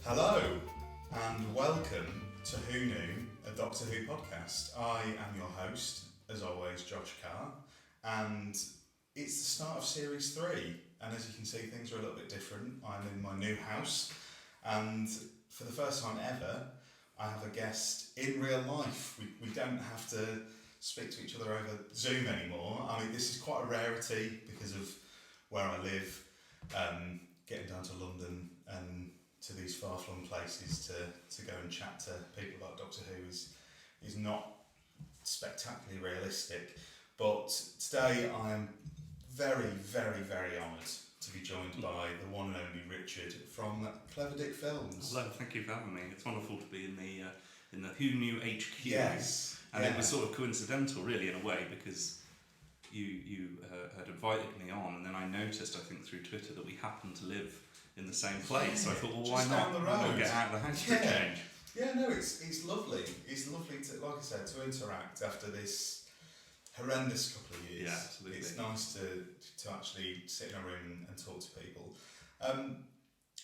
Hello and welcome to Who Knew, a Doctor Who podcast. I am your host, as always, Josh Carr, and it's the start of Series 3, and as you can see things are a little bit different. I'm in my new house, and for the first time ever, I have a guest in real life. We don't have to speak to each other over Zoom anymore. I mean, this is quite a rarity because of where I live, getting down to London and to these far-flung places to go and chat to people about Doctor Who is not spectacularly realistic. But today I am very, very, very honoured to be joined by the one and only Richard from Clever Dick Films. Hello, thank you for having me. It's wonderful to be in the Who Knew HQ. Yes. And it was sort of coincidental, really, in a way, because you had invited me on, and then I noticed, I think, through Twitter that we happened to live in the same place. So I thought, well, why not? Why not get out of the house for a change? Yeah, no, it's lovely. It's lovely to, like I said, to interact after this horrendous couple of years. Yeah, absolutely. It's nice to actually sit in a room and talk to people.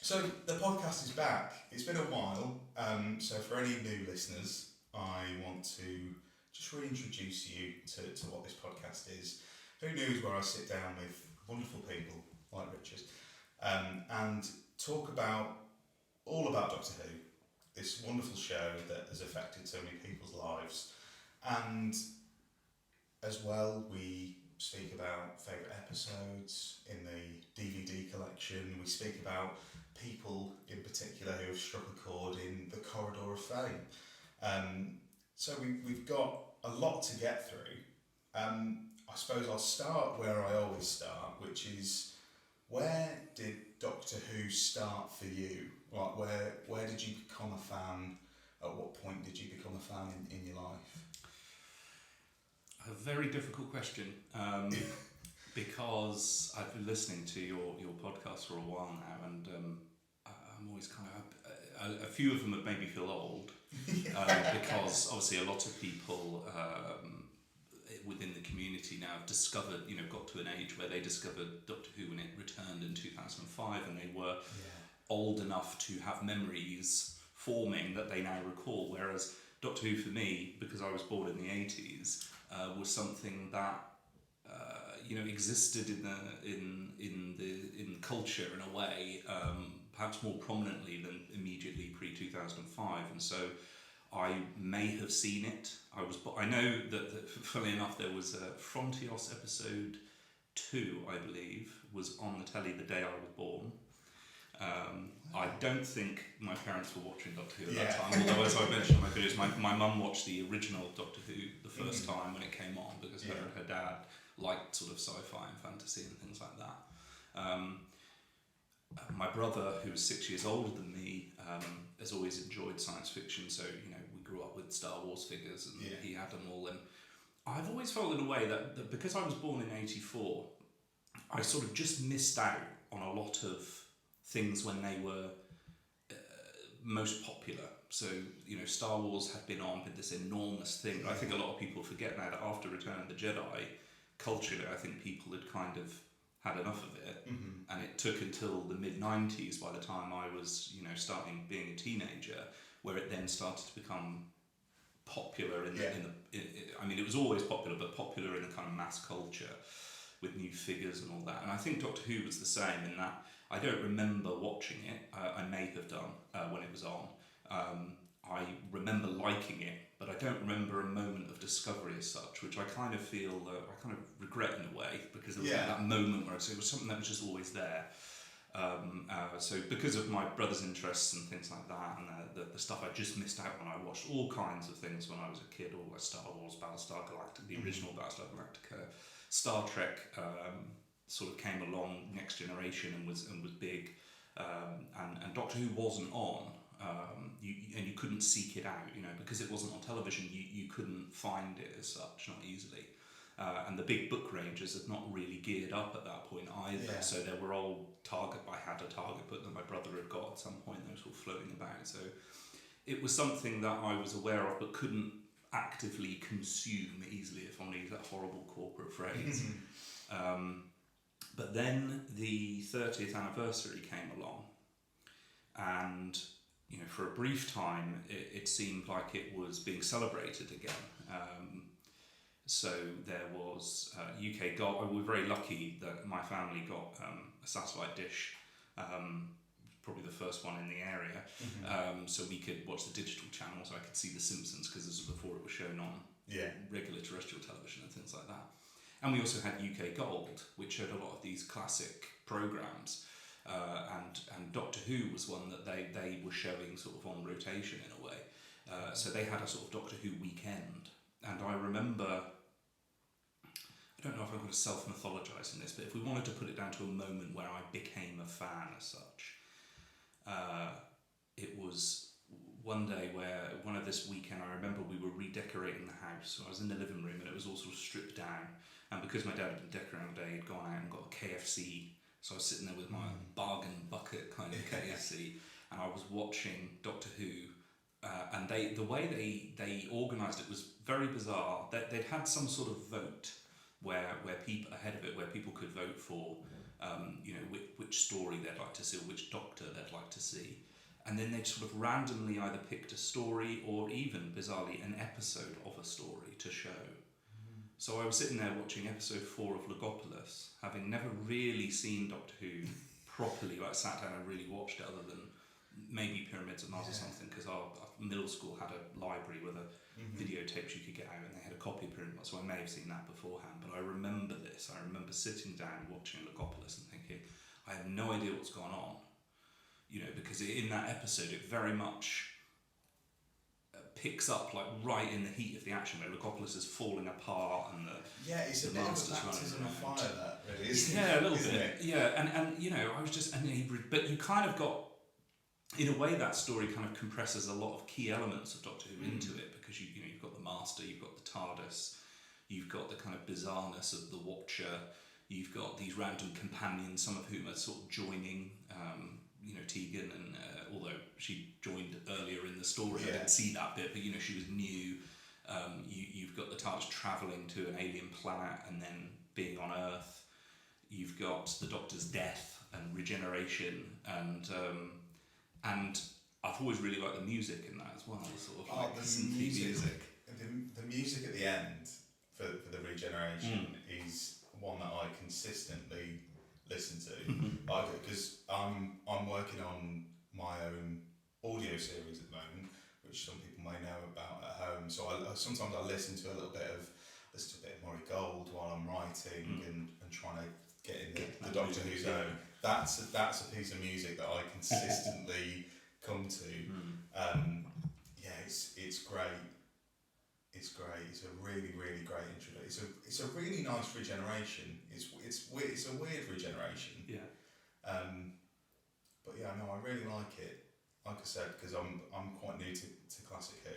So the podcast is back. It's been a while. So for any new listeners, I want to just reintroduce you to what this podcast is. Who Knew is where I sit down with wonderful people like Richard and talk all about Doctor Who, this wonderful show that has affected so many people's lives. And as well, we speak about favourite episodes in the DVD collection. We speak about people in particular who have struck a chord in the corridor of fame. So we've got a lot to get through. I suppose I'll start where I always start, which is, where did Doctor Who start for you? Like, where did you become a fan? At what point did you become a fan in your life? A very difficult question, because I've been listening to your podcast for a while now, and I'm always kind of... a few of them have made me feel old, because obviously a lot of people within the community now have discovered, got to an age where they discovered Doctor Who when it returned in 2005, and they were old enough to have memories forming that they now recall, whereas Doctor Who for me, because I was born in the 80s, was something that existed in culture in a way, perhaps more prominently than immediately pre-2005, and so I may have seen it. I know that funnily enough, there was a Frontios episode 2, I believe, was on the telly the day I was born. I don't think my parents were watching Doctor Who at that time, although as I mentioned in my videos, my mum watched the original Doctor Who the first time when it came on, because her and her dad liked sort of sci-fi and fantasy and things like that. My brother, who was 6 years older than me, has always enjoyed science fiction, so we grew up with Star Wars figures, and he had them all, and I've always felt in a way that because I was born in 84, I sort of just missed out on a lot of things when they were most popular. So, Star Wars had been on with this enormous thing, but I think a lot of people forget now that after Return of the Jedi, culturally, I think people had kind of had enough of it, and it took until the mid-90s, by the time I was, starting being a teenager, where it then started to become popular I mean, it was always popular, but popular in the kind of mass culture, with new figures and all that. And I think Doctor Who was the same in that I don't remember watching it. I may have done when it was on. I remember liking it, but I don't remember a moment of discovery as such, which I kind of feel, I kind of regret in a way, because there was that moment where it was something that was just always there. So because of my brother's interests and things like that, and the stuff I just missed out on, I watched all kinds of things when I was a kid, all like Star Wars, Battlestar Galactica, the original Battlestar Galactica, Star Trek sort of came along, Next Generation, and was big, and Doctor Who wasn't on. You couldn't seek it out, because it wasn't on television. You couldn't find it as such, not easily. And the big book ranges had not really geared up at that point either. So there were old I had a Target book that my brother had got at some point, that was all floating about. So it was something that I was aware of, but couldn't actively consume easily, if I want to use that horrible corporate phrase. But then the 30th anniversary came along, and for a brief time, it seemed like it was being celebrated again. So there was UK Gold. We were very lucky that my family got a satellite dish, probably the first one in the area, so we could watch the digital channels. I could see The Simpsons because this was before it was shown on regular terrestrial television and things like that. And we also had UK Gold, which showed a lot of these classic programmes. And Doctor Who was one that they were showing sort of on rotation in a way. So they had a sort of Doctor Who weekend. And I remember, I don't know if I'm going to self-mythologise in this, but if we wanted to put it down to a moment where I became a fan as such, it was one day where, one of this weekend, I remember we were redecorating the house. So I was in the living room and it was all sort of stripped down. And because my dad had been decorating all day, he'd gone out and got a KFC. So I was sitting there with my bargain bucket kind of KFC, and I was watching Doctor Who, and the way they organised it was very bizarre. They'd had some sort of vote where people ahead of it, where people could vote for, which story they'd like to see or which Doctor they'd like to see, and then they'd sort of randomly either picked a story or even bizarrely an episode of a story to show. So I was sitting there watching episode 4 of Logopolis, having never really seen Doctor Who properly, like sat down and really watched it, other than maybe Pyramids of Mars or something, because our middle school had a library with videotapes you could get out, and they had a copy of Pyramids, so I may have seen that beforehand, but I remember this. I remember sitting down watching Logopolis and thinking, I have no idea what's gone on, because in that episode it very much picks up like right in the heat of the action where Logopolis is falling apart and it's a bit of a baptism of fire, that really, isn't it? Yeah, a little bit. Yeah, and I was just, but you kind of got, in a way, that story kind of compresses a lot of key elements of Doctor Who into it, because you've got the Master, you've got the TARDIS, you've got the kind of bizarreness of the Watcher, you've got these random companions, some of whom are sort of joining. Tegan, and although she joined earlier in the story, I didn't see that bit, but she was new. You've got the TARDIS travelling to an alien planet and then being on Earth. You've got the Doctor's death and regeneration, and I've always really liked the music in that as well. Sort of like the synthy music. The music at the end for the regeneration is one that I consistently listen to, because I'm working on my own audio series at the moment, which some people may know about at home. So sometimes I listen to a bit of Murray Gold while I'm writing and trying to get in the Doctor Who zone. That's a piece of music that I consistently come to. It's great. It's great. It's a really, really great introduction. It's a really nice regeneration. It's a weird regeneration. Yeah. But yeah, no, I really like it. Like I said, because I'm quite new to classic Who.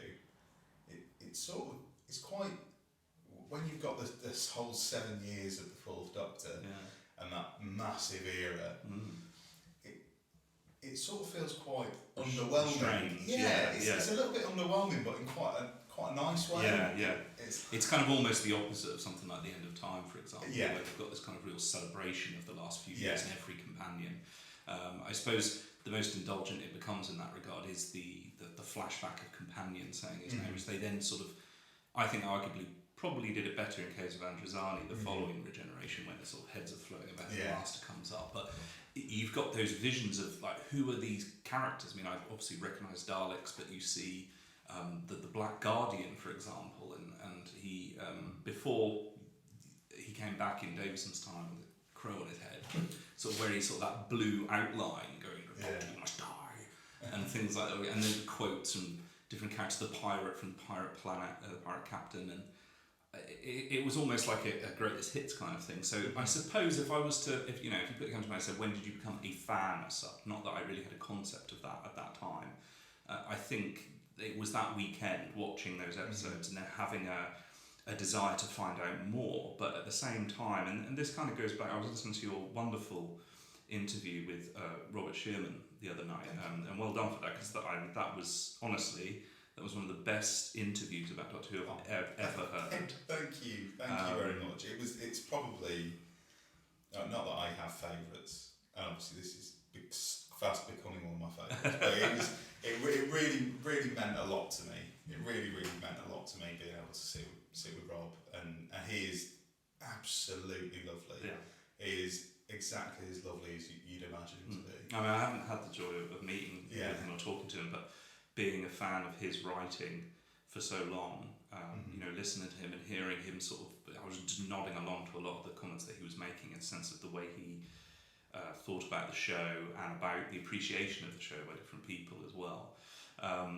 It's quite, when you've got this whole 7 years of the Fourth Doctor and that massive era. It sort of feels quite underwhelming. Strange. It's a little bit underwhelming, but in quite a nice way. Yeah. It's kind of almost the opposite of something like The End of Time, for example, where you've got this kind of real celebration of the last few years in every companion. I suppose the most indulgent it becomes in that regard is the flashback of companions saying his name, which they then sort of, I think arguably probably did it better in case of Androzani, the following regeneration, when the sort of heads are floating about, the Master comes up, but you've got those visions of like, who are these characters? I mean, I obviously recognise Daleks, but you see the Black Guardian, for example, and he before he came back in Davison's time with a crow on his head, sort of where he's sort of that blue outline going, "You must die," and things like that, and then the quotes from different characters, the pirate from the Pirate Planet, the pirate captain, and it was almost like a greatest hits kind of thing. So I suppose if you put your hand to my head and said, when did you become a fan as such? Not that I really had a concept of that at that time. I think it was that weekend watching those episodes and then having a desire to find out more. But at the same time, and this kind of goes back, I was listening to your wonderful interview with Robert Shearman the other night, and well done for that, because that was honestly, that was one of the best interviews about Doctor Who I've ever heard. Thank you very much. It's probably not that I have favourites, and obviously this is fast becoming one of my favourites, but meant a lot to me. It really, really meant a lot to me being able to sit with Rob, and he is absolutely lovely. Yeah. He is exactly as lovely as you'd imagine him to be. I mean, I haven't had the joy of meeting with him or talking to him, but being a fan of his writing for so long, you know, listening to him and hearing him sort of, I was just nodding along to a lot of the comments that he was making in the sense of the way he thought about the show and about the appreciation of the show by different people as well.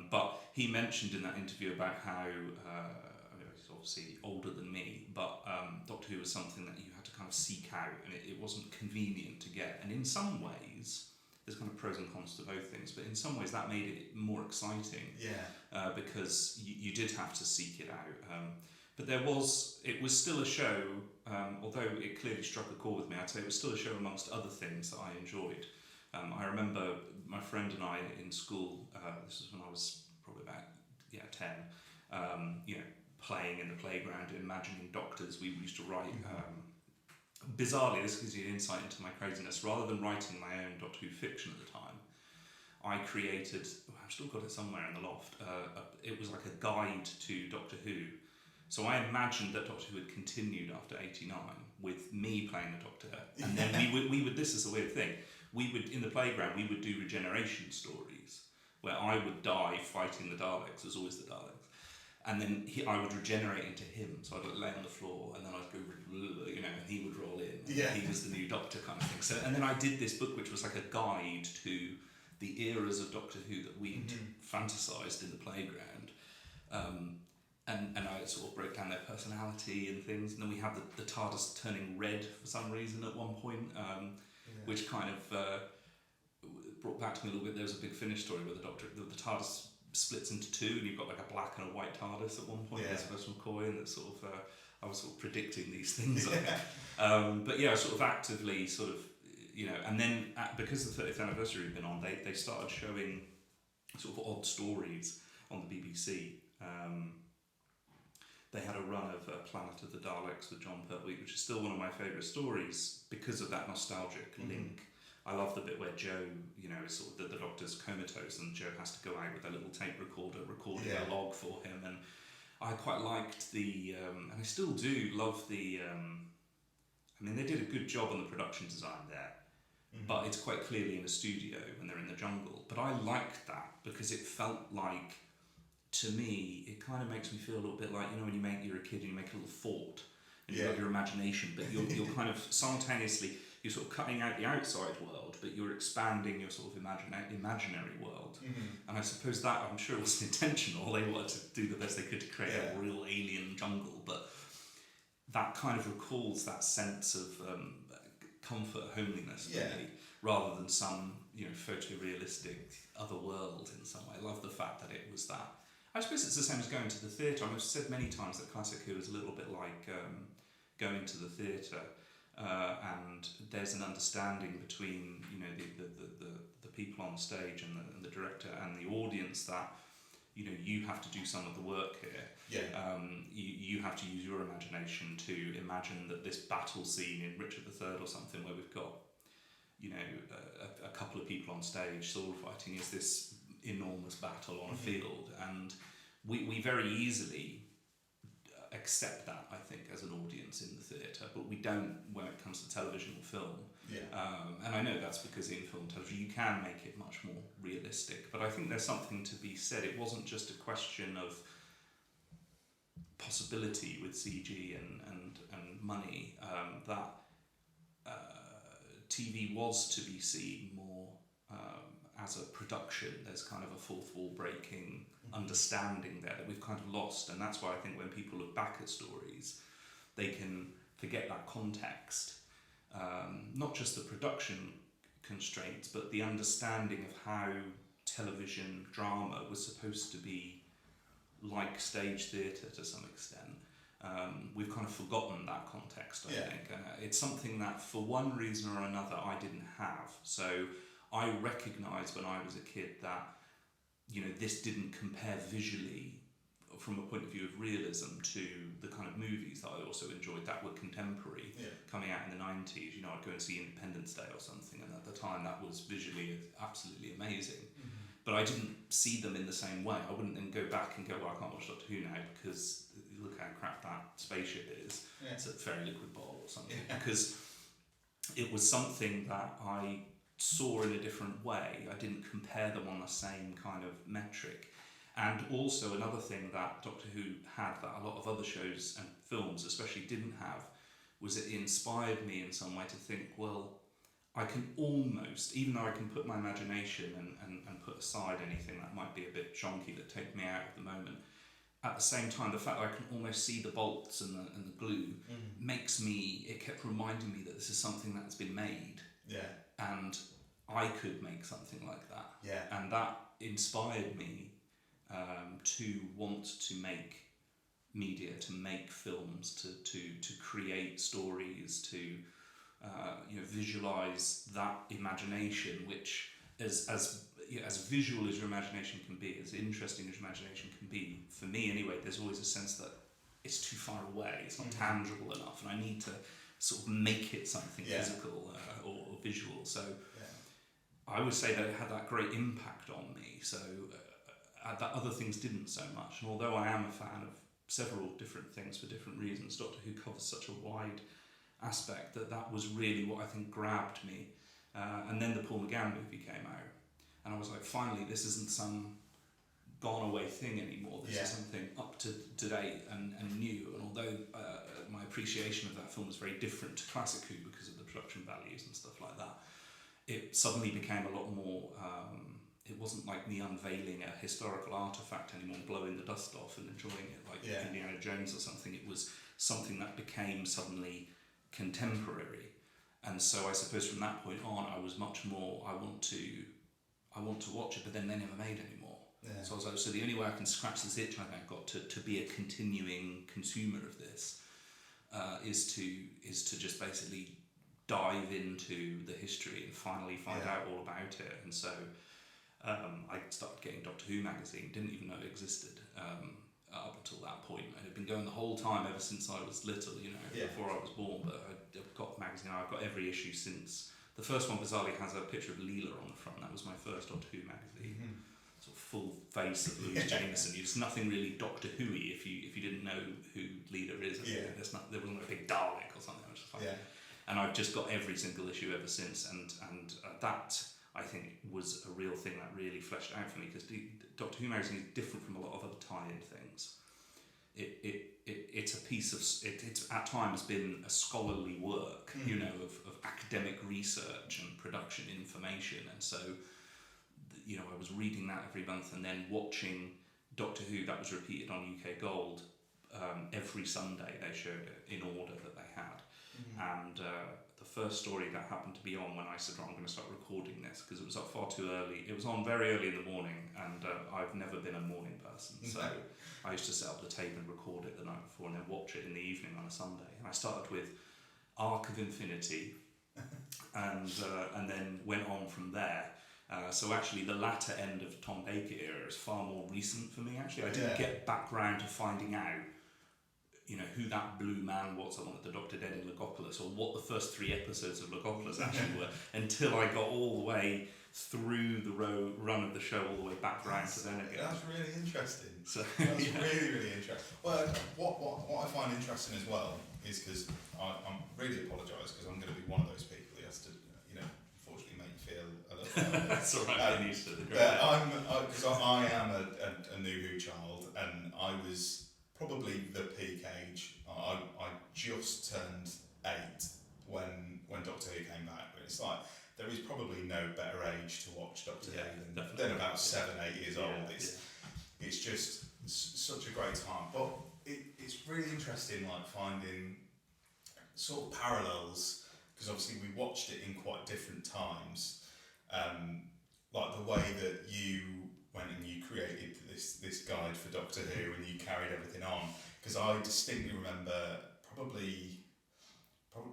But he mentioned in that interview about how, I mean, he's obviously older than me, but Doctor Who was something that you had to kind of seek out, and it wasn't convenient to get. And in some ways, there's kind of pros and cons to both things, but in some ways that made it more exciting. Yeah. Because you did have to seek it out. But it was still a show, although it clearly struck a chord with me, I'd say it was still a show amongst other things that I enjoyed. I remember my friend and I in school, this was when I was probably about 10, you know, playing in the playground, imagining doctors. We used to write, bizarrely, this gives you an insight into my craziness, rather than writing my own Doctor Who fiction at the time, I created, I've still got it somewhere in the loft, it was like a guide to Doctor Who. So I imagined that Doctor Who had continued after 89 with me playing the Doctor, and then we would, this is a weird thing, we would, in the playground, we would do regeneration stories, where I would die fighting the Daleks, there's always the Daleks, and then I would regenerate into him, so I'd lay on the floor, and then I'd go, you know, and he would roll in, and he was the new Doctor kind of thing. So, and then I did this book, which was like a guide to the eras of Doctor Who that we'd fantasised in the playground, and I sort of broke down their personality and things, and then we had the TARDIS turning red for some reason at one point, which kind of brought back to me a little bit. There was a Big Finish story where the TARDIS splits into two, and you've got like a black and a white TARDIS at one point. There's Professor McCoy, and that's sort of I was sort of predicting these things. But yeah, sort of actively sort of, you know, and then because the 30th anniversary had been on, they started showing sort of odd stories on the BBC. They had a run of Planet of the Daleks with John Pertwee, which is still one of my favourite stories because of that nostalgic link. I love the bit where Joe, you know, is sort of the Doctor's comatose, and Joe has to go out with a little tape recorder recording a log for him, and I quite liked the, and I still do love the, I mean, they did a good job on the production design there, but it's quite clearly in a studio when they're in the jungle. But I liked that because it felt like, to me, it kind of makes me feel a little bit like, you know, when you're a kid and you make a little fort, and you've got your imagination, but you're kind of simultaneously, you're sort of cutting out the outside world, but you're expanding your sort of imaginary world. And I suppose that, I'm sure it was intentional, they wanted to do the best they could to create a real alien jungle, but that kind of recalls that sense of comfort, homeliness for me, rather than some, you know, photorealistic other world in some way. I love the fact that it was that. I suppose it's the same as going to the theatre. I've said many times that Classic Who is a little bit like going to the theatre, and there's an understanding between, you know, the people on stage and the director and the audience that, you know, you have to do some of the work here. You have to use your imagination to imagine that this battle scene in Richard III or something, where we've got, you know, a couple of people on stage sword fighting, is this enormous battle on a field, and we very easily accept that, I think, as an audience in the theatre, but we don't when it comes to television or film. And I know that's because in film and television you can make it much more realistic, but I think there's something to be said. It wasn't just a question of possibility with CG and money, that TV was to be seen more as a production. There's kind of a fourth wall breaking understanding there that we've kind of lost, and that's why I think when people look back at stories, they can forget that context, not just the production constraints, but the understanding of how television drama was supposed to be like stage theatre to some extent. We've kind of forgotten that context, I think. It's something that, for one reason or another, I didn't have. So I recognised when I was a kid that, you know, this didn't compare visually from a point of view of realism to the kind of movies that I also enjoyed that were contemporary, coming out in the 90s. You know, I'd go and see Independence Day or something, and at the time that was visually absolutely amazing. but I didn't see them in the same way. I wouldn't then go back and go, well, I can't watch Doctor Who now because look how crap that spaceship is. Yeah. It's a fairy liquid bowl or something. Because it was something that I saw in a different way. I didn't compare them on the same kind of metric. And also another thing that Doctor Who had that a lot of other shows and films especially didn't have was it inspired me in some way to think, well, I can almost, even though I can put my imagination and put aside anything that might be a bit chonky that take me out at the moment, at the same time, the fact that I can almost see the bolts and the glue makes me, it kept reminding me that this is something that's been made. Yeah. And I could make something like that. Yeah. And that inspired me to want to make media, to make films, to create stories, to visualize that imagination, which as visual as your imagination can be, as interesting as your imagination can be, for me anyway, there's always a sense that it's too far away, it's not tangible enough, and I need to sort of make it something physical or visual. So I would say that it had that great impact on me. So that other things didn't so much. And although I am a fan of several different things for different reasons, Doctor Who covers such a wide aspect that was really what I think grabbed me. And then the Paul McGann movie came out, and I was like, finally, this isn't some gone away thing anymore. This is something up to date and new. And although my appreciation of that film was very different to classic Who because of the production values and stuff like that, it suddenly became a lot more. It wasn't like me unveiling a historical artifact anymore, blowing the dust off and enjoying it like Indiana Jones or something. It was something that became suddenly contemporary. And so I suppose from that point on, I was much more, I want to watch it, but then they never made any more. Yeah. So I was like, so the only way I can scratch this itch I've got to be a continuing consumer of this is to just basically dive into the history and finally find out all about it. And so I started getting Doctor Who magazine, didn't even know it existed up until that point. It had been going the whole time ever since I was little, before I was born, but I've got the magazine, I've got every issue since. The first one bizarrely has a picture of Leela on the front. That was my first Doctor Who magazine. Sort of full face of Louise Jameson. There's nothing really Doctor Who-y if you didn't know who Leela is. There wasn't a big Dalek or something. Which was like, and I've just got every single issue ever since, and that I think was a real thing that really fleshed out for me, because Doctor Who magazine is different from a lot of other tie-in things. It's a piece of it's at times been a scholarly work, of academic research and production information, and so I was reading that every month and then watching Doctor Who. That was repeated on UK Gold every Sunday. They showed it in order that they had, and the first story that happened to be on when I said, right, I'm going to start recording this, because it was up far too early. It was on very early in the morning, and I've never been a morning person, so I used to set up the tape and record it the night before and then watch it in the evening on a Sunday. And I started with Arc of Infinity and then went on from there. So actually the latter end of Tom Baker era is far more recent for me, actually. I didn't get back round to finding out who that blue man was on the Dr. Dead in Logopolis, or what the first 3 episodes of Logopolis actually were, until I got all the way through the run of the show, all the way back round to then again. That's really interesting. So, that's really, really interesting. Well, what I find interesting as well is, because I'm really apologise, because I'm going to be one of those people who has to, unfortunately make you feel a little. That's all right. I'm used to the because I am a new Who child, and I was probably the peak age. I just turned 8 when Doctor Who came back. But it's like, there is probably no better age to watch Doctor Who than about 7, 8 years old. It's just such a great time. But it's really interesting, like, finding sort of parallels, because obviously we watched it in quite different times. Like the way that you went and you created this guide for Doctor Who, and you carried everything on, because I distinctly remember probably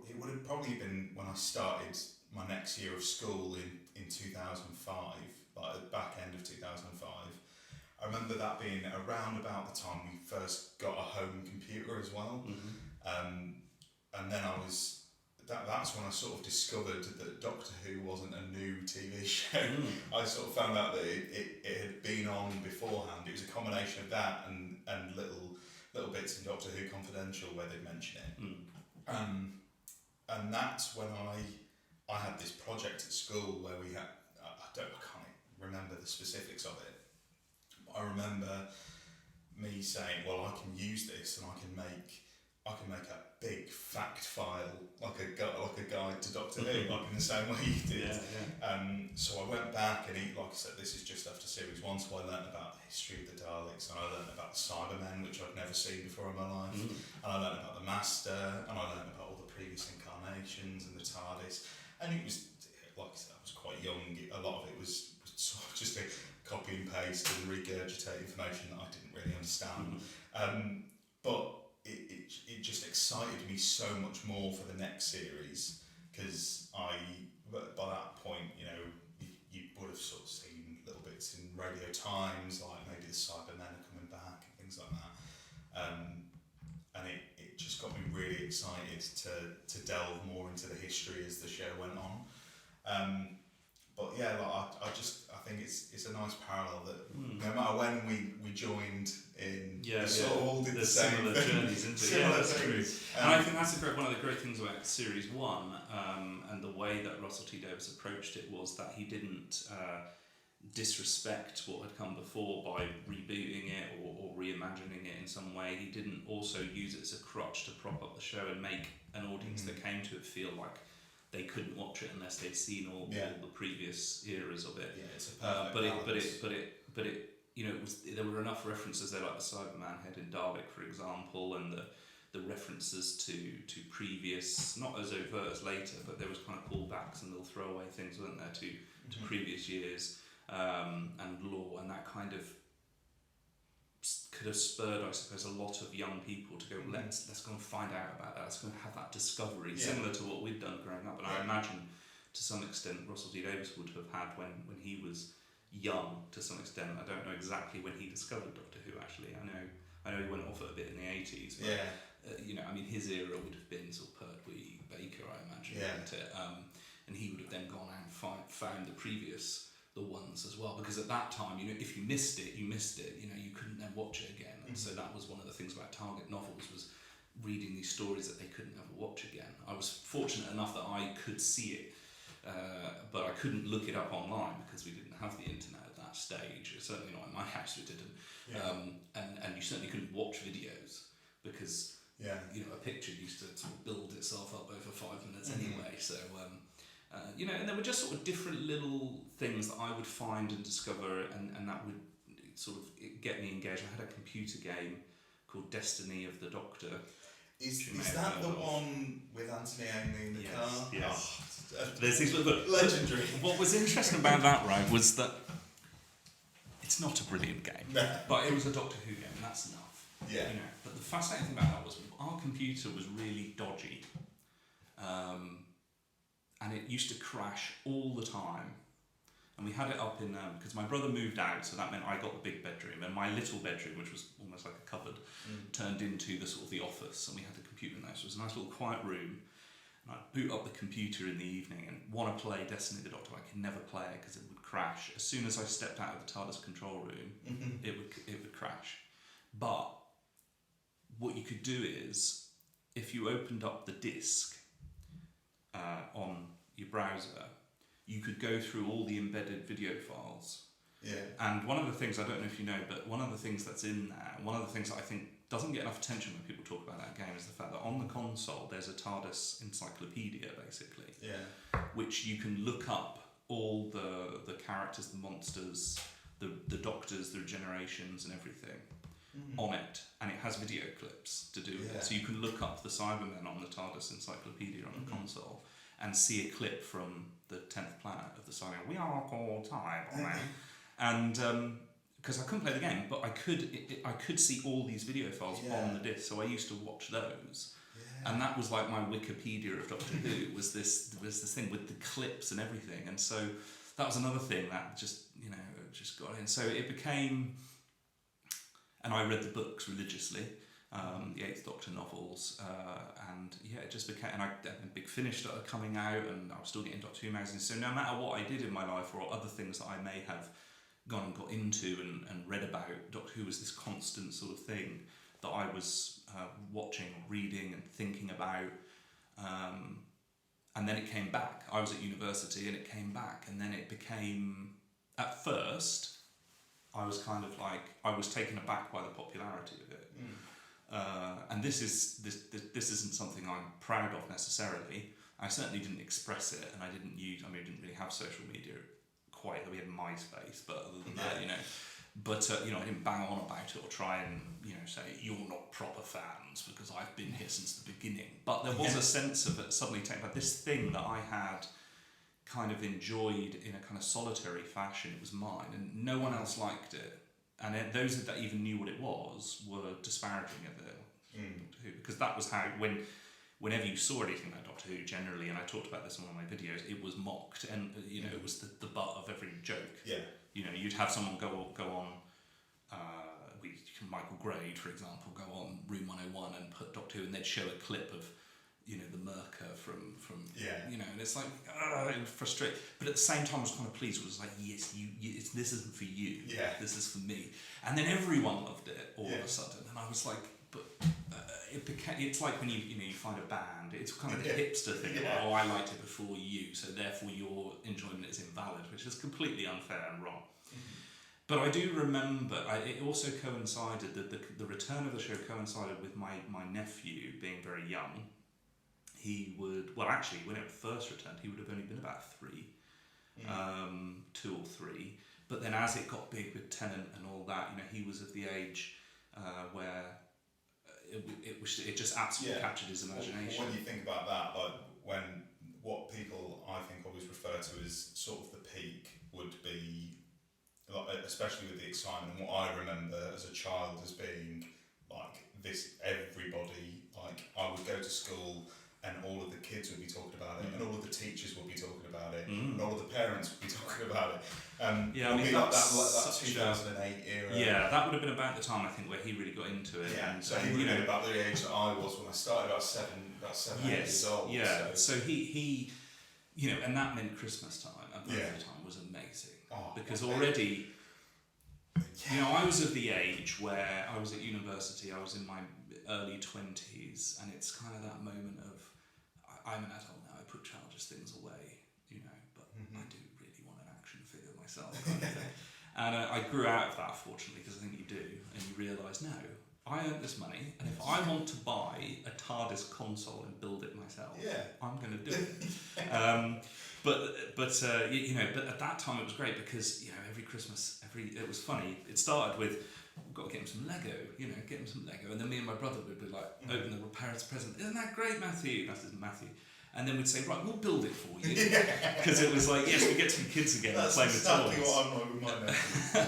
it would have probably been when I started my next year of school in 2005, like at the back end of 2005. I remember that being around about the time we first got a home computer as well. And then that's when I sort of discovered that Doctor Who wasn't a new TV show. I sort of found out that it had been on beforehand. It was a combination of that and little bits in Doctor Who Confidential where they'd mention it. And that's when I had this project at school where we had, I can't remember the specifics of it, but I remember me saying, well, I can use this and I can make a big fact file, like a guide to Doctor Who, like in the same way you did. So I went back and like I said, this is just after series 1, so I learned about the history of the Daleks, and I learned about the Cybermen, which I'd never seen before in my life, and I learned about the Master, and I learned about all the previous incarnations and the TARDIS, and it was, like I said, I was quite young, a lot of it was sort of just a copy and paste and regurgitate information that I didn't really understand. But it just excited me so much more for the next series, because by that point, you know, you would have sort of seen little bits in Radio Times, like maybe the Cybermen are coming back and things like that. And it just got me really excited to delve more into the history as the show went on. But yeah, like I think it's a nice parallel that no matter when we joined in, we sort of all did the same similar journeys into similar things. And I think that's one of the great things about Series 1, and the way that Russell T Davies approached it was that he didn't disrespect what had come before by rebooting it or reimagining it in some way. He didn't also use it as a crutch to prop up the show and make an audience that came to it feel like they couldn't watch it unless they'd seen all the previous eras of it. Yeah, it's a perfect balance. But it you know, there were enough references there, like the Cyberman head in Dalek, for example, and the references to previous, not as overt as later, but there was kind of pullbacks and little throwaway things, weren't there, to previous years, and lore, and that kind of could have spurred, I suppose, a lot of young people to go, let's go and find out about that, let's go and have that discovery, similar to what we'd done growing up. And I imagine, to some extent, Russell T Davies would have had when he was young, to some extent. I don't know exactly when he discovered Doctor Who, actually. I know he went off it a bit in the 80s, but you know, I mean, his era would have been sort of Pertwee, Baker, I imagine, wouldn't it? And he would have then gone out and found the ones as well, because at that time, you know, if you missed it, you know, you couldn't then watch it again. And so that was one of the things about Target novels, was reading these stories that they couldn't ever watch again. I was fortunate enough that I could see it, but I couldn't look it up online because we didn't have the internet at that stage. Certainly not in my house, we didn't. And you certainly couldn't watch videos because you know, a picture used to sort of build itself up over 5 minutes anyway. So you know, and there were just sort of different little things that I would find and discover, and that would sort of get me engaged. I had a computer game called Destiny of the Doctor. Is that the one with Anthony Ainley in the car? Yes. Oh, there's these little, legendary. What was interesting about that, right, was that it's not a brilliant game, but it was a Doctor Who game, and that's enough. Yeah. You know, but the fascinating thing about that was our computer was really dodgy, and it used to crash all the time. And we had it up in, because my brother moved out, so that meant I got the big bedroom, and my little bedroom, which was almost like a cupboard, turned into the sort of the office, and we had the computer in there. So it was a nice little quiet room, and I'd boot up the computer in the evening and want to play Destiny of the Doctor. I could never play it because it would crash. As soon as I stepped out of the TARDIS control room, it would crash. But what you could do is, if you opened up the disk on your browser, you could go through all the embedded video files. Yeah. And one of the things, I don't know if you know, but one of the things that's in there, one of the things that I think doesn't get enough attention when people talk about that game, is the fact that on the console there's a TARDIS encyclopedia, basically, which you can look up all the characters, the monsters, the doctors, the regenerations and everything on it, and it has video clips to do with it. So you can look up the Cybermen on the TARDIS encyclopedia on the console and see a clip from the 10th planet of the Cybermen. We are called Cybermen. And because I couldn't play the game, but I could see all these video files on the disc, so I used to watch those. And that was like my Wikipedia of Doctor Who, was this thing with the clips and everything. And so that was another thing that just got in. So it became, and I read the books religiously, the Eighth Doctor novels, and yeah, it just became, and Big Finish started coming out, and I was still getting Doctor Who magazines. So no matter what I did in my life, or other things that I may have gone and got into and read about, Doctor Who was this constant sort of thing that I was watching, reading, and thinking about. And then it came back. I was at university, and it came back, and then it became. At first, I was kind of like, I was taken aback by the popularity of it. And this isn't something I'm proud of necessarily. I certainly didn't express it, and I didn't really have social media quite. We had MySpace, but other than that, But I didn't bang on about it or try and say you're not proper fans because I've been here since the beginning. But there was a sense of it suddenly taking about this thing that I had kind of enjoyed in a kind of solitary fashion. It was mine, and no one else liked it. And those that even knew what it was were disparaging of it. Doctor Who, because that was how, whenever you saw anything like Doctor Who generally, and I talked about this in one of my videos, it was mocked, and it was the butt of every joke. Yeah. You'd have someone go on, Michael Grade, for example, go on Room 101 and put Doctor Who, and they'd show a clip of the Merker from and it's like, it was frustrating, but at the same time I was kind of pleased. It was like, yes, this isn't for you, this is for me. And then everyone loved it all of a sudden, and I was like, but it's like when you find a band, it's kind of the hipster thing, like, oh, I liked it before you, so therefore your enjoyment is invalid, which is completely unfair and wrong. But I do remember, it also coincided, that the return of the show coincided with my nephew being very young. He would, well actually, when it first returned, he would have only been about 3, 2 or 3. But then as it got big with Tennant and all that, he was of the age where it just absolutely captured his imagination. When you think about that, like what people I think always refer to as sort of the peak would be, like, especially with the excitement, what I remember as a child as being like this, everybody, like I would go to school and all of the kids would be talking about it, and all of the teachers would be talking about it, and all of the parents would be talking about it. That 2008 era. Yeah, that would have been about the time, I think, where he really got into it. Yeah, so he would have been about the age that I was when I started, about 7, 8 years old. Yeah, so he and that meant Christmas time and birthday time was amazing. Because already, I was of the age where I was at university, I was in my early 20s, and it's kind of that moment of, I'm an adult now, I put childish things away, but I do really want an action figure myself. Kind of thing. And I grew out of that, fortunately, because I think you do, and you realise, no, I earned this money, and if I want to buy a TARDIS console and build it myself, I'm going to do it. But at that time it was great because every Christmas, it was funny. It started with, we've got to get him some Lego, get him some Lego, and then me and my brother would be like, open the parents' present. Isn't that great, Matthew? That's Matthew. And then we'd say, right, we'll build it for you, because it was like, yes, we get to be kids again and play with toys. That's exactly what I'm like with my nephew.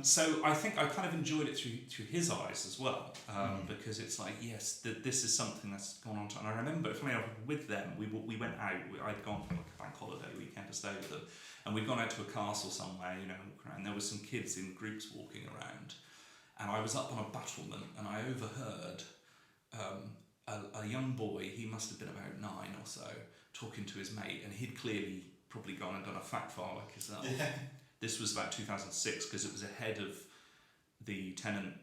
So I think I kind of enjoyed it through his eyes as well, because it's like, yes, this is something that's gone on. And I remember, funny enough, with them, we went out. I'd gone for like a bank holiday weekend to stay with them, and we'd gone out to a castle somewhere, and walking around. There were some kids in groups walking around, and I was up on a battlement, and I overheard a young boy. He must have been about 9 or so, talking to his mate, and he'd clearly probably gone and done a fact file like yourself. Yeah. This was about 2006, because it was ahead of the Tennant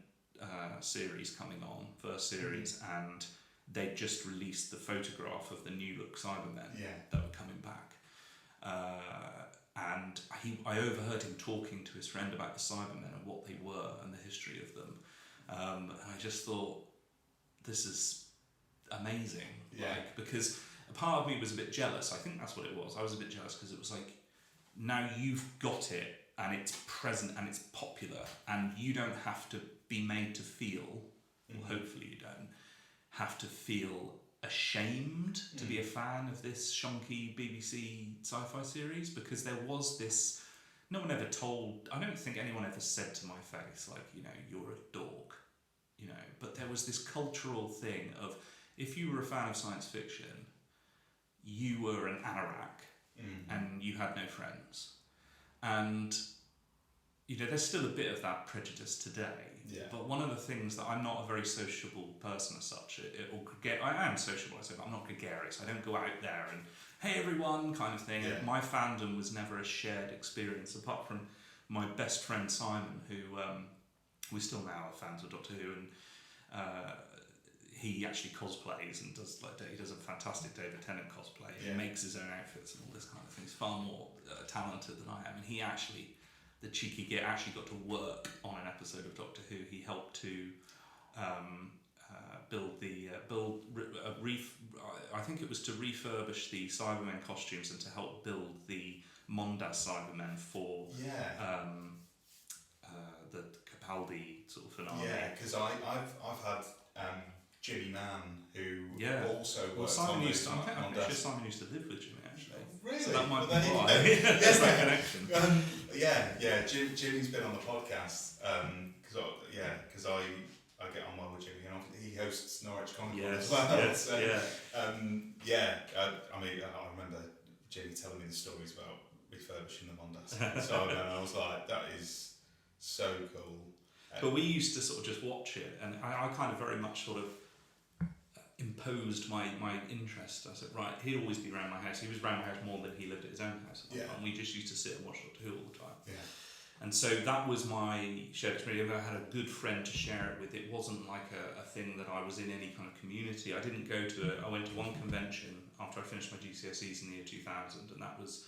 series coming on, first series, and they'd just released the photograph of the new look Cybermen that were coming back. And I overheard him talking to his friend about the Cybermen and what they were and the history of them. And I just thought, this is amazing. Because a part of me was a bit jealous. I think that's what it was. I was a bit jealous because it was like, now you've got it, and it's present, and it's popular, and you don't have to be made to feel, or hopefully you don't, have to feel ashamed to be a fan of this shonky BBC sci-fi series, because there was this, no one ever told, I don't think anyone ever said to my face, like, you're a dork, but there was this cultural thing of, if you were a fan of science fiction, you were an anorak, and you had no friends. And there's still a bit of that prejudice today. Yeah. But one of the things that I'm not a very sociable person as such. I am sociable, I say, but I'm not gregarious. I don't go out there and hey everyone kind of thing. Yeah. My fandom was never a shared experience, apart from my best friend Simon, who we still now are fans of Doctor Who, and he actually cosplays and he does a fantastic David Tennant cosplay. Yeah. He makes his own outfits and all this kind of thing. He's far more talented than I am, and he actually, the cheeky git, actually got to work on an episode of Doctor Who. He helped to I think it was to refurbish the Cybermen costumes and to help build the Mondas Cybermen for the Capaldi sort of finale. Yeah, because I've had Jimmy Mann, who also works Simon on used this. I'm pretty sure Simon used to live with Jimmy, actually. Really? So that might Well, be why. There's that connection. Jimmy's been on the podcast because I get on well with Jimmy, and he hosts Norwich Comic Con as well. Yes, so, I remember Jimmy telling me the stories about refurbishing the Mondas. So I was like, that is so cool. But we used to sort of just watch it, and I kind of very much sort of imposed my interest. I said, right, he'd always be around my house. He was around my house more than he lived at his own house. And we just used to sit and watch Doctor Who all the time. Yeah. And so that was my shared experience. I had a good friend to share it with. It wasn't like a thing that I was in any kind of community. I didn't go to I went to one convention after I finished my GCSEs in the year 2000, and that was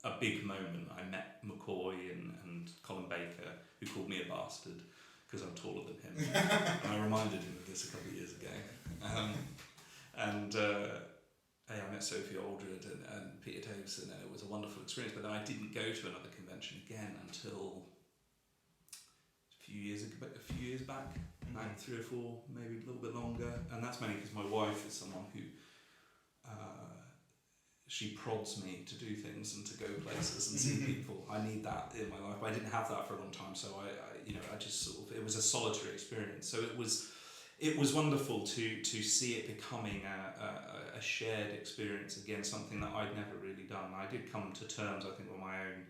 a big moment. I met McCoy and Colin Baker, who called me a bastard because I'm taller than him. And I reminded him of this a couple of years ago. I met Sophie Aldred and Peter Davison, and it was a wonderful experience. But then I didn't go to another convention again until a few years back, like 3 or 4, maybe a little bit longer. And that's mainly because my wife is someone who she prods me to do things and to go places and see people. I need that in my life. But I didn't have that for a long time, so I just sort of, it was a solitary experience. So it was wonderful to see it becoming a shared experience again, something that I'd never really done. I did come to terms, I think, with my own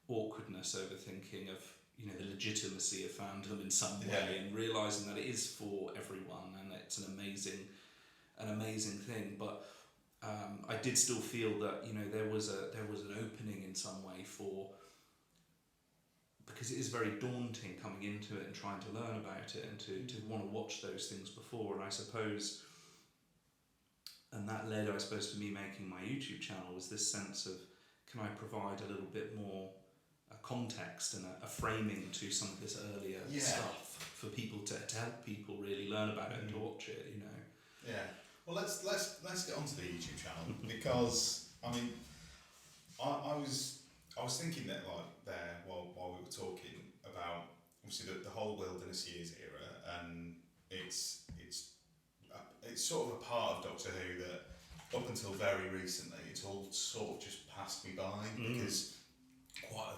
awkwardness over thinking of the legitimacy of fandom in some way, and realising that it is for everyone and it's an amazing thing. But I did still feel that there was an opening in some way because it is very daunting coming into it and trying to learn about it and to want to watch those things before. And I suppose, and that led, I suppose, to me making my YouTube channel, was this sense of, can I provide a little bit more context and a framing to some of this earlier stuff for people to help people really learn about it and to watch it, Yeah. Well, let's get onto the YouTube channel, because I mean, I was thinking that while we were talking about obviously the whole Wilderness Years era, and it's sort of a part of Doctor Who that up until very recently it's all sort of just passed me by, because quite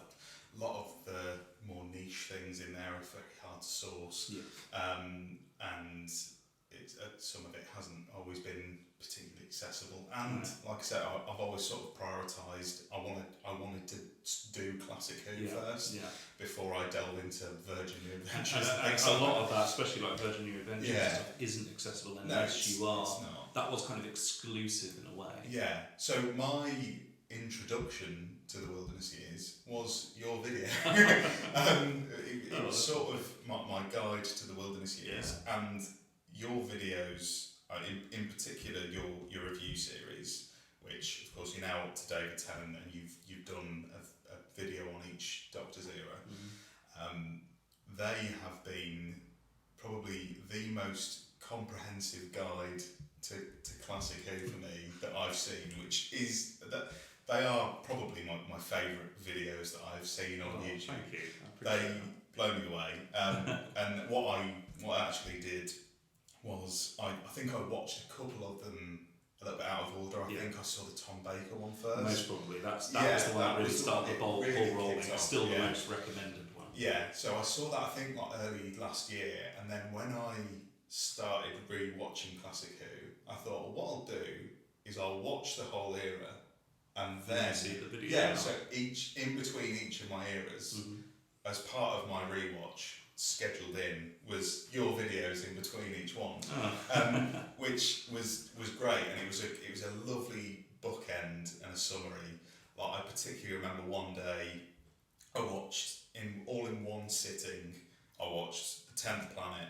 a lot of the more niche things in there are very hard to source, and some of it hasn't always been particularly accessible. And like I said, I've always sort of prioritised. I wanted to do Classic Who first before I delve into Virgin New Adventures. And a lot of that, especially like Virgin New Adventures stuff, isn't accessible unless you are. That was kind of exclusive in a way. Yeah. So my introduction to the Wilderness Years was your video. It was sort of my guide to the Wilderness Years, and your videos, in particular your review series, which of course you're now up to David Tennant, and you've done a video on each Doctor's era. They have been probably the most comprehensive guide to Classic Who for me that I've seen, which is that they are probably my favourite videos that I've seen on YouTube. Thank you. They blow me away. And what I actually did was I think I watched a couple of them a little bit out of order. I think I saw the Tom Baker one first. Most probably. That was the one that really started the ball rolling. It's still the most recommended one. Yeah, so I saw that I think like early last year, and then when I started re-watching Classic Who, I thought, well, what I'll do is I'll watch the whole era and then see the video. So in between each of my eras, as part of my rewatch, scheduled in was your videos in between each one, which was great, and it was a lovely bookend and a summary. Like, I particularly remember one day I watched all in one sitting. I watched The 10th Planet,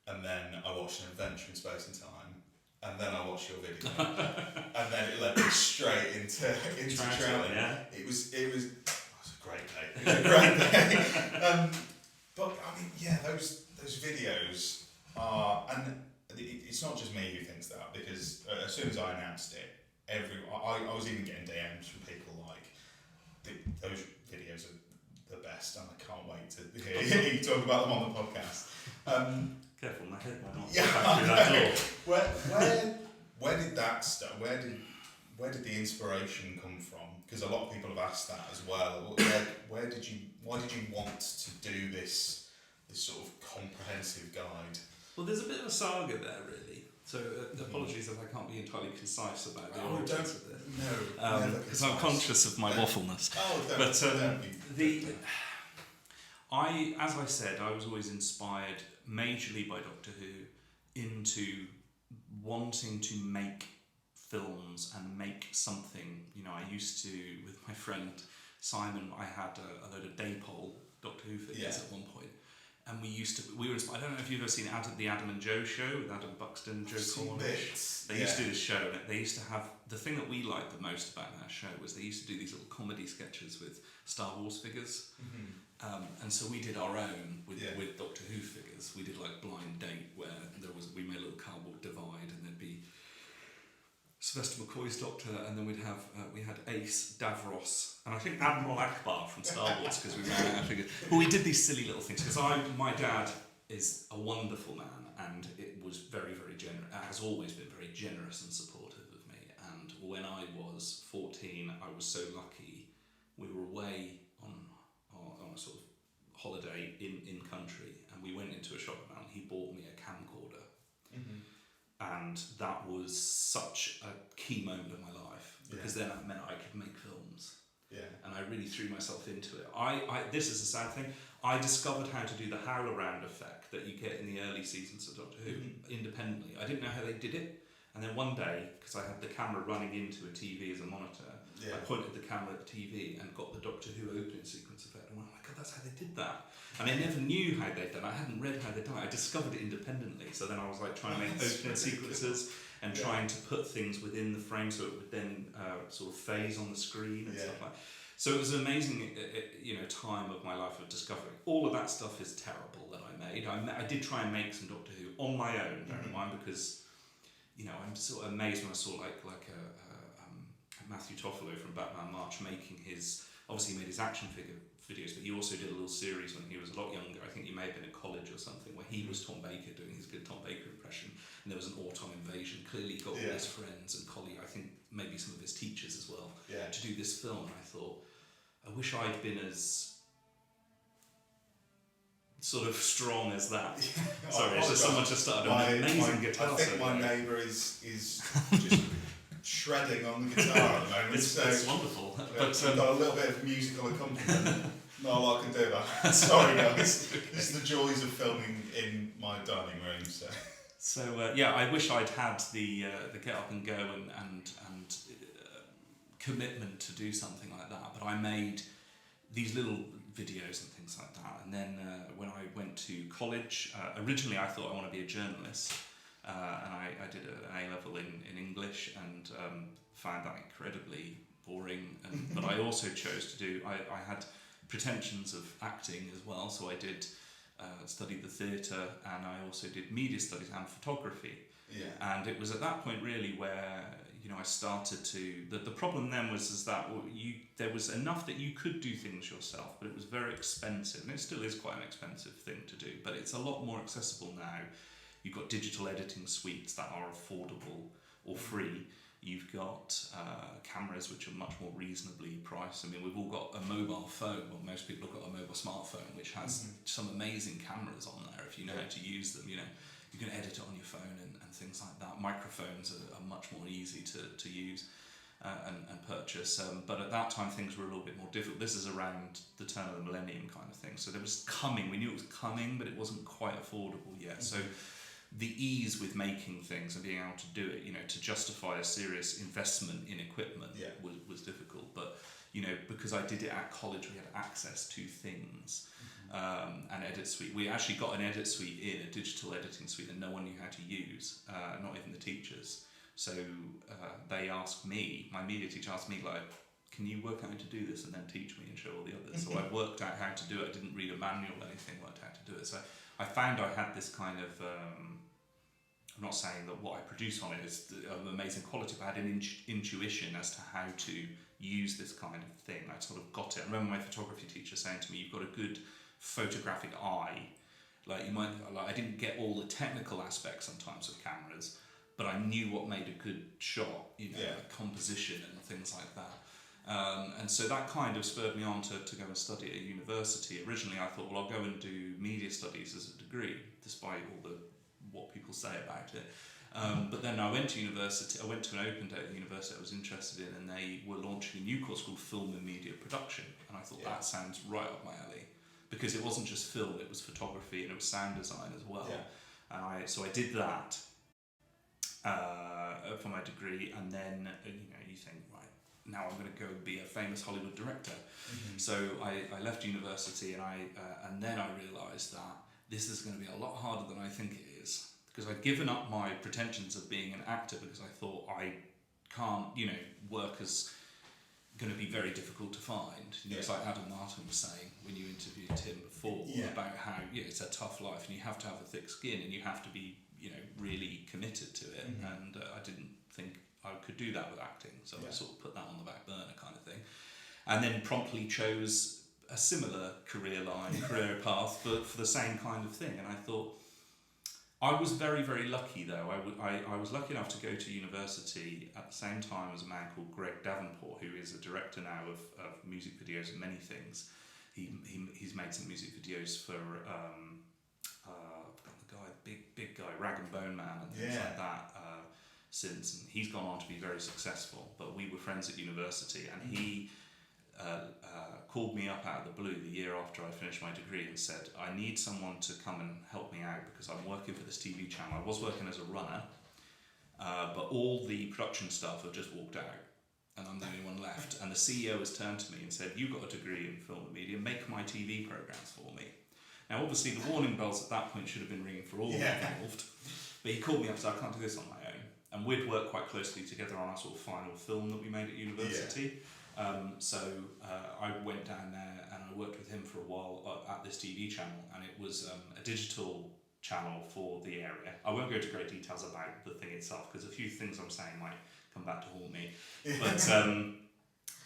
and then I watched An Adventure in Space and Time, and then I watched your video, and then it led me straight into Troughton. Yeah. It was a great day. It was a great day. But I mean, yeah, those videos are, and it's not just me who thinks that, because as soon as I announced it, I was even getting DMs from people like, those videos are the best, and I can't wait to hear you talk about them on the podcast. Careful, my head might not Yeah, go through that door. Where did that start? Where did the inspiration come from? Because a lot of people have asked that as well. Why did you want to do this sort of comprehensive guide? Well, there's a bit of a saga there, really. So apologies if I can't be entirely concise about the origins of this. No, because I'm conscious of my waffleness. As I said, I was always inspired majorly by Doctor Who into wanting to make films and make something. You know, I used to, with my friend Simon, I had a load of Daypole Doctor Who figures at one point, and we were inspired. I don't know if you've ever seen the Adam and Joe show with Adam Buxton and Joe Cornish. They used to do this show, and they used to have, the thing that we liked the most about that show was they used to do these little comedy sketches with Star Wars figures. And so we did our own with Doctor Who figures. We did like Blind Date, where we made a little cardboard divide, and there'd be Sylvester McCoy's Doctor, and then we had Ace, Davros, and I think Admiral Akbar from Star Wars, because we ran out of figures. But we did these silly little things, because my dad is a wonderful man, and it was very, very generous. Has always been very generous and supportive of me. And when I was 14, I was so lucky. We were away on a sort of holiday in country, and we went into a shop and he bought me a camcorder. And that was such a key moment of my life, because then it meant I could make films. And I really threw myself into it. This is a sad thing. I discovered how to do the howl around effect that you get in the early seasons of Doctor Who independently. I didn't know how they did it. And then one day, because I had the camera running into a TV as a monitor, I pointed the camera at the TV and got the Doctor Who opening sequence effect. And I went, oh my God, that's how they did that. And I never knew how they'd done it. I hadn't read how they'd done it. I discovered it independently. So then I was like trying to make opening sequences and trying to put things within the frame so it would then sort of phase on the screen and stuff like that. So it was an amazing time of my life of discovery. All of that stuff is terrible that I made. I did try and make some Doctor Who on my own, bear in mind, because I'm sort of amazed when I saw like Matthew Toffolo from Batman March making obviously he made his action figure videos, but he also did a little series when he was a lot younger. I think he may have been at college or something, where he was Tom Baker doing his good Tom Baker impression, and there was an Auton invasion. Clearly he got all his friends and colleagues, I think maybe some of his teachers as well, to do this film. And I thought, I wish I'd been as sort of strong as that. Sorry, it's just someone just started an amazing guitar. I think my neighbour is just shredding on the guitar at the moment. It's wonderful. But I've got a little bit of musical accompaniment. Not a lot I can do about that. Sorry guys. It's the joys of filming in my dining room. So I wish I'd had the get up and go and commitment to do something like that. But I made these little videos and things like that. And then when I went to college, originally I thought I want to be a journalist. And I did an A-level in English and found that incredibly boring. But I also chose to do, I had pretensions of acting as well, so I did study the theatre, and I also did media studies and photography. And it was at that point really where I started to, the problem then was that there was enough that you could do things yourself, but it was very expensive, and it still is quite an expensive thing to do, but it's a lot more accessible now. You've got digital editing suites that are affordable or free. You've got cameras which are much more reasonably priced. I mean, we've all got a mobile phone. Well, most people have got a mobile smartphone which has some amazing cameras on there if you know how to use them. You can edit it on your phone and things like that. Microphones are much more easy to use. and purchase. But at that time, things were a little bit more difficult. This is around the turn of the millennium kind of thing. So there was coming. We knew it was coming, but it wasn't quite affordable yet. So the ease with making things and being able to do it, to justify a serious investment in equipment was difficult. But because I did it at college, we had access to things. An edit suite. We actually got an edit suite a digital editing suite that no one knew how to use, not even the teachers. So they asked me, my media teacher asked me, like, can you work out how to do this and then teach me and show all the others? So I worked out how to do it. I didn't read a manual or anything, worked out how to do it. So I found I had this kind of, I'm not saying that what I produce on it is of amazing quality, but I had an intuition as to how to use this kind of thing. I sort of got it. I remember my photography teacher saying to me, you've got a good photographic eye. I didn't get all the technical aspects sometimes of cameras, but I knew what made a good shot, composition and things like that. And so that kind of spurred me on to go and study at university. Originally I thought, well, I'll go and do media studies as a degree, despite all what people say about it. But then I went to university, I went to an open day at the university I was interested in, and they were launching a new course called Film and Media Production. And I thought, that sounds right up my alley. Because it wasn't just film, it was photography and it was sound design as well. And so I did that for my degree, and then you think, right, now I'm going to go be a famous Hollywood director. So I left university, and then I realised that this is going to be a lot harder than I think it is, because I'd given up my pretensions of being an actor because I thought I can't, work as going to be very difficult to find. It's like Adam Martin was saying when you interviewed him before about how it's a tough life and you have to have a thick skin and you have to be really committed to it. And I didn't think I could do that with acting, so I sort of put that on the back burner kind of thing, and then promptly chose a similar career path for the same kind of thing. And I thought, I was very, very lucky though. I was lucky enough to go to university at the same time as a man called Greg Davenport, who is a director now of music videos and many things. He's made some music videos for the guy, big guy, Rag and Bone Man and things like that since, and he's gone on to be very successful. But we were friends at university, and he called me up out of the blue the year after I finished my degree and said, I need someone to come and help me out because I'm working for this TV channel. I was working as a runner, but all the production staff have just walked out and I'm the only one left. And the CEO has turned to me and said, you've got a degree in film and media, make my TV programmes for me. Now obviously the warning bells at that point should have been ringing for all involved, but he called me up and said, I can't do this on my own. And we'd worked quite closely together on our sort of final film that we made at university. So I went down there and I worked with him for a while at this TV channel, and it was a digital channel for the area. I won't go into great details about the thing itself because a few things I'm saying might come back to haunt me, but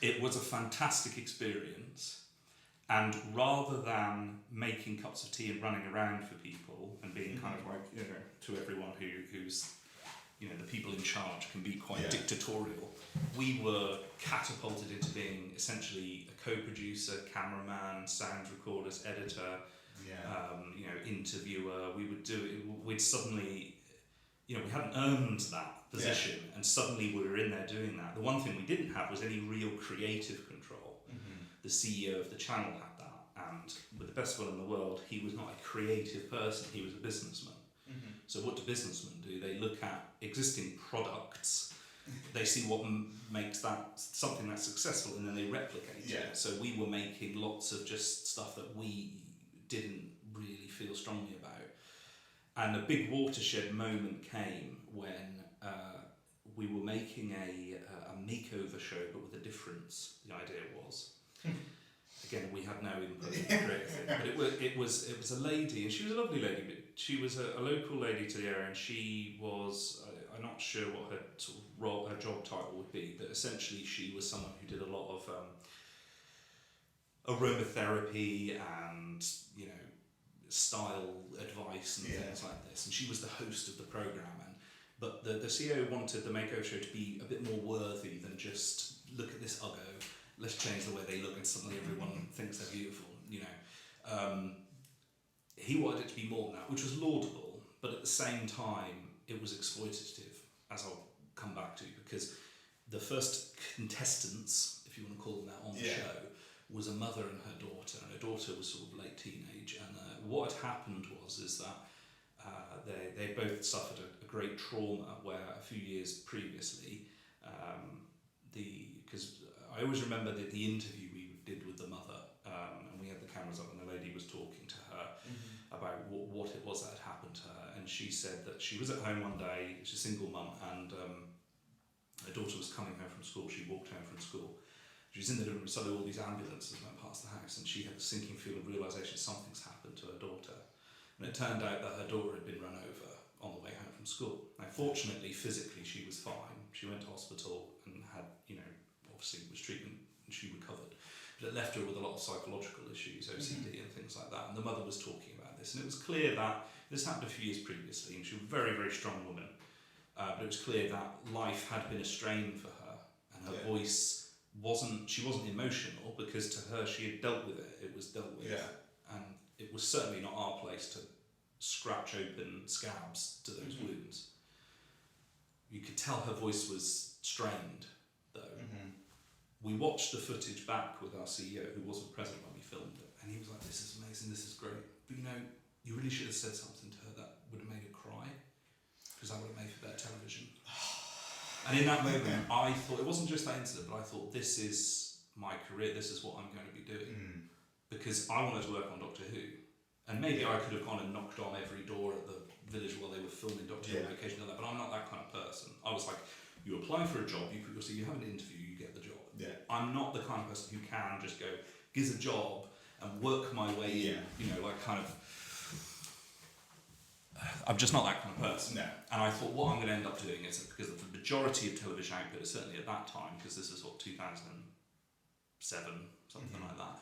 it was a fantastic experience. And rather than making cups of tea and running around for people and being kind of like, to everyone who's the people in charge can be quite dictatorial, we were catapulted into being essentially a co-producer, cameraman, sound recorders, editor, interviewer. We would do it. We'd suddenly, we hadn't earned that position, and suddenly we were in there doing that. The one thing we didn't have was any real creative control. The CEO of the channel had that, and with the best will in the world, he was not a creative person, he was a businessman. So what do businessmen do? They look at existing products, they see what makes that something that's successful, and then they replicate it. So we were making lots of just stuff that we didn't really feel strongly about. And a big watershed moment came when we were making a makeover show, but with a difference, the idea was. Again, we had no input in the creative thing, but it was a lady, and she was a lovely lady, but she was a local lady to the area, and she was, I'm not sure what her sort of role, her job title would be, but essentially she was someone who did a lot of aromatherapy and style advice and things like this, and she was the host of the programme. But the CEO wanted the makeover show to be a bit more worthy than just look at this uggo, let's change the way they look and suddenly everyone thinks they're beautiful. He wanted it to be more than that, which was laudable, but at the same time it was exploitative, as I'll come back to, because the first contestants, if you want to call them that, on the show was a mother and her daughter, and her daughter was sort of late teenage. And what had happened is that they both suffered a great trauma where a few years previously, because I always remember the interview we did with the mother, and we had the cameras up, and the lady was talking to her about what it was that had happened to her, and she said that she was at home one day, she's a single mum, and her daughter was coming home from school. She walked home from school. She was in the living room, suddenly all these ambulances went past the house, and she had a sinking feeling of realisation something's happened to her daughter. And it turned out that her daughter had been run over on the way home from school. Now, fortunately, physically, she was fine. She went to hospital and had, obviously was treatment, and she recovered. But it left her with a lot of psychological issues, OCD and things like that. And the mother was talking about this. And it was clear that this happened a few years previously, and she was a very, very strong woman. But it was clear that life had been a strain for her, and her voice she wasn't emotional, because to her she had dealt with it. It was dealt with, and it was certainly not our place to scratch open scabs to those wounds. You could tell her voice was strained, though. We watched the footage back with our CEO, who wasn't present when we filmed it, and he was like, "This is amazing, this is great, but you really should have said something to her that would have made her cry, because that would have made for better television." And in that moment, I thought, it wasn't just that incident, but I thought, this is my career, this is what I'm going to be doing. Because I wanted to work on Doctor Who. And maybe I could have gone and knocked on every door at the village while they were filming Doctor Who location and all that, but I'm not that kind of person. I was like, you apply for a job, you put your CV, you have an interview, you get the job. I'm not the kind of person who can just go, here's a job, and work my way in, I'm just not that kind of person. No. And I thought, what I'm going to end up doing is, because the majority of television output, certainly at that time, because this is 2007, something like that,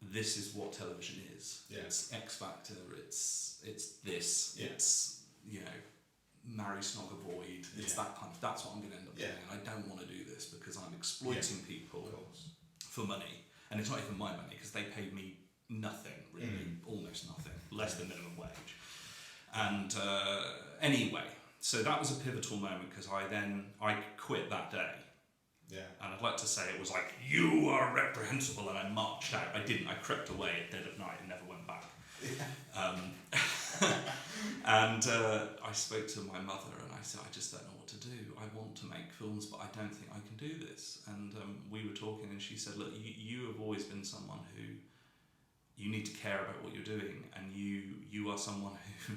this is what television is. It's X Factor, it's this, it's, marry, snog, avoid, it's that's what I'm going to end up doing. And I don't want to do this because I'm exploiting people for money. And it's not even my money, because they paid me nothing, really, almost nothing, less than minimum wage. And anyway, so that was a pivotal moment, because I quit that day. And I'd like to say it was like, you are reprehensible, and I marched out. I didn't. I crept away at dead of night and never went back. And I spoke to my mother, and I said, I just don't know what to do. I want to make films, but I don't think I can do this. And we were talking, and she said, look, you have always been someone who, you need to care about what you're doing, and you are someone who,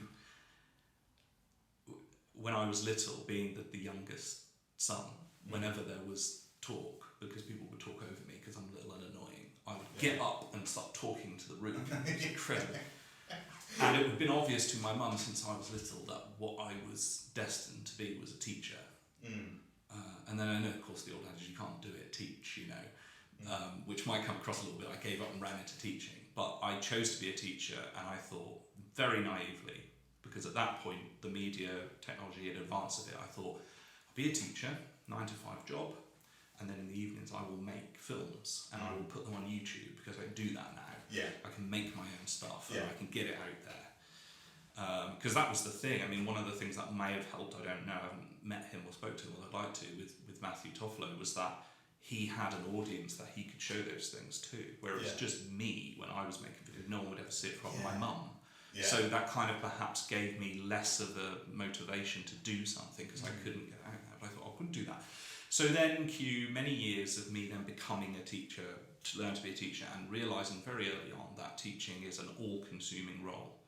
when I was little, being the youngest son, whenever there was talk, because people would talk over me because I'm little and annoying, I would get up and start talking to the room. It was incredible. And it had been obvious to my mum since I was little that what I was destined to be was a teacher. And then I know, of course, the old adage, you can't do it, teach, which might come across a little bit. I gave up and ran into teaching. But I chose to be a teacher, and I thought, very naively, because at that point the media technology had advanced a bit, I thought, I'll be a teacher, 9 to 5 job, and then in the evenings I will make films, and I will put them on YouTube, because I can do that now. I can make my own stuff, and I can get it out there. Because that was the thing. I mean, one of the things that may have helped, I don't know, I haven't met him or spoke to him, or I'd like to, with Matthew Toffolo, was that he had an audience that he could show those things to, where it was just me when I was making videos. No one would ever see it from my mum. So that kind of perhaps gave me less of a motivation to do something, because I couldn't get out there. But I thought, I couldn't do that. So then cue many years of me then becoming a teacher, to learn to be a teacher, and realising very early on that teaching is an all-consuming role.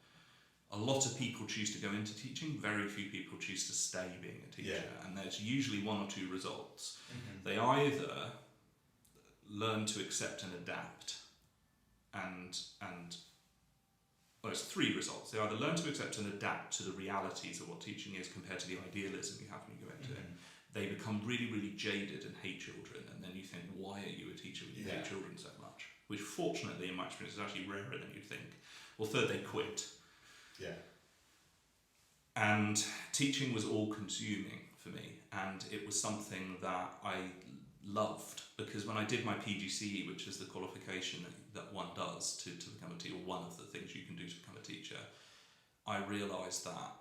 A lot of people choose to go into teaching, very few people choose to stay being a teacher, and there's usually one or two results. They either learn to accept and adapt, and well, it's 3 results. They either learn to accept and adapt to the realities of what teaching is compared to the idealism you have when you go into it. They become really, really jaded and hate children, and then you think, why are you a teacher when you hate children so much? Which fortunately, in my experience, is actually rarer than you'd think. Or third, they quit. And teaching was all-consuming for me, and it was something that I loved, because when I did my PGCE, which is the qualification that one does to become a teacher, or one of the things you can do to become a teacher, I realised that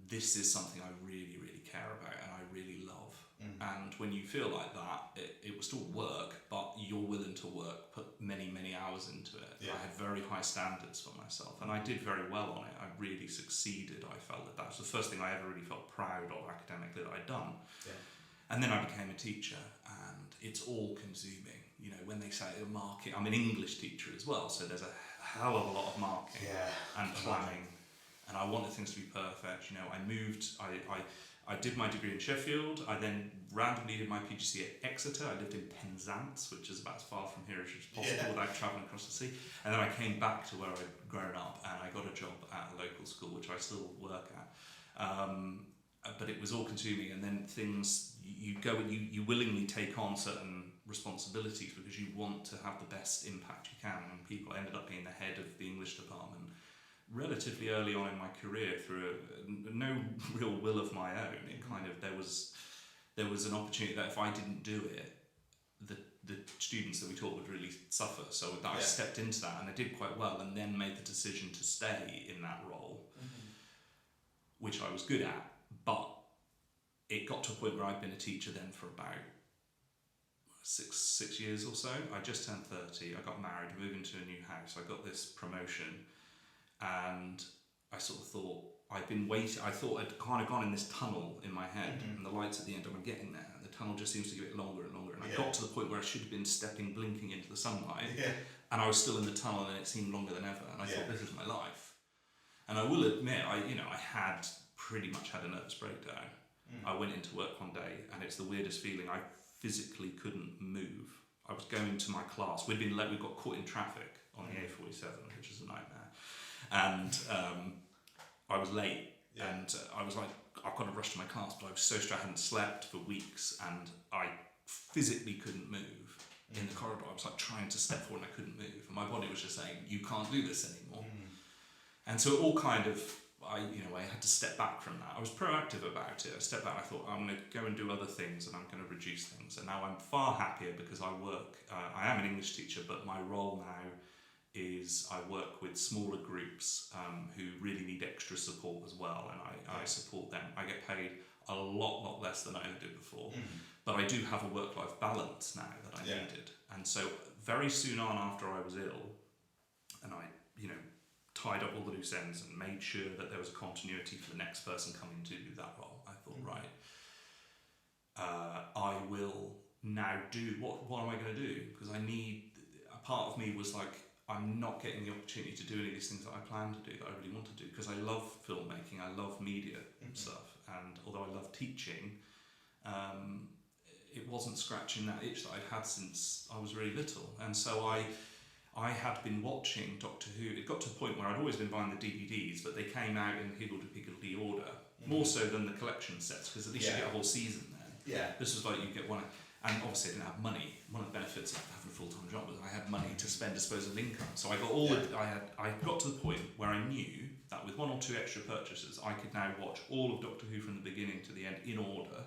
this is something I really, really care about and I really love. And when you feel like that, it will still work, but you're willing to put many, many hours into it. I had very high standards for myself, and I did very well on it. I really succeeded. I felt that was the first thing I ever really felt proud of academically that I'd done. And then I became a teacher, and it's all consuming. You know, when they say marking, I'm an English teacher as well, so there's a hell of a lot of marking and planning, and I wanted things to be perfect. You know, I moved, I did my degree in Sheffield. I then randomly did my PGC at Exeter. I lived in Penzance, which is about as far from here as possible without travelling across the sea. And then I came back to where I'd grown up, and I got a job at a local school, which I still work at. But it was all consuming, and then things, you go and you willingly take on certain responsibilities because you want to have the best impact you can on people. I ended up being the head of the English department relatively early on in my career through no real will of my own. It kind of, there was an opportunity that if I didn't do it, the students that we taught would really suffer. So I stepped into that, and I did quite well, and then made the decision to stay in that role, which I was good at. But it got to a point where I'd been a teacher then for about six years or so. I just turned 30, I got married, moved into a new house, I got this promotion, and I sort of thought, I'd been waiting, I thought I'd kind of gone in this tunnel in my head, and the lights at the end, I'm getting there, and the tunnel just seems to get longer and longer, and I got to the point where I should have been blinking into the sunlight, and I was still in the tunnel, and it seemed longer than ever, and I thought, this is my life. And I will admit, I had pretty much had a nervous breakdown. I went into work one day, and it's the weirdest feeling. I physically couldn't move. I was going to my class. We got caught in traffic on the A47, which is a nightmare. And I was late, and I was like, I've got to rush to my class, but I was so stressed. I hadn't slept for weeks, and I physically couldn't move in the corridor. I was like trying to step forward, and I couldn't move, and my body was just saying, you can't do this anymore. And so it all kind of, I had to step back from that. I was proactive about it. I stepped back, I thought, I'm going to go and do other things, and I'm going to reduce things. And now I'm far happier because I am an English teacher, but my role now is I work with smaller groups who really need extra support as well, and I support them. I get paid a lot less than I ever did before, but I do have a work-life balance now that I needed. And so very soon on after I was ill, and I tied up all the loose ends and made sure that there was a continuity for the next person coming to do that role, I thought, I will now do, what am I going to do? Because a part of me was like, I'm not getting the opportunity to do any of these things that I plan to do, that I really want to do, because I love filmmaking, I love media stuff, and although I love teaching, it wasn't scratching that itch that I'd had since I was really little. And so I had been watching Doctor Who. It got to a point where I'd always been buying the DVDs, but they came out in higgledy-piggledy order, more so than the collection sets, because at least you get a whole season then. This was like you get one, and obviously I didn't have money. One of the benefits of having a full-time job was I had money to spend disposable income. So I got I got to the point where I knew that with one or two extra purchases, I could now watch all of Doctor Who from the beginning to the end in order,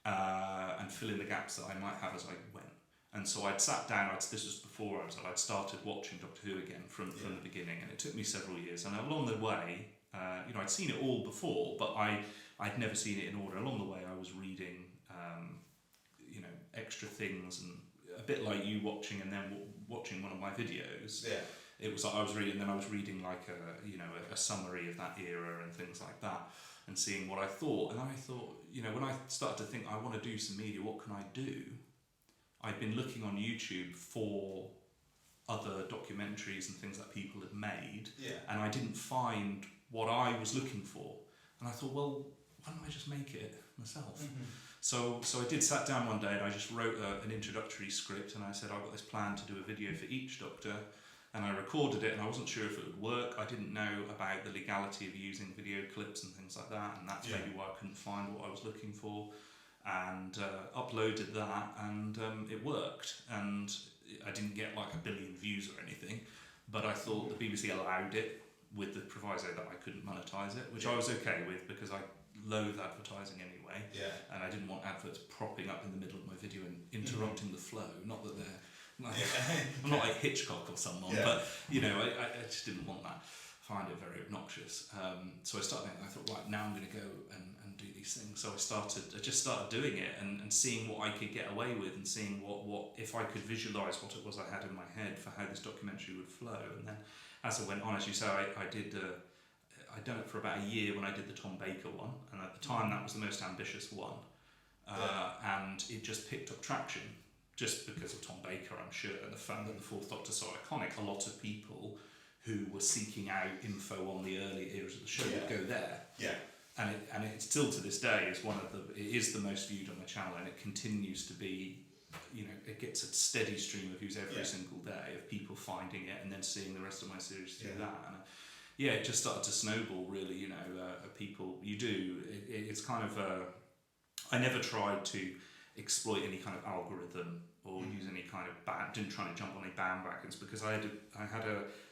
and fill in the gaps that I might have as I went. And so I'd sat down, this was before I'd started watching Doctor Who again from the beginning, and it took me several years. And along the way, I'd seen it all before, but I'd never seen it in order. Along the way, I was reading, extra things, and a bit like you watching and then watching one of my videos. It was like I was reading like a summary of that era and things like that, and seeing what I thought. And I thought, when I started to think I want to do some media, what can I do? I'd been looking on YouTube for other documentaries and things that people had made, and I didn't find what I was looking for. And I thought, well, why don't I just make it myself? So I sat down one day, and I just wrote an introductory script, and I said, I've got this plan to do a video for each Doctor, and I recorded it, and I wasn't sure if it would work. I didn't know about the legality of using video clips and things like that, and that's maybe why I couldn't find what I was looking for. And uploaded that, and it worked, and I didn't get like 1 billion views or anything, but I thought the BBC allowed it with the proviso that I couldn't monetize it, which I was okay with because I loathe advertising anyway, and I didn't want adverts propping up in the middle of my video and interrupting the flow. Not that they're I'm not like Hitchcock or someone, but I just didn't want that. find it very obnoxious. So I started. I thought, right, now I'm going to go and do these things. So I just started doing it and seeing what I could get away with, and seeing what if I could visualise what it was I had in my head for how this documentary would flow. And then as I went on, as you say, I'd done it for about a year when I did the Tom Baker one, and at the time that was the most ambitious one, and it just picked up traction just because of Tom Baker, I'm sure, and the fact that the Fourth Doctor's so iconic. A lot of people who were seeking out info on the early eras of the show would go there. Yeah. And it still to this day is it is the most viewed on the channel, and it continues to be, it gets a steady stream of views every single day of people finding it and then seeing the rest of my series through that. And it just started to snowball, really. People, it's kind of I never tried to exploit any kind of algorithm or use any kind of didn't try to jump on any bandwagons, because I had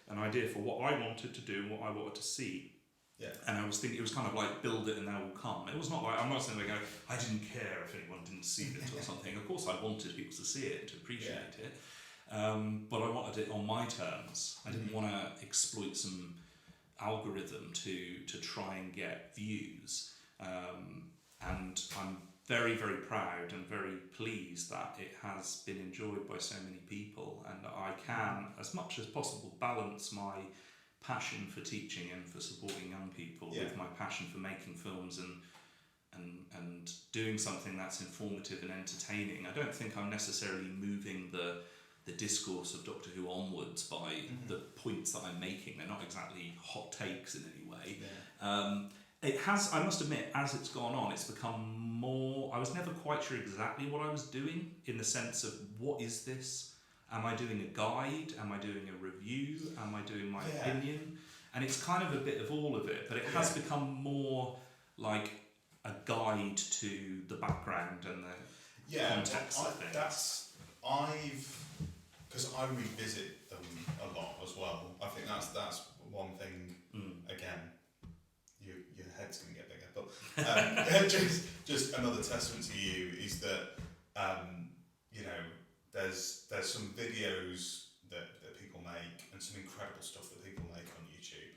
an idea for what I wanted to do and what I wanted to see. Yeah. And I was thinking, it was kind of like, build it and they will come. It was not like, I'm not saying I didn't care if anyone didn't see it or something. Of course I wanted people to see it, to appreciate it. But I wanted it on my terms. I didn't want to exploit some algorithm to try and get views. And I'm very, very proud and very pleased that it has been enjoyed by so many people, and I can, as much as possible, balance my passion for teaching and for supporting young people with my passion for making films and doing something that's informative and entertaining. I don't think I'm necessarily moving the discourse of Doctor Who onwards by the points that I'm making. They're not exactly hot takes in any way. It has, I must admit, as it's gone on, it's become more. I was never quite sure exactly what I was doing, in the sense of, what is this? Am I doing a guide? Am I doing a review? Am I doing my opinion? And it's kind of a bit of all of it, but it has become more like a guide to the background and the context of things. Because I revisit them a lot as well. I think that's one thing. Again, your head's going to get bigger, but just another testament to you is that there's some videos that people make, and some incredible stuff that people make on YouTube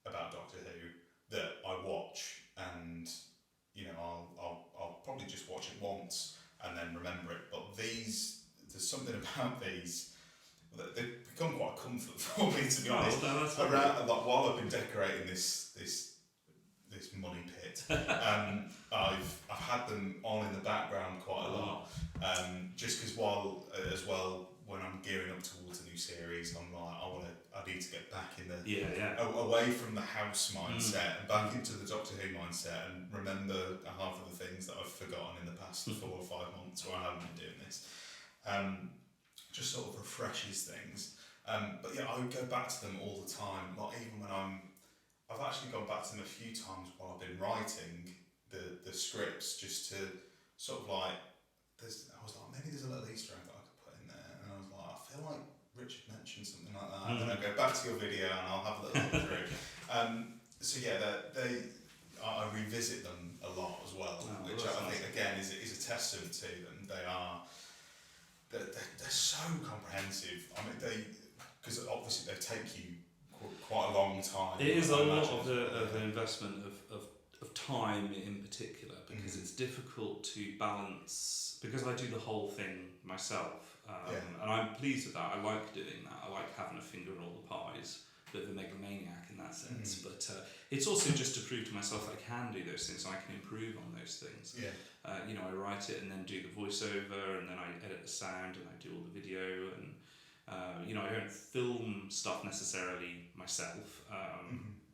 about Doctor Who that I watch, and I'll probably just watch it once and then remember it. But there's something about these that they've become quite a comfort for me, to be honest. While I've been decorating this money pit, I've had them on in the background quite a lot. Just because when I'm gearing up towards a new series, I'm like, I need to get back in away from the house mindset and back into the Doctor Who mindset, and remember half of the things that I've forgotten in the past 4 or 5 months where I haven't been doing this. Just sort of refreshes things. But I would go back to them all the time. Like, even when I've actually gone back to them a few times while I've been writing the scripts, just to sort of like, I was like, maybe there's a little Easter egg that I could put in there, and I was like, I feel like Richard mentioned something like that, and then I go back to your video and I'll have a little look through. I revisit them a lot as well, which I think again is a testament to them. They're so comprehensive. I mean, because obviously they take you quite a long time. It is a lot of an investment of time in particular, because it's difficult to balance, because I do the whole thing myself, and I'm pleased with that. I like doing that. I like having a finger in all the pies, bit of a megalomaniac in that sense, but it's also just to prove to myself that I can do those things and I can improve on those things. I write it and then do the voiceover, and then I edit the sound, and I do all the video, and I don't film stuff necessarily myself,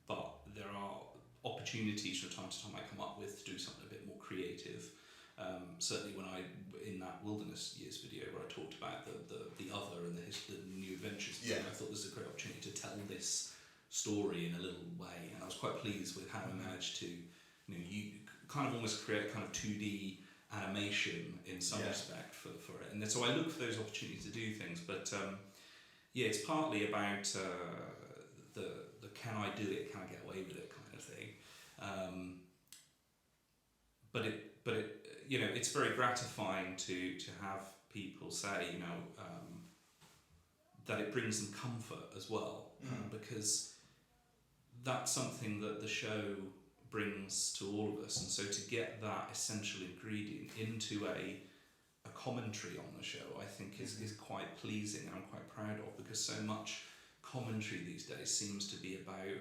but there are opportunities from time to time I come up with to do something a bit more creative. Certainly when in that Wilderness Years video where I talked about the other and the new adventures, I thought this was a great opportunity to tell this story in a little way, and I was quite pleased with how I managed to, you kind of almost create kind of 2D animation in some respect for it, and so I look for those opportunities to do things, but it's partly about the can I do it, can I get away with it kind of thing, but it's very gratifying to have people say that it brings them comfort as well, because that's something that the show brings to all of us, and so to get that essential ingredient into a commentary on the show, I think is quite pleasing, and I'm quite proud of, because so much commentary these days seems to be about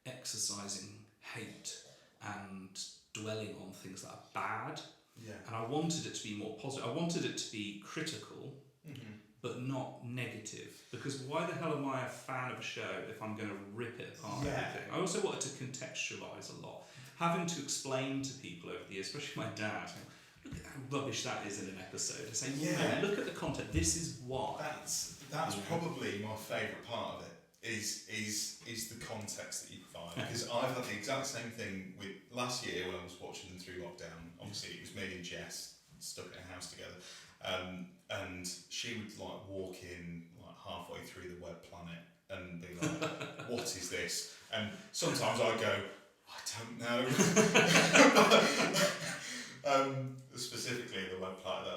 exercising hate and dwelling on things that are bad. Yeah. And I wanted it to be more positive. I wanted it to be critical, but not negative. Because why the hell am I a fan of a show if I'm going to rip it apart? Yeah. Everything? I also wanted to contextualise a lot. Having to explain to people over the years, especially my dad, look at how rubbish that is in an episode. I say, no, look at the content. This is why. That's probably my favourite part of it. Is the context that you provide, because I've had the exact same thing with last year when I was watching them through lockdown. Obviously it was me and Jess stuck in a house together, and she would like walk in like halfway through the web planet and be like, what is this? And sometimes I go, I don't know. Specifically the web planet,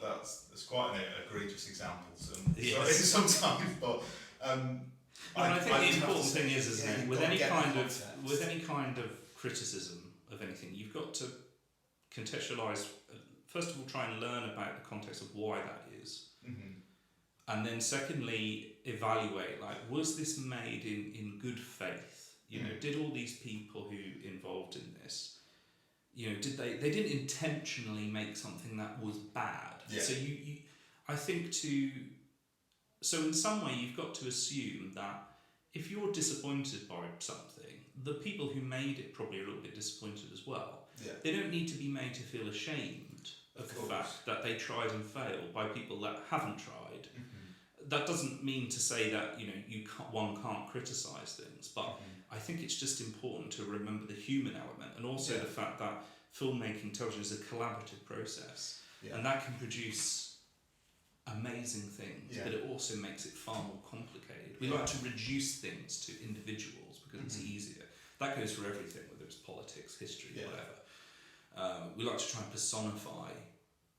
that's quite an egregious example sometimes, but I think the important thing is, isn't it, with any kind of criticism of anything, you've got to contextualise. First of all, try and learn about the context of why that is, and then secondly, evaluate. Like, was this made in good faith? You know, did all these people who involved in this, you know, did they didn't intentionally make something that was bad? Yeah. So you I think So in some way, you've got to assume that if you're disappointed by something, the people who made it probably are a little bit disappointed as well. Yeah. They don't need to be made to feel ashamed of the fact that they tried and failed by people that haven't tried. That doesn't mean to say that, you know, one can't criticise things, but I think it's just important to remember the human element, and also the fact that filmmaking tells you is a collaborative process, and that can produce amazing things, but it also makes it far more complicated. We like to reduce things to individuals because it's easier. That goes for everything, whether it's politics, history, whatever. We like to try and personify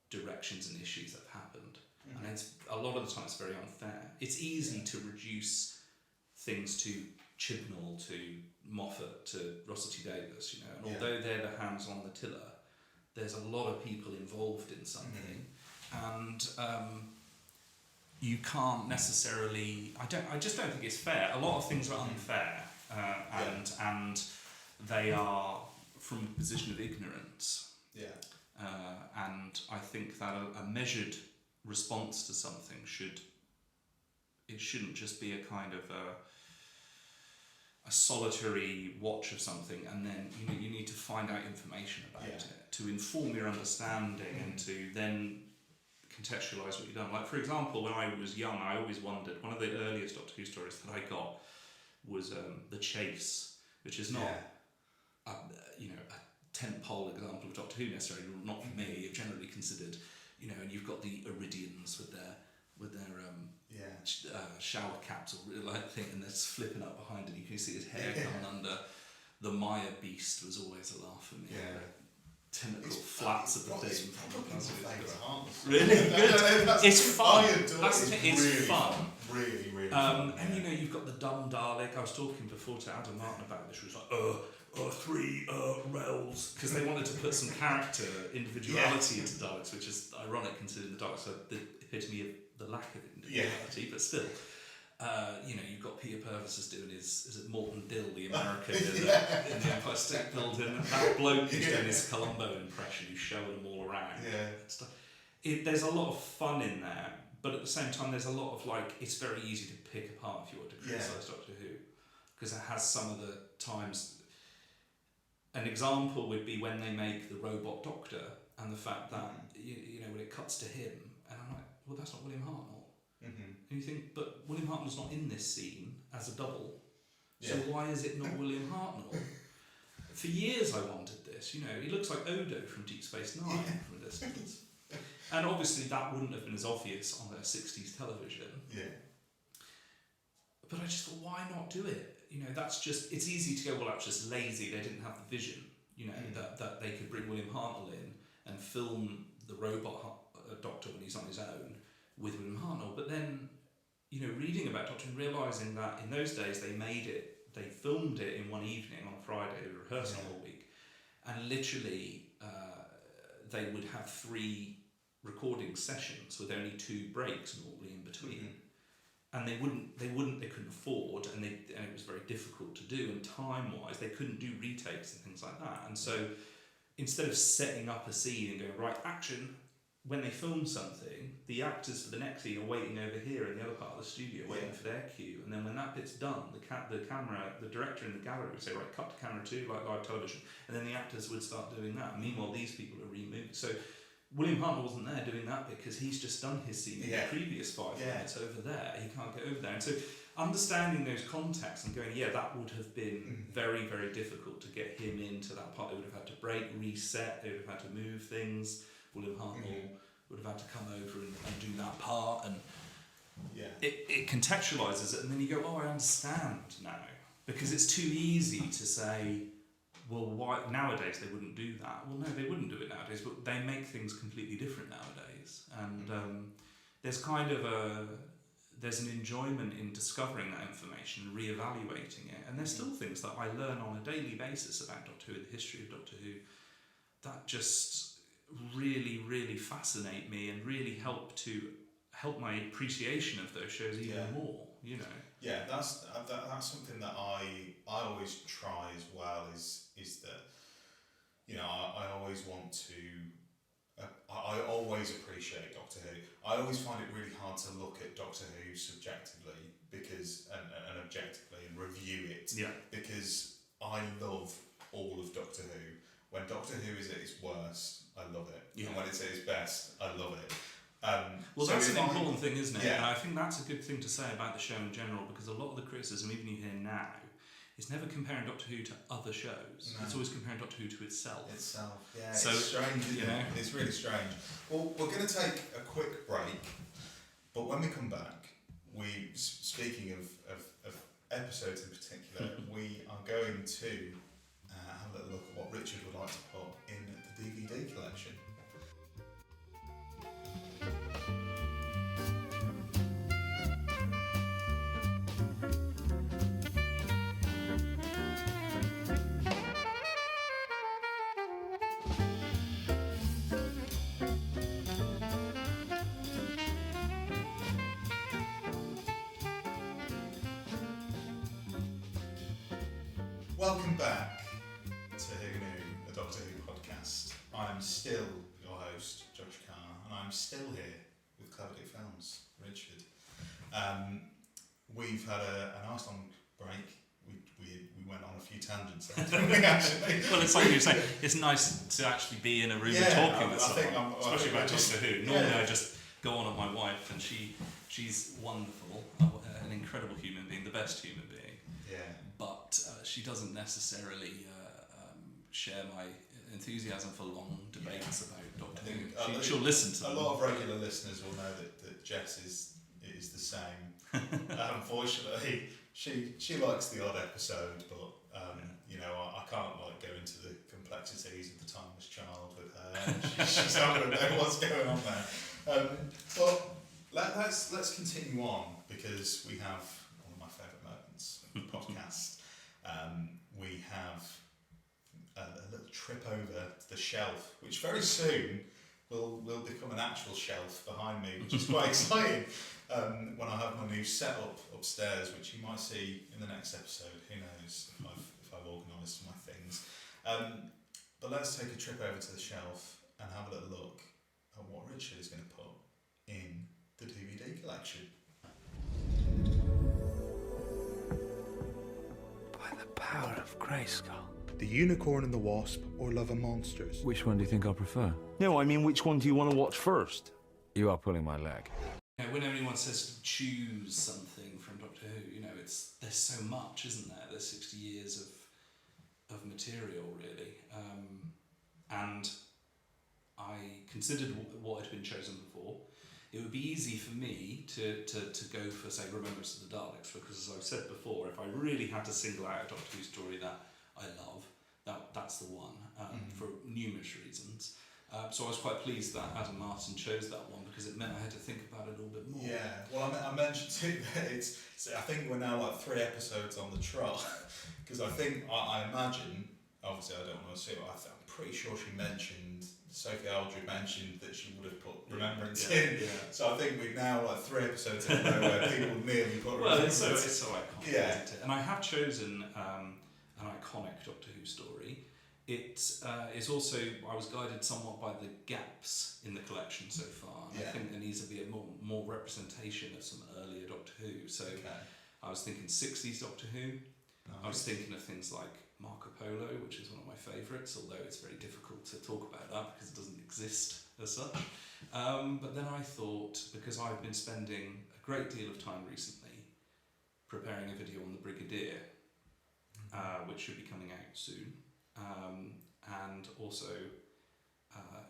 directions and issues that have happened, and it's a lot of the time it's very unfair. It's easy to reduce things to Chibnall, to Moffat, to Russell T Davies, you know, and although they're the hands on the tiller, there's a lot of people involved in something, and you can't necessarily. I just don't think it's fair. A lot of things are unfair, and they are from a position of ignorance. And I think that a measured response to something shouldn't just be a kind of a solitary watch of something, and then you need to find out information about it to inform your understanding and to then contextualise what you've done. Like, for example, when I was young, I always wondered, one of the earliest Doctor Who stories that I got was The Chase, which is not a tentpole example of Doctor Who necessarily, not for me, generally considered, you know, and you've got the Iridians with their shower caps or like thing, and they're flipping up behind it. You can see his hair coming under. The Maya Beast was always a laugh for me. Tentacle flats of the thing. Really good. It's fun. It's fun. Really, really fun. And you know, you've got the dumb Dalek. I was talking before to Adam Martin about this. She was like, 3 rails, because they wanted to put some character individuality into Daleks, which is ironic considering the Daleks are the epitome of the lack of individuality, but still. You know, you've got Peter Purvis is doing is it Morton Dill, the American in the Empire State Building, and that bloke who's doing his Columbo impression, who's showing them all around. There's a lot of fun in there, but at the same time there's a lot of, like, it's very easy to pick apart if you want to criticise Doctor Who, because it has some of the times. An example would be when they make the robot Doctor, and the fact that you know, when it cuts to him, and I'm like, well, that's not William Hartnell. And you think, but William Hartnell's not in this scene as a double, so why is it not William Hartnell? For years I wanted this, you know, he looks like Odo from Deep Space Nine from a distance. And obviously that wouldn't have been as obvious on their 60s television. But I just thought, why not do it? You know, it's easy to go, well, that's just lazy, they didn't have the vision, you know, that they could bring William Hartnell in and film the robot Doctor when he's on his own with William Hartnell. But then, you know, reading about Doctor and realising that in those days they made it they filmed it in one evening on a Friday, they were rehearsing all week, and literally they would have 3 recording sessions with only 2 breaks normally in between. And they couldn't afford, and it was very difficult to do, and time-wise they couldn't do retakes and things like that. And so instead of setting up a scene and going, right, action, when they film something, the actors for the next scene are waiting over here in the other part of the studio, waiting for their cue. And then when that bit's done, the director in the gallery would say, right, cut to camera 2, like live television. And then the actors would start doing that. Meanwhile, these people are removing. So William Hartnell wasn't there doing that because he's just done his scene in the previous 5 minutes over there. He can't get over there. And so understanding those contexts and going, that would have been very, very difficult to get him into that part. They would have had to break, reset, they would have had to move things. William Hartnell would have had to come over and do that part. And it contextualises it. And then you go, oh, I understand now. Because it's too easy to say, well, why nowadays they wouldn't do that? Well, no, they wouldn't do it nowadays, but they make things completely different nowadays. And there's kind of there's an enjoyment in discovering that information and re-evaluating it. And there's still things that I learn on a daily basis about Doctor Who, the history of Doctor Who, that just really, really fascinate me and really help my appreciation of those shows even more, you know. Yeah, that's something that I always try as well, is that, you know, I always want to, I always appreciate Doctor Who. I always find it really hard to look at Doctor Who subjectively and objectively and review it, because I love all of Doctor Who. When Doctor Who is at its worst, I love it, and when it's at its best, I love it. Well, so that's an important thing, isn't it? Yeah. And I think that's a good thing to say about the show in general, because a lot of the criticism, even you hear now, is never comparing Doctor Who to other shows. No. It's always comparing Doctor Who to itself. Yeah. So, it's strange, isn't you know? it? It's really strange. Well, we're going to take a quick break, but when we come back, speaking of episodes in particular, we are going to have a little look at what Richard would like to put in the DVD collection. Welcome back to Who Knew, the Doctor Who podcast. I'm still your host, Josh Carr, and I'm still here with Clever Dick Films, Richard. We've had a nice long break. We went on a few tangents there, didn't we, actually? Well, it's like you say, it's nice to actually be in a room and talking with someone, especially about Doctor Who. Normally I just go on at my wife, and she's wonderful, an incredible human being, the best human being. Yeah. But she doesn't necessarily share my enthusiasm for long debates about Doctor Who. She'll listen to them. A lot of regular listeners will know that Jess is the same. Unfortunately, she likes the odd episode, but you know, I can't go into the complexities of the timeless child with her. She's not going to know what's going on there. But let's continue on, because we have one of my favourite moments of the podcast. We have a little trip over to the shelf, which very soon will become an actual shelf behind me, which is quite exciting. When I have my new setup upstairs, which you might see in the next episode, who knows if I've organised my things. But let's take a trip over to the shelf and have a little look at what Richard is going to put in the DVD collection. By the power of Grayskull. The Unicorn and the Wasp, or Love and Monsters? Which one do you think I'll prefer? No, I mean, which one do you want to watch first? You are pulling my leg. You know, when anyone says to choose something from Doctor Who, you know, there's so much, isn't there? There's 60 years of material, really. And I considered what had been chosen before. It would be easy for me to go for, say, Remembrance of the Daleks, because, as I've said before, if I really had to single out a Doctor Who story that I love, that's the one, for numerous reasons. So I was quite pleased that Adam Martin chose that one because it meant I had to think about it a little bit more. Yeah, well, I mentioned too that I think we're now like 3 episodes on the trot, because I imagine, obviously I don't want to assume, I'm pretty sure Sophie Aldred mentioned that she would have put Remembrance in. Yeah. So I think we've now like 3 episodes in a row where people nearly put Remembrance. Well, it's so iconic, isn't it? And I have chosen an iconic Doctor Who story. It is also, I was guided somewhat by the gaps in the collection so far. And I think there needs to be a more representation of some earlier Doctor Who. So I was thinking 60s Doctor Who. Nice. I was thinking of things like Marco Polo, which is one of my favourites, although it's very difficult to talk about that because it doesn't exist as such. But then I thought, because I've been spending a great deal of time recently preparing a video on the Brigadier, which should be coming out soon. And also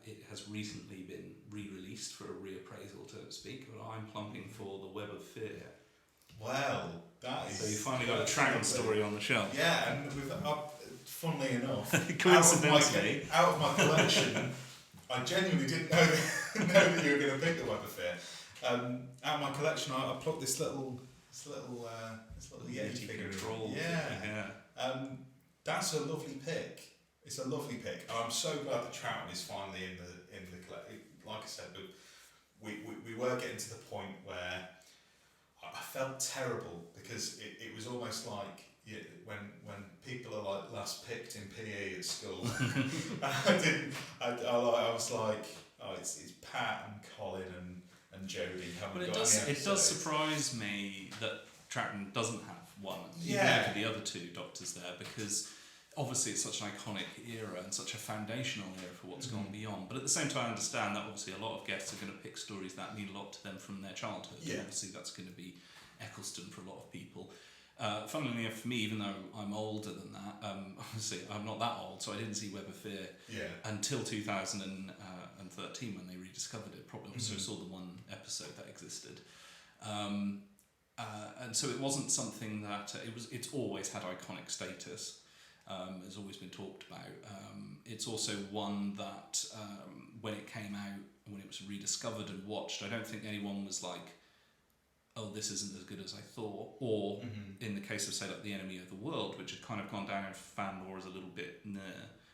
it has recently been re-released for a reappraisal, so to speak, but I'm plumping for The Web of Fear. Well, that is... So you finally got a Troughton story on the shelf. Yeah, and funnily enough, coincidentally, out of my collection, I genuinely didn't know that you were going to pick The Web of Fear. Out of my collection, I plucked this little Yeti figure. Yeah. That's a lovely pick. It's a lovely pick. I'm so glad that Troughton is finally in the collection. Like I said, we were getting to the point where I felt terrible because it was almost like when people are like last picked in PE at school. I was like, oh, it's Pat and Colin and Jodie haven't got any episodes. It does surprise me that Troughton doesn't have one, even over the other 2 Doctors there, because obviously it's such an iconic era and such a foundational era for what's gone beyond. But at the same time, I understand that obviously a lot of guests are going to pick stories that mean a lot to them from their childhood. Yeah. And obviously that's going to be Eccleston for a lot of people. Funnily enough, for me, even though I'm older than that, obviously I'm not that old, so I didn't see Web of Fear until 2013 when they rediscovered it. Probably also saw the one episode that existed. And so it wasn't something that it's always had iconic status. Has always been talked about. It's also one that when it came out, when it was rediscovered and watched, I don't think anyone was like, oh, this isn't as good as I thought. Or in the case of, say, like The Enemy of the World, which had kind of gone down in fan lore as a little bit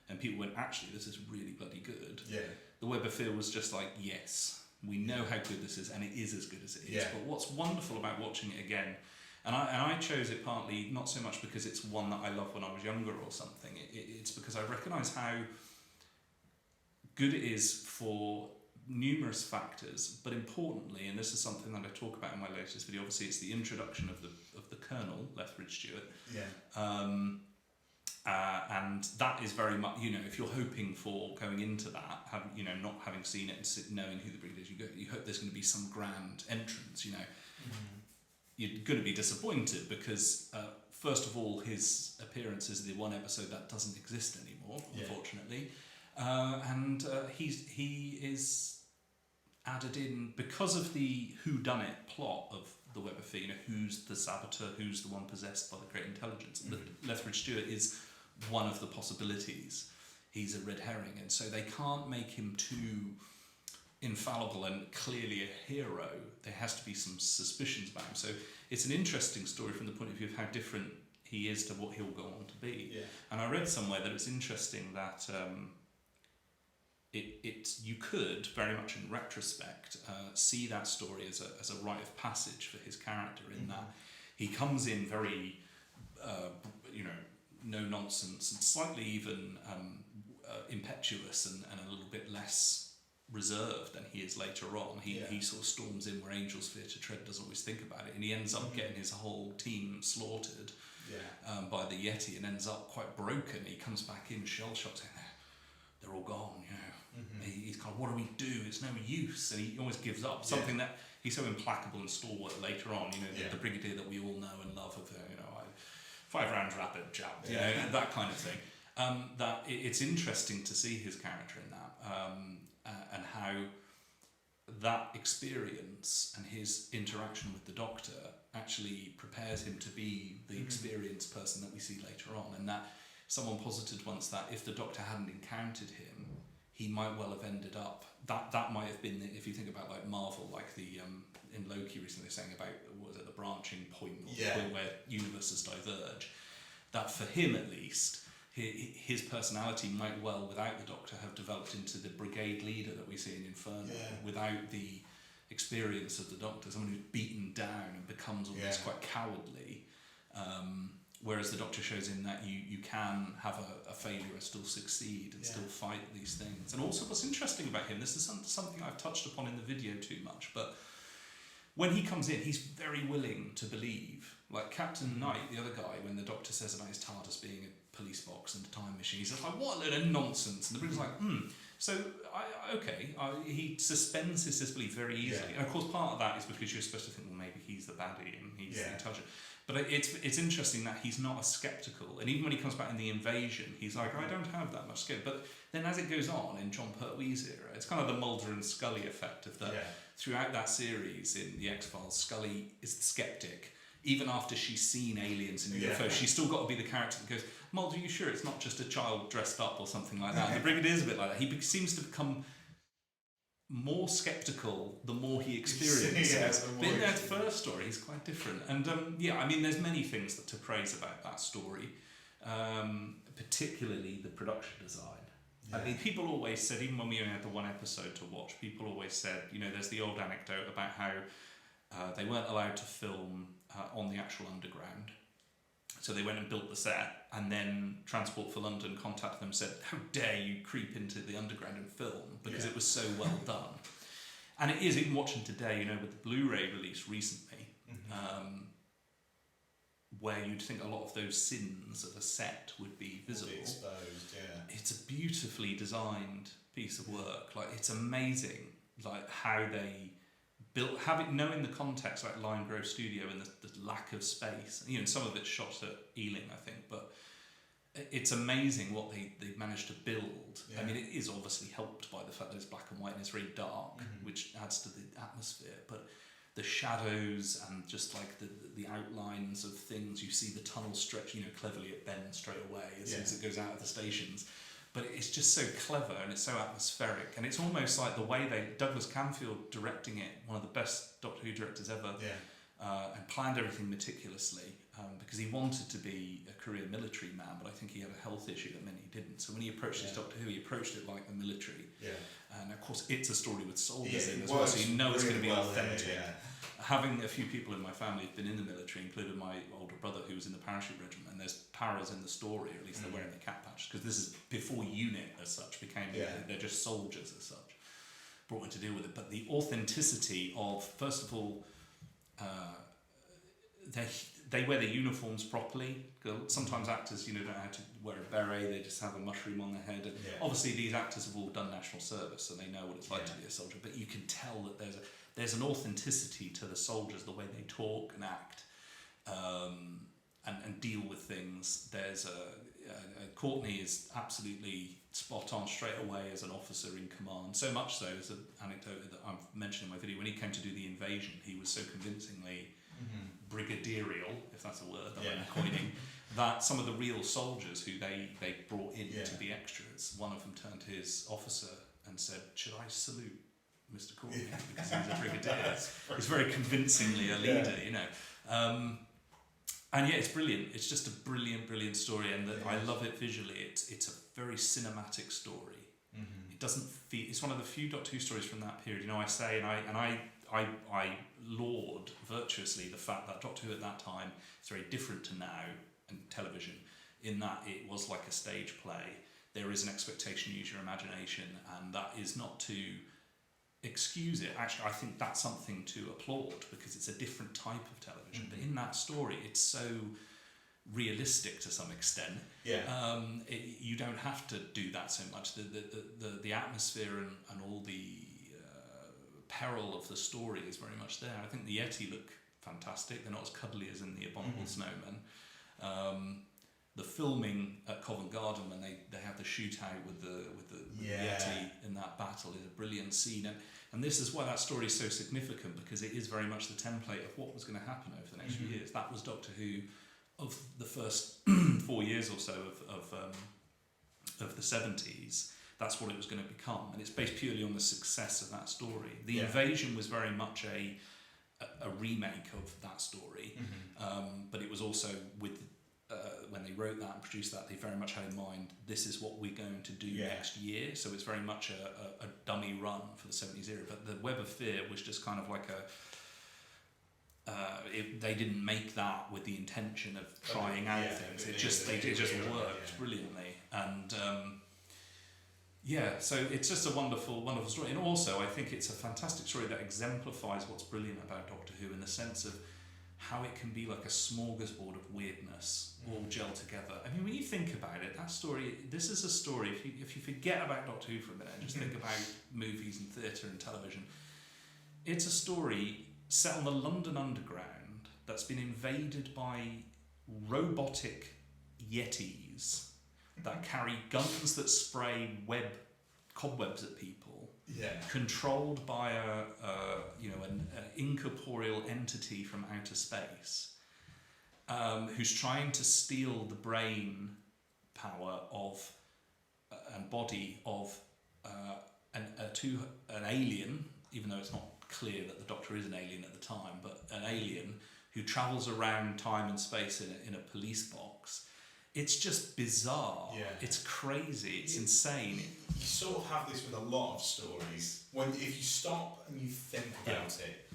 and people went, actually, this is really bloody good. Yeah. The Web of Fear was just like, yes, we know how good this is, and it is as good as it is. Yeah. But what's wonderful about watching it again, and I chose it partly not so much because it's one that I loved when I was younger or something. It's because I recognise how good it is for numerous factors, but importantly, and this is something that I talk about in my latest video. Obviously, it's the introduction of the Colonel, Lethbridge Stewart. Yeah. And that is very much, if you're hoping for going into that, not having seen it and knowing who the Brigadier is, you hope there's going to be some grand entrance. You're going to be disappointed because, first of all, his appearance is the one episode that doesn't exist anymore, unfortunately. And he is added in because of the whodunit plot of the Web of Fear. Who's the saboteur? Who's the one possessed by the great intelligence? Lethbridge Stewart is one of the possibilities. He's a red herring, and so they can't make him too infallible and clearly a hero. There has to be some suspicions about him. So it's an interesting story from the point of view of how different he is to what he'll go on to be. Yeah. And I read somewhere that it's interesting that you could very much in retrospect see that story as a rite of passage for his character, in that he comes in very no nonsense and slightly even impetuous and a little bit less reserved than he is later on. He sort of storms in where angels fear to tread, doesn't always think about it, and he ends up getting his whole team slaughtered by the Yeti, and ends up quite broken. He comes back in shell-shocked saying, they're all gone, He's kind of, what do we do? It's no use, and he always gives up. Something that he's so implacable and stalwart later on, the Brigadier that we all know and love of, 5 rounds rapid chap, that kind of thing. That it's interesting to see his character in that, and how that experience and his interaction with the Doctor actually prepares him to be the experienced person that we see later on. And that someone posited once that if the Doctor hadn't encountered him, he might well have ended up, that might have been, if you think about like Marvel, like the in Loki recently saying about, what was it, the branching point, or the point where universes diverge, that for him at least, his personality might well, without the Doctor, have developed into the brigade leader that we see in Inferno, without the experience of the Doctor, someone who's beaten down and becomes almost quite cowardly. Whereas the Doctor shows in that you can have a failure and still succeed and still fight these things. And also what's interesting about him, this is something I've touched upon in the video too much, but when he comes in, he's very willing to believe. Like Captain Knight, the other guy, when the Doctor says about his TARDIS being a police box and a time machine, he says, like, what a load of nonsense. And the Britain's like, So, he suspends his disbelief very easily. And of course, part of that is because you're supposed to think, well, maybe he's the baddie and he's the intelligent. But it's interesting that he's not as sceptical. And even when he comes back in the Invasion, he's like, I don't have that much skepticism. But then as it goes on in John Pertwee's era, it's kind of the Mulder and Scully effect of that. Throughout that series in The X-Files, Scully is the skeptic. Even after she's seen aliens and UFOs, she's still got to be the character that goes, Mulder, are you sure it's not just a child dressed up or something like that? And the Brigadier's a bit like that. He seems to become more sceptical the more he experiences. But in that first story, he's quite different. And I mean, there's many things to praise about that story, particularly the production design. I mean, people always said, even when we only had the one episode to watch, people always said, there's the old anecdote about how they weren't allowed to film on the actual underground. So they went and built the set, and then Transport for London contacted them and said, how dare you creep into the underground and film, because it was so well done. And it is, even watching today, with the Blu-ray release recently, where you'd think a lot of those sins of a set would be visible. Exposed, It's a beautifully designed piece of work. Like, it's amazing, like how they built, knowing the context, like Lime Grove Studio and the lack of space. Some of it's shot at Ealing, I think, but it's amazing what they managed to build. I mean, it is obviously helped by the fact that it's black and white and it's very dark, which adds to the atmosphere, but the shadows and just like the outlines of things, you see the tunnel stretch, cleverly it bends straight away as soon as it goes out of the stations. But it's just so clever and it's so atmospheric, and it's almost like the way Douglas Camfield directing it, one of the best Doctor Who directors ever, and planned everything meticulously, because he wanted to be a career military man, but I think he had a health issue that meant he didn't. So when he approached his Doctor Who, he approached it like the military. And of course, it's a story with soldiers in as well, so you know it's going to be authentic. Having a few people in my family who've been in the military, including my older brother who was in the parachute regiment, and there's paras in the story, or at least they're wearing the cap patch, because this is before unit as such became, they're just soldiers as such, brought in to deal with it. But the authenticity of, first of all, they wear their uniforms properly. Sometimes actors, don't know how to wear a beret, they just have a mushroom on their head. And obviously these actors have all done national service, so they know what it's like to be a soldier, but you can tell that there's an authenticity to the soldiers, the way they talk and act, and deal with things. There's Courtney is absolutely spot on straight away as an officer in command. So much so, there's an anecdote that I've mentioned in my video, when he came to do the invasion, he was so convincingly brigaderial, if that's a word that I'm coining, that some of the real soldiers who they brought in to be extras, one of them turned to his officer and said, should I salute Mr. Courtney, because he's a brigadier? He's very convincingly a leader, and it's brilliant. It's just a brilliant story, and I love it visually. It's a very cinematic story. It doesn't feel. It's one of the few Doctor Who stories from that period. I say, and I laud virtuously the fact that Doctor Who at that time is very different to now and television, in that it was like a stage play. There is an expectation to use your imagination, and that is not to excuse it. Actually, I think that's something to applaud, because it's a different type of television. But in that story, it's so realistic to some extent. You don't have to do that so much. The atmosphere and all the peril of the story is very much there. I think the Yeti look fantastic. They're not as cuddly as in the Abominable Snowmen. The filming at Covent Garden, when they have the shootout with the Yeti in that battle, is a brilliant scene. And this is why that story is so significant, because it is very much the template of what was going to happen over the next few years. That was Doctor Who of the first 4 years or so of the 70s. that's what it was going to become, and it's based purely on the success of that story. The Yeah. Invasion was very much a remake of that story, but it was also with when they wrote that and produced that, they very much had in mind, this is what we're going to do next year. So it's very much a dummy run for the 70s era. But the Web of Fear was just kind of like they didn't make that with the intention of trying out things. It just worked brilliantly. And so it's just a wonderful, wonderful story. And also, I think it's a fantastic story that exemplifies what's brilliant about Doctor Who in the sense of how it can be like a smorgasbord of weirdness all gelled together. I mean, when you think about it, this is a story, if you forget about Doctor Who for a minute and just think about movies and theatre and television, it's a story set on the London Underground that's been invaded by robotic yetis that carry guns that spray cobwebs at people. Controlled by an incorporeal entity from outer space, who's trying to steal the brain power of and body of an alien, even though it's not clear that the Doctor is an alien at the time, but an alien who travels around time and space in a police box. It's just bizarre. It's crazy. It's insane. You sort of have this with a lot of stories. If you stop and you think about it,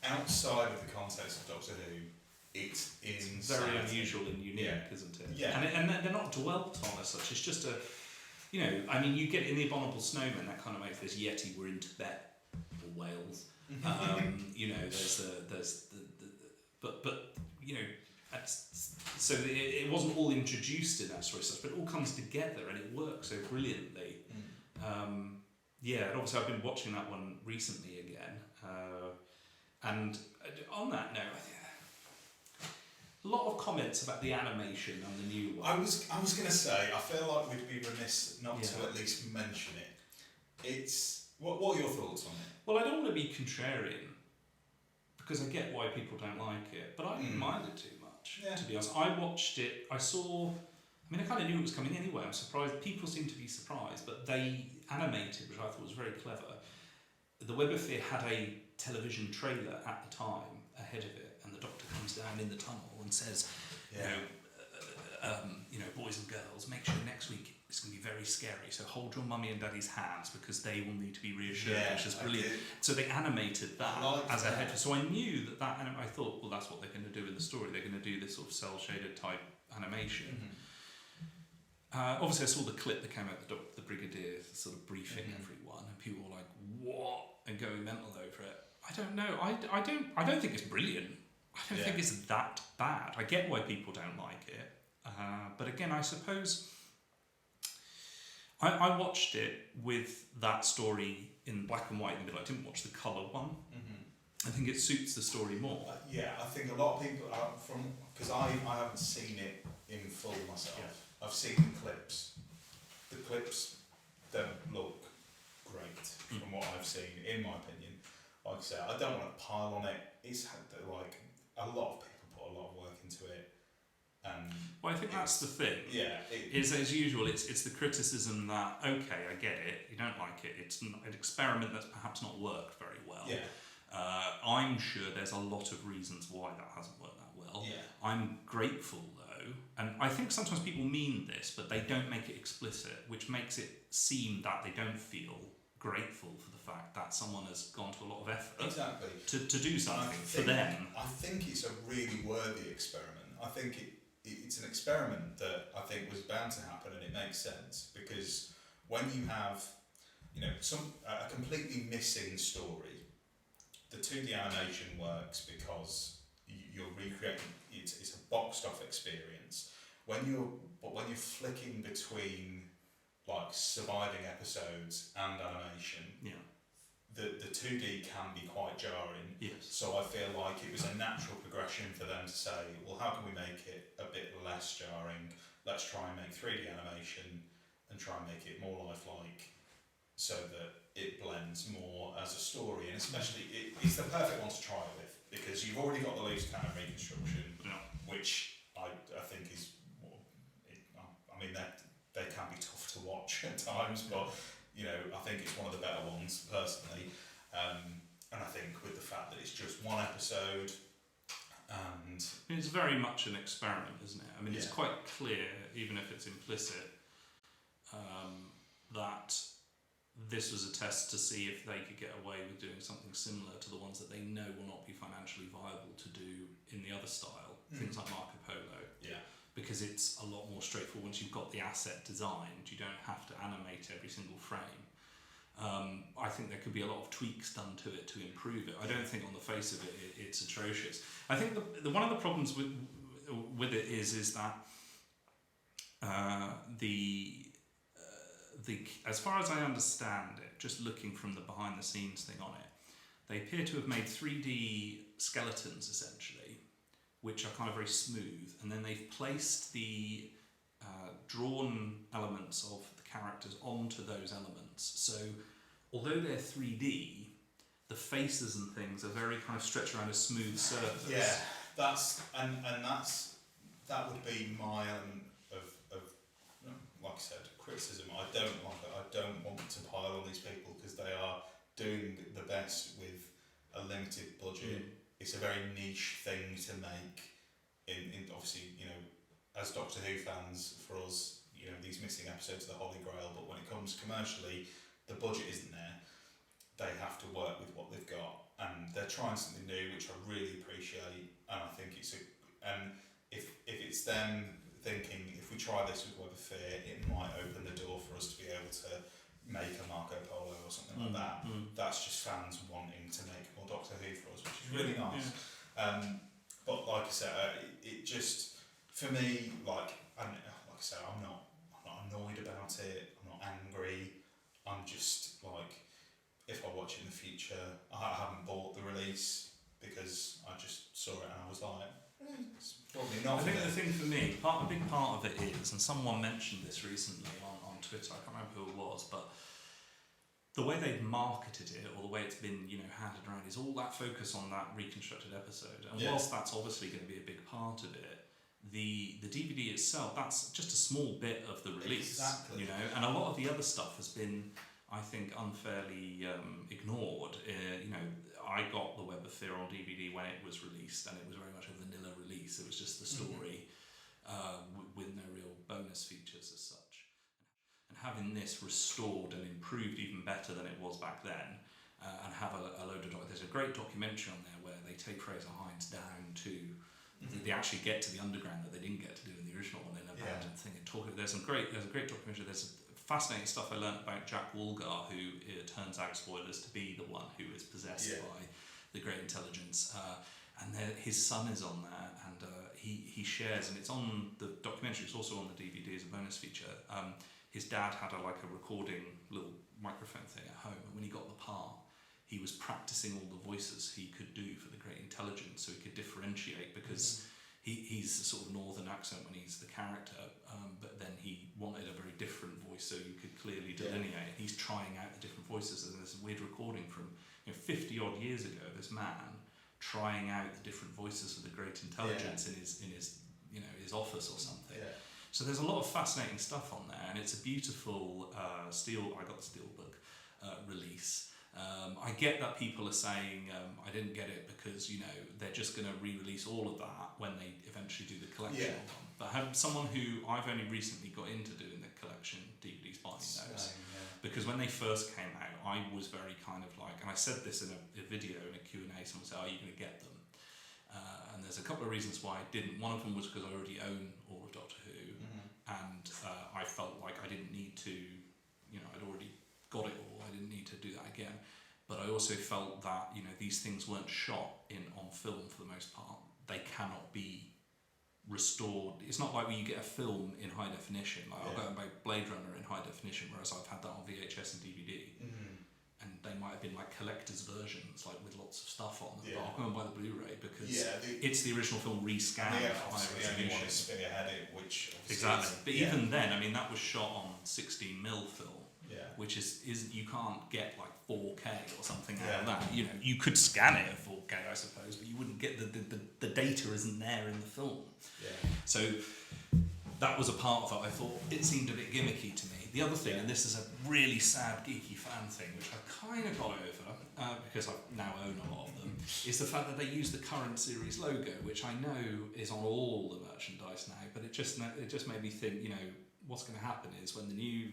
outside of the context of Doctor Who, it's very unusual and unique, isn't it? And they're not dwelt on as such. It's just you get in The Abominable Snowman, that kind of way. If there's Yeti, we're in Tibet or Wales. So it wasn't all introduced in that story, but it all comes together and it works so brilliantly. And obviously I've been watching that one recently again. And on that note, a lot of comments about the animation on the new one. I was going to say, I feel like we'd be remiss not to at least mention it. What are your thoughts on it? Well, I don't want to be contrarian, because I get why people don't like it, but I didn't mind it too much, to be honest. I watched it, I kind of knew it was coming anyway. I'm surprised, people seem to be surprised, but they animated, which I thought was very clever. The Web of Fear had a television trailer at the time ahead of it, and the Doctor comes down in the tunnel and says, boys and girls, make sure next week it's going to be very scary, so hold your mummy and daddy's hands because they will need to be reassured, which is brilliant. So they animated that as a head. So I knew that I thought, well, that's what they're going to do in the story. They're going to do this sort of cel-shaded type animation. Obviously I saw the clip that came out, the Brigadier sort of briefing everyone, and people were like, what? And going mental over it. I don't know. I don't think it's brilliant. I don't think it's that bad. I get why people don't like it. But again, I suppose I watched it with that story in black and white in the middle. I didn't watch the colour one. I think it suits the story more. I think a lot of people because I haven't seen it in full myself. I've seen the clips. The clips don't look great from what I've seen, in my opinion. Like I said, I don't want to pile on it. It's like a lot of people put a lot of work into it. Well, I think that's the thing. Is as usual, it's the criticism that, okay, I get it, you don't like it, it's an experiment that's perhaps not worked very well. I'm sure there's a lot of reasons why that hasn't worked that well. I'm grateful though, and I think sometimes people mean this, but they don't make it explicit, which makes it seem that they don't feel grateful for the fact that someone has gone to a lot of effort to do something for them. I think it's a really worthy experiment. I think it's an experiment that I think was bound to happen, and it makes sense because when you have a completely missing story, the 2D animation works because you're recreating. It's a boxed off experience. When you're flicking between like surviving episodes and animation, the 2D can be quite jarring. So I feel like it was a natural progression for them to say, well, how can we make it a bit less jarring? Let's try and make 3D animation and try and make it more lifelike so that it blends more as a story. And especially, it's the perfect one to try it with because you've already got the loose cannon reconstruction, which I think is, they can be tough to watch watch at times, but I think it's one of the better ones personally. And I think with the fact that it's just one episode, and it's very much an experiment, isn't it? I mean, it's quite clear, even if it's implicit, that this was a test to see if they could get away with doing something similar to the ones that they know will not be financially viable to do in the other style, things like Marco Polo. Yeah. Because it's a lot more straightforward. Once you've got the asset designed, you don't have to animate every single frame. I think there could be a lot of tweaks done to it to improve it. I don't think on the face of it it's atrocious. I think one of the problems with it is that as far as I understand it, just looking from the behind the scenes thing on it, they appear to have made 3D skeletons essentially, which are kind of very smooth, and then they've placed the drawn elements of the characters onto those elements. So although they're 3D, the faces and things are very kind of stretched around a smooth surface. Yeah, that would be my element of like I said, criticism. I don't want to pile on these people because they are doing the best with a limited budget. It's a very niche thing to make. In obviously, as Doctor Who fans, for us, these missing episodes are the holy grail. But when it comes commercially, the budget isn't there. They have to work with what they've got, and they're trying something new, which I really appreciate. And I think if it's them thinking, if we try this with Web of Fear, it might open the door for us to be able to make a Marco Polo or something like that. That's just fans wanting to make more Doctor Who for us, which is really nice. But like I said, it just, for me, like I said, I'm not annoyed about it. I'm not angry. I'm just like, if I watch it in the future, I haven't bought the release because I just saw it and I was like, it's probably not. I think the thing for me, a big part of it is, and someone mentioned this recently on Twitter, I can't remember who it was, but the way they've marketed it, or the way it's been, handed around, is all that focus on that reconstructed episode. And whilst that's obviously going to be a big part of it, the DVD itself, that's just a small bit of the release. Exactly. And a lot of the other stuff has been, I think, unfairly ignored. I got the Web of Fear on DVD when it was released, and it was very much a vanilla release. It was just the story with no real bonus features as such. And having this restored and improved even better than it was back then, and have a load of there's a great documentary on there where they take Fraser Hines down to they actually get to the underground that they didn't get to do in the original one, in an abandoned thing, and talk. There's a great documentary. There's fascinating stuff I learned about Jack Wolgar, who turns out, spoilers, to be the one who is possessed by the Great Intelligence, and his son is on there, and he shares, and it's on the documentary. It's also on the DVD as a bonus feature. His dad had a recording little microphone thing at home, and when he got the part, he was practicing all the voices he could do for the Great Intelligence, so he could differentiate, because he's a sort of northern accent when he's the character, but then he wanted a very different voice so you could clearly delineate. He's trying out the different voices, and there's a weird recording from 50 odd years ago, this man trying out the different voices of the Great Intelligence in his office or something. So there's a lot of fascinating stuff on there, and it's a beautiful I got the Steelbook release. I get that people are saying I didn't get it because they're just going to re-release all of that when they eventually do the collection one. But I have someone who I've only recently got into doing the collection DVDs buying those, because when they first came out, I was very kind of like, and I said this in a video in a Q&A, someone said, "Are you going to get them?" And there's a couple of reasons why I didn't. One of them was because I already own all of Doctor Who, and I felt like I didn't need to, I'd already got it all. I didn't need to do that again. But I also felt that these things weren't shot on film for the most part. They cannot be restored. It's not like when you get a film in high definition. I'll go and buy Blade Runner in high definition, whereas I've had that on VHS and DVD, and they might have been collector's versions, with lots of stuff on them. But I'll go and buy the Blu-ray because it's the original film rescanned at high resolution. Spearhead it, which exactly. But even then, that was shot on 16mm film. Which is you can't get 4K or something out of that. You could scan it at 4K, I suppose, but you wouldn't get the data isn't there in the film. So that was a part of it. I thought it seemed a bit gimmicky to me. The other thing, and this is a really sad geeky fan thing, which I kind of got over because I now own a lot of them, is the fact that they use the current series logo, which I know is on all the merchandise now. But it just made me think, you know, what's going to happen is when the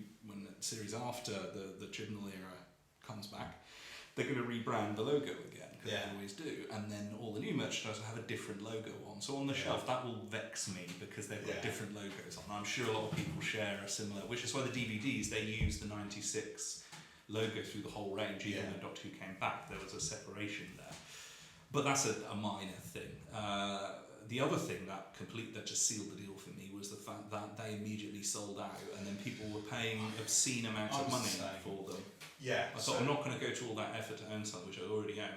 series after the Chibnall era comes back, they're going to rebrand the logo again, because they always do, and then all the new merchandise will have a different logo on. So on the shelf, that will vex me because they've got different logos on. I'm sure a lot of people share a similar, which is why the DVDs, they use the 96 logo through the whole range. Even when Doctor Who came back, there was a separation there. But that's a minor thing. The other thing that just sealed the deal for me was the fact that they immediately sold out, and then people were paying obscene amounts of money for them. Yeah. I thought, I'm not going to go to all that effort to own something which I already own.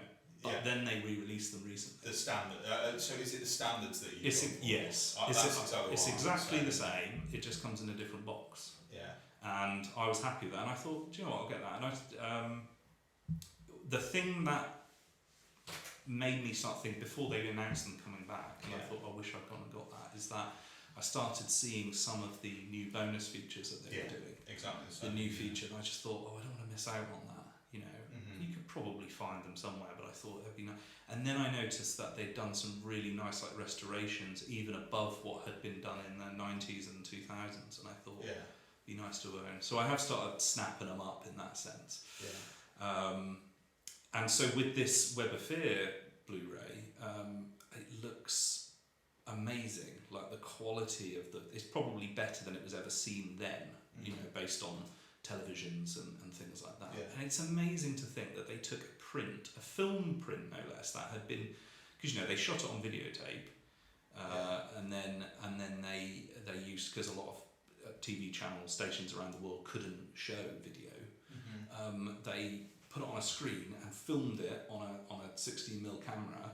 But then they re-released them recently. The standard. So is it the standards that you? Yes. It's exactly the same. It just comes in a different box. Yeah. And I was happy with that, and I thought, do you know what? I'll get that. And the thing that made me start thinking before they announced them coming back, and I thought, I wish I'd gone and got that, is that I started seeing some of the new bonus features that they were doing. Exactly. The new feature, and I just thought, I don't want to miss out on that. You know, you could probably find them somewhere, but I thought it'd be nice. And then I noticed that they'd done some really nice like restorations, even above what had been done in the 90s and 2000s, and I thought it'd be nice to own. So I have started snapping them up in that sense. And so with this Web of Fear Blu-ray, it looks amazing. Like the quality of it's probably better than it was ever seen then, you know, based on televisions and things like that. And it's amazing to think that they took a film print no less, that had been, because you know they shot it on videotape, and then they used, because a lot of TV channel stations around the world couldn't show video, they put it on a screen and filmed it on a 16mm camera,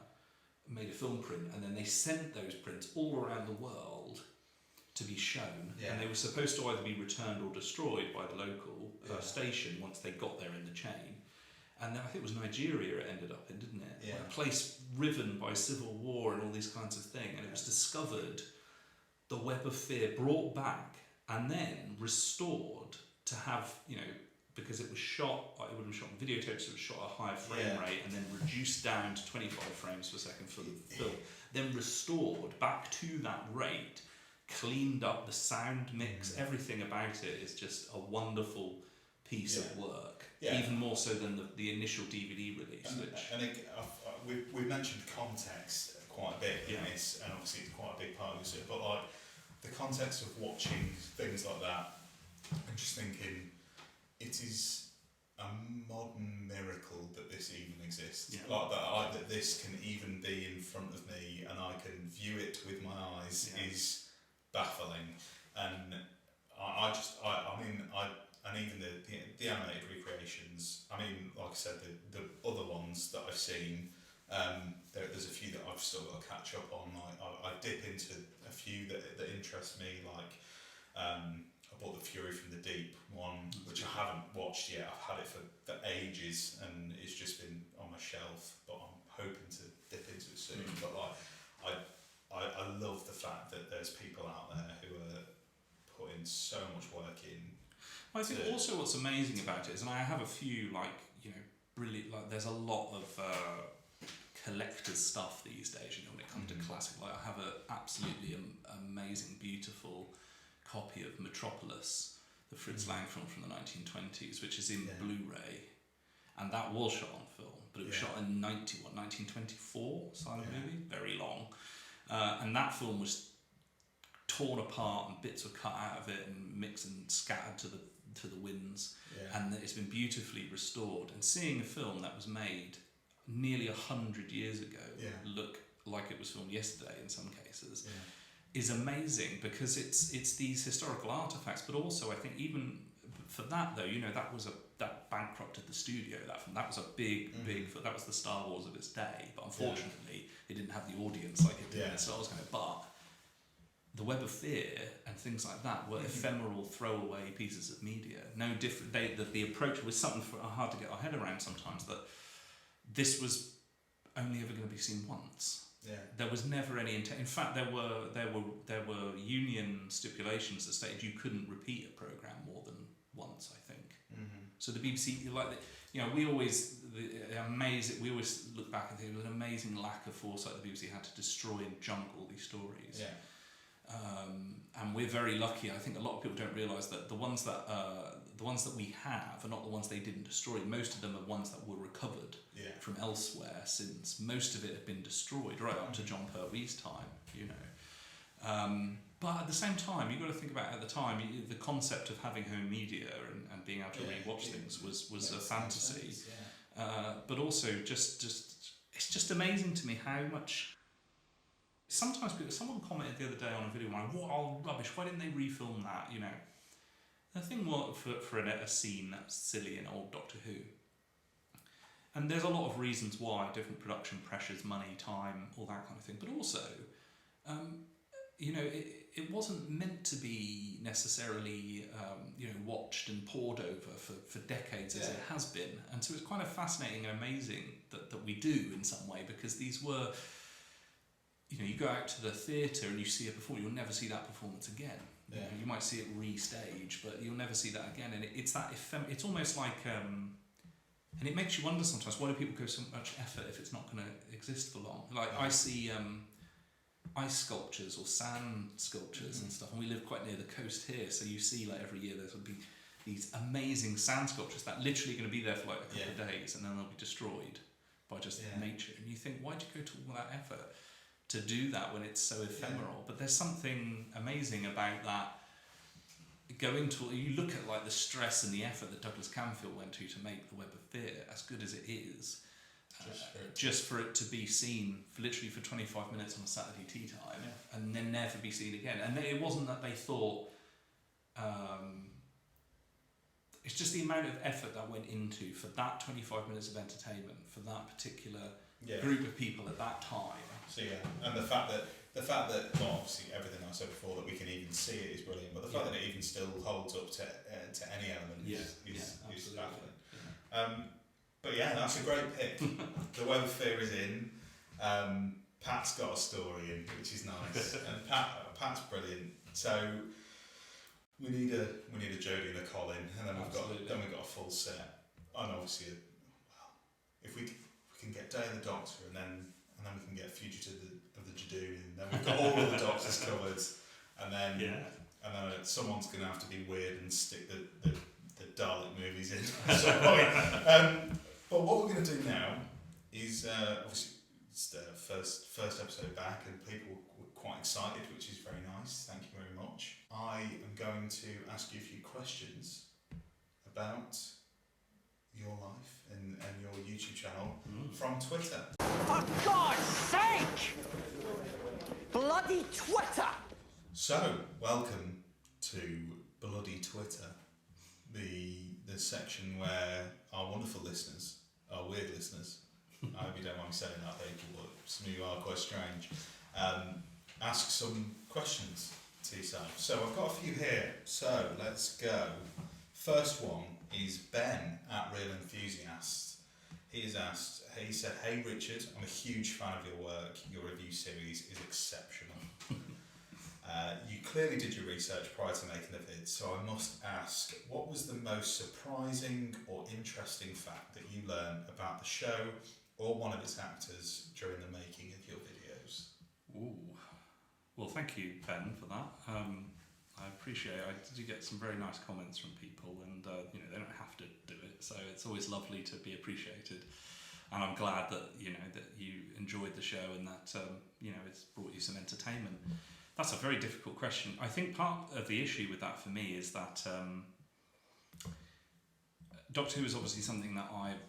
made a film print, and then they sent those prints all around the world to be shown, and they were supposed to either be returned or destroyed by the local station once they got there in the chain. And then I think it was Nigeria it ended up in, didn't it? Yeah. A place riven by civil war and all these kinds of things, and it was discovered, the Web of Fear brought back and then restored to have, you know, because it was shot, it would have been shot on videotape, so it was shot at a higher frame rate and then reduced down to 25 frames per second for the film, then restored back to that rate, cleaned up the sound mix, everything about it is just a wonderful piece of work, even more so than the initial DVD release. We've mentioned context quite a bit in this, and obviously it's quite a big part of it, but like the context of watching things like that, I'm just thinking, it is a modern miracle that this even exists. Like that this can even be in front of me and I can view it with my eyes is baffling. And and even the animated recreations. I mean, like I said, the other ones that I've seen, there's a few that I've still got to catch up on. I dip into a few that interest me, like. I bought the Fury from the Deep one, which I haven't watched yet. I've had it for ages, and it's just been on my shelf. But I'm hoping to dip into it soon. But like, I love the fact that there's people out there who are putting so much work in. I think also what's amazing about it is, and I have a few like, you know, brilliant. Like, there's a lot of collector's stuff these days. You know, when it comes to classic, like I have an absolutely amazing, beautiful copy of Metropolis, the Fritz Lang film from the 1920s, which is in Blu-ray, and that was shot on film, but it was shot in 1924, silent movie, very long, and that film was torn apart and bits were cut out of it and mixed and scattered to the winds, and it's been beautifully restored. And seeing a film that was made nearly 100 years ago look like it was filmed yesterday in some cases. Is amazing, because it's these historical artifacts, but also I think even for that though, you know, that bankrupted the studio. That was a big that was the Star Wars of its day, but unfortunately it didn't have the audience like it did in the Star Wars kind of. But the Web of Fear and things like that were ephemeral, throwaway pieces of media. No different. The approach was something hard to get our head around sometimes, that this was only ever going to be seen once. there was never any intent. In fact, there were union stipulations that stated you couldn't repeat a program more than once, I think. So the BBC, we always we always look back and think it was an amazing lack of foresight the BBC had to destroy and junk all these stories. And we're very lucky. I think a lot of people don't realise that the ones that we have are not the ones they didn't destroy. Most of them are ones that were recovered from elsewhere, since most of it had been destroyed right up to John Pertwee's time, But at the same time, you've got to think about at the time, the concept of having home media and being able to rewatch things was a fantasy. But also, it's just amazing to me how much. Sometimes someone commented the other day on a video, like, "What old rubbish? Why didn't they refilm that?" The thing was for a scene that's silly in old Doctor Who. And there's a lot of reasons why, different production pressures, money, time, all that kind of thing. But also, it wasn't meant to be necessarily, watched and pored over for decades as it has been. And so it's kind of fascinating and amazing that we do in some way, because these were, you go out to the theatre and you see a performance, you'll never see that performance again. You might see it restage, but you'll never see that again. And it's that it's almost like, and it makes you wonder sometimes, why do people go so much effort if it's not going to exist for long? Like I see ice sculptures or sand sculptures and stuff, and we live quite near the coast here, so you see like every year there's going to be these amazing sand sculptures that literally going to be there for like a couple of days, and then they'll be destroyed by just nature. And you think, why'd you go to all that effort to do that when it's so ephemeral? But there's something amazing about that. You look at like the stress and the effort that Douglas Camfield went to make the Web of Fear as good as it is, just for it to be seen literally for 25 minutes on a Saturday tea time and then never be seen again. And it wasn't that they thought, it's just the amount of effort that went into for that 25 minutes of entertainment for that particular group of people at that time. So and the fact that well, obviously everything I said before, that we can even see it is brilliant, but the fact that it even still holds up to any element is baffling. But that's a great pick. The Web of Fear is in. Pat's got a story in, which is nice, and Pat's brilliant. So we need a Jodie and a Colin, and then we've got a full set. And obviously, if we can get Day and the Doctor, and then we can get Fugitive of the Jadoon, and then we've got all of the Doctors covered, and then someone's going to have to be weird and stick the Dalek movies in at some point. But what we're going to do now is obviously it's the first episode back, and people were quite excited, which is very nice. Thank you very much. I am going to ask you a few questions about your life and your YouTube channel from Twitter. For God's sake! Bloody Twitter! So, welcome to Bloody Twitter, the section where our wonderful listeners, our weird listeners, I hope you don't mind me saying that, people, but some of you are quite strange, ask some questions to yourself. So I've got a few here, so let's go. First one is Ben at Real Enthusiast. He said, "Hey Richard, I'm a huge fan of your work. Your review series is exceptional. You clearly did your research prior to making the vid, so I must ask, what was the most surprising or interesting fact that you learned about the show or one of its actors during the making of your videos?" Ooh. Well, thank you, Ben, for that. I appreciate it. I did get some very nice comments from people, and they don't have to do it, so it's always lovely to be appreciated. And I'm glad that that you enjoyed the show and that it's brought you some entertainment. That's a very difficult question. I think part of the issue with that for me is that Doctor Who is obviously something that I've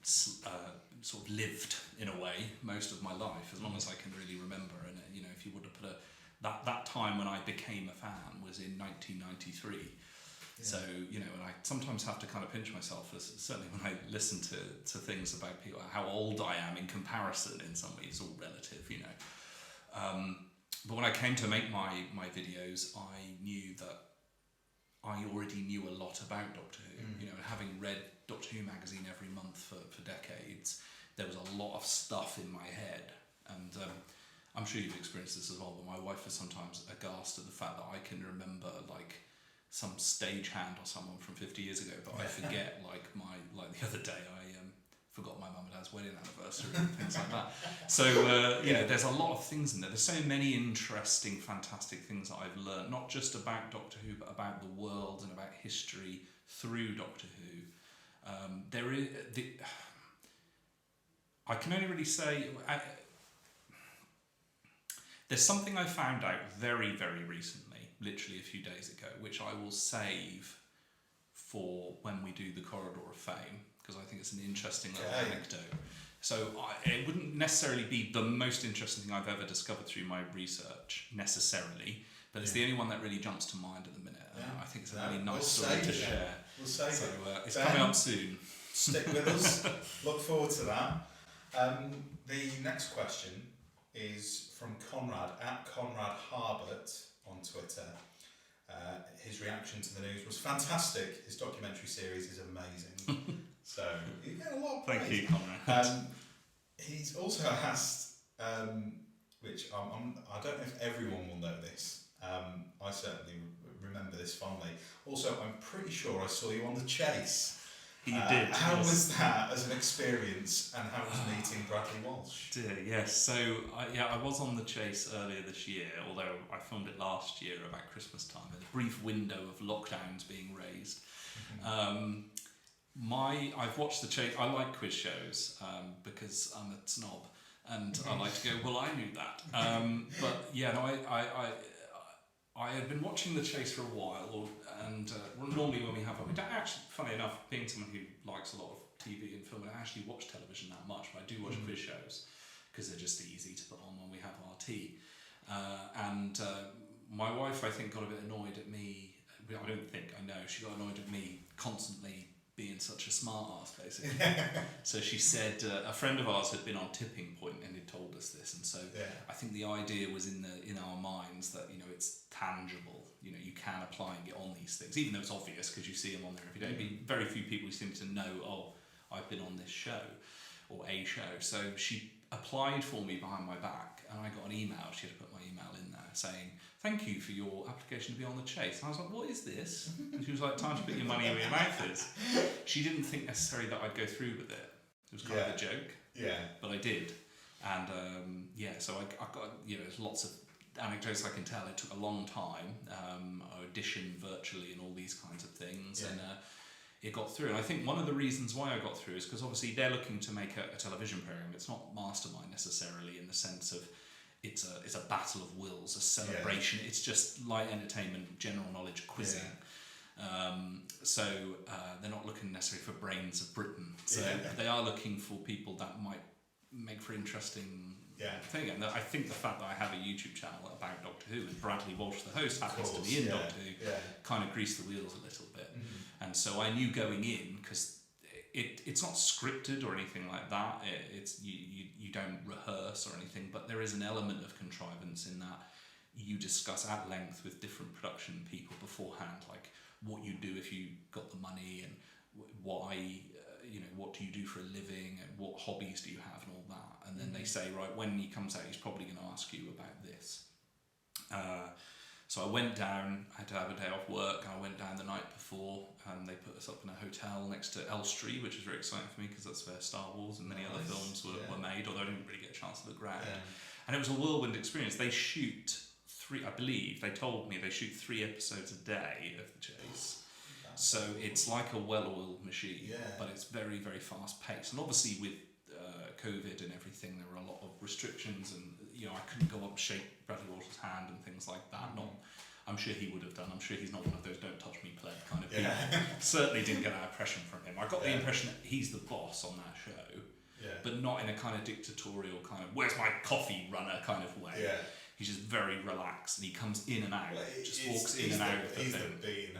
sort of lived in a way most of my life, as long as I can really remember. And if you would have put that time when I became a fan was in 1993. Yeah. So and I sometimes have to kind of pinch myself, certainly when I listen to things about people, how old I am in comparison. In some ways, it's all relative, But when I came to make my videos, I knew that I already knew a lot about Doctor Who. And having read Doctor Who magazine every month for decades, there was a lot of stuff in my head And I'm sure you've experienced this as well, but my wife is sometimes aghast at the fact that I can remember like some stagehand or someone from 50 years ago, but I forget like the other day I forgot my mum and dad's wedding anniversary and things like that. So you know, there's a lot of things in there. There's so many interesting, fantastic things that I've learned, not just about Doctor Who, but about the world and about history through Doctor Who. I can only really say there's something I found out very, very recently, literally a few days ago, which I will save for when we do the Corridor of Fame, because I think it's an interesting little anecdote. So it wouldn't necessarily be the most interesting thing I've ever discovered through my research, necessarily, but it's the only one that really jumps to mind at the minute. I think it's a really nice story to share. We'll save so it. It's coming up soon. Stick with us. Look forward to that. The next question is from Conrad, at Conrad Harbert on Twitter. His reaction to the news was fantastic. His documentary series is amazing. So you get a lot of praise. Thank you, Conrad. He's also asked, which I don't know if everyone will know this. I certainly remember this fondly. Also, I'm pretty sure I saw you on The Chase. You did. How was that as an experience, and how was meeting Bradley Walsh? Yes, so I was on The Chase earlier this year, although I filmed it last year about Christmas time, in a brief window of lockdowns being raised. I've watched The Chase. I like quiz shows because I'm a snob, and I like to go, well, I knew that. But yeah, no, I had been watching The Chase for a while, and normally when we don't actually, funny enough, being someone who likes a lot of TV and film, I don't actually watch television that much, but I do watch quiz shows because they're just easy to put on when we have our tea. And my wife, I think, got a bit annoyed at me. I don't think, I know, she got annoyed at me constantly being such a smart ass, basically. So she said a friend of ours had been on Tipping Point and had told us this, and so I think the idea was in our minds that, you know, it's tangible, you know, you can apply and get on these things, even though it's obvious because you see them on there every day. Very few people seem to know, oh, I've been on this show or a show. So she applied for me behind my back, and I got an email. She had to put my email in there saying, thank you for your application to be on The Chase. And I was like, what is this? And she was like, time to put your money where your mouth is. She didn't think necessarily that I'd go through with it. It was kind of a joke. Yeah. But I did. And so I got, you know, there's lots of anecdotes I can tell. It took a long time. I auditioned virtually and all these kinds of things. And it got through. And I think one of the reasons why I got through is because obviously they're looking to make a television program. It's not Mastermind necessarily in the sense of it's a battle of wills, a celebration. It's just light entertainment, general knowledge quizzing. So they're not looking necessarily for brains of Britain. So they are looking for people that might make for interesting thing. And I think the fact that I have a YouTube channel about Doctor Who and Bradley Walsh, the host, happens to be in Doctor Who, kind of greased the wheels a little bit. And so I knew going in, because it's not scripted or anything like that. It's you don't rehearse or anything, but there is an element of contrivance in that you discuss at length with different production people beforehand, like what you do if you got the money and why, what do you do for a living and what hobbies do you have and all that. And then they say, right, when he comes out, he's probably going to ask you about this. So I went down, I had to have a day off work, and I went down the night before, and they put us up in a hotel next to Elstree, which was very exciting for me because that's where Star Wars and many other films were made, although I didn't really get a chance to look around. And it was a whirlwind experience. They shoot I believe they told me they shoot 3 episodes a day of The Chase. So it's like a well-oiled machine, but it's very, very fast-paced. And obviously with COVID and everything, there were a lot of restrictions, and I couldn't go up and shake Bradley Walsh's hand and things like that. I'm sure he would have done. I'm sure he's not one of those "don't touch me" pleb kind of people. Certainly didn't get that impression from him. I got the impression that he's the boss on that show, but not in a kind of dictatorial kind of "where's my coffee" runner kind of way. He's just very relaxed, and he comes in and out, walks in and out of the thing.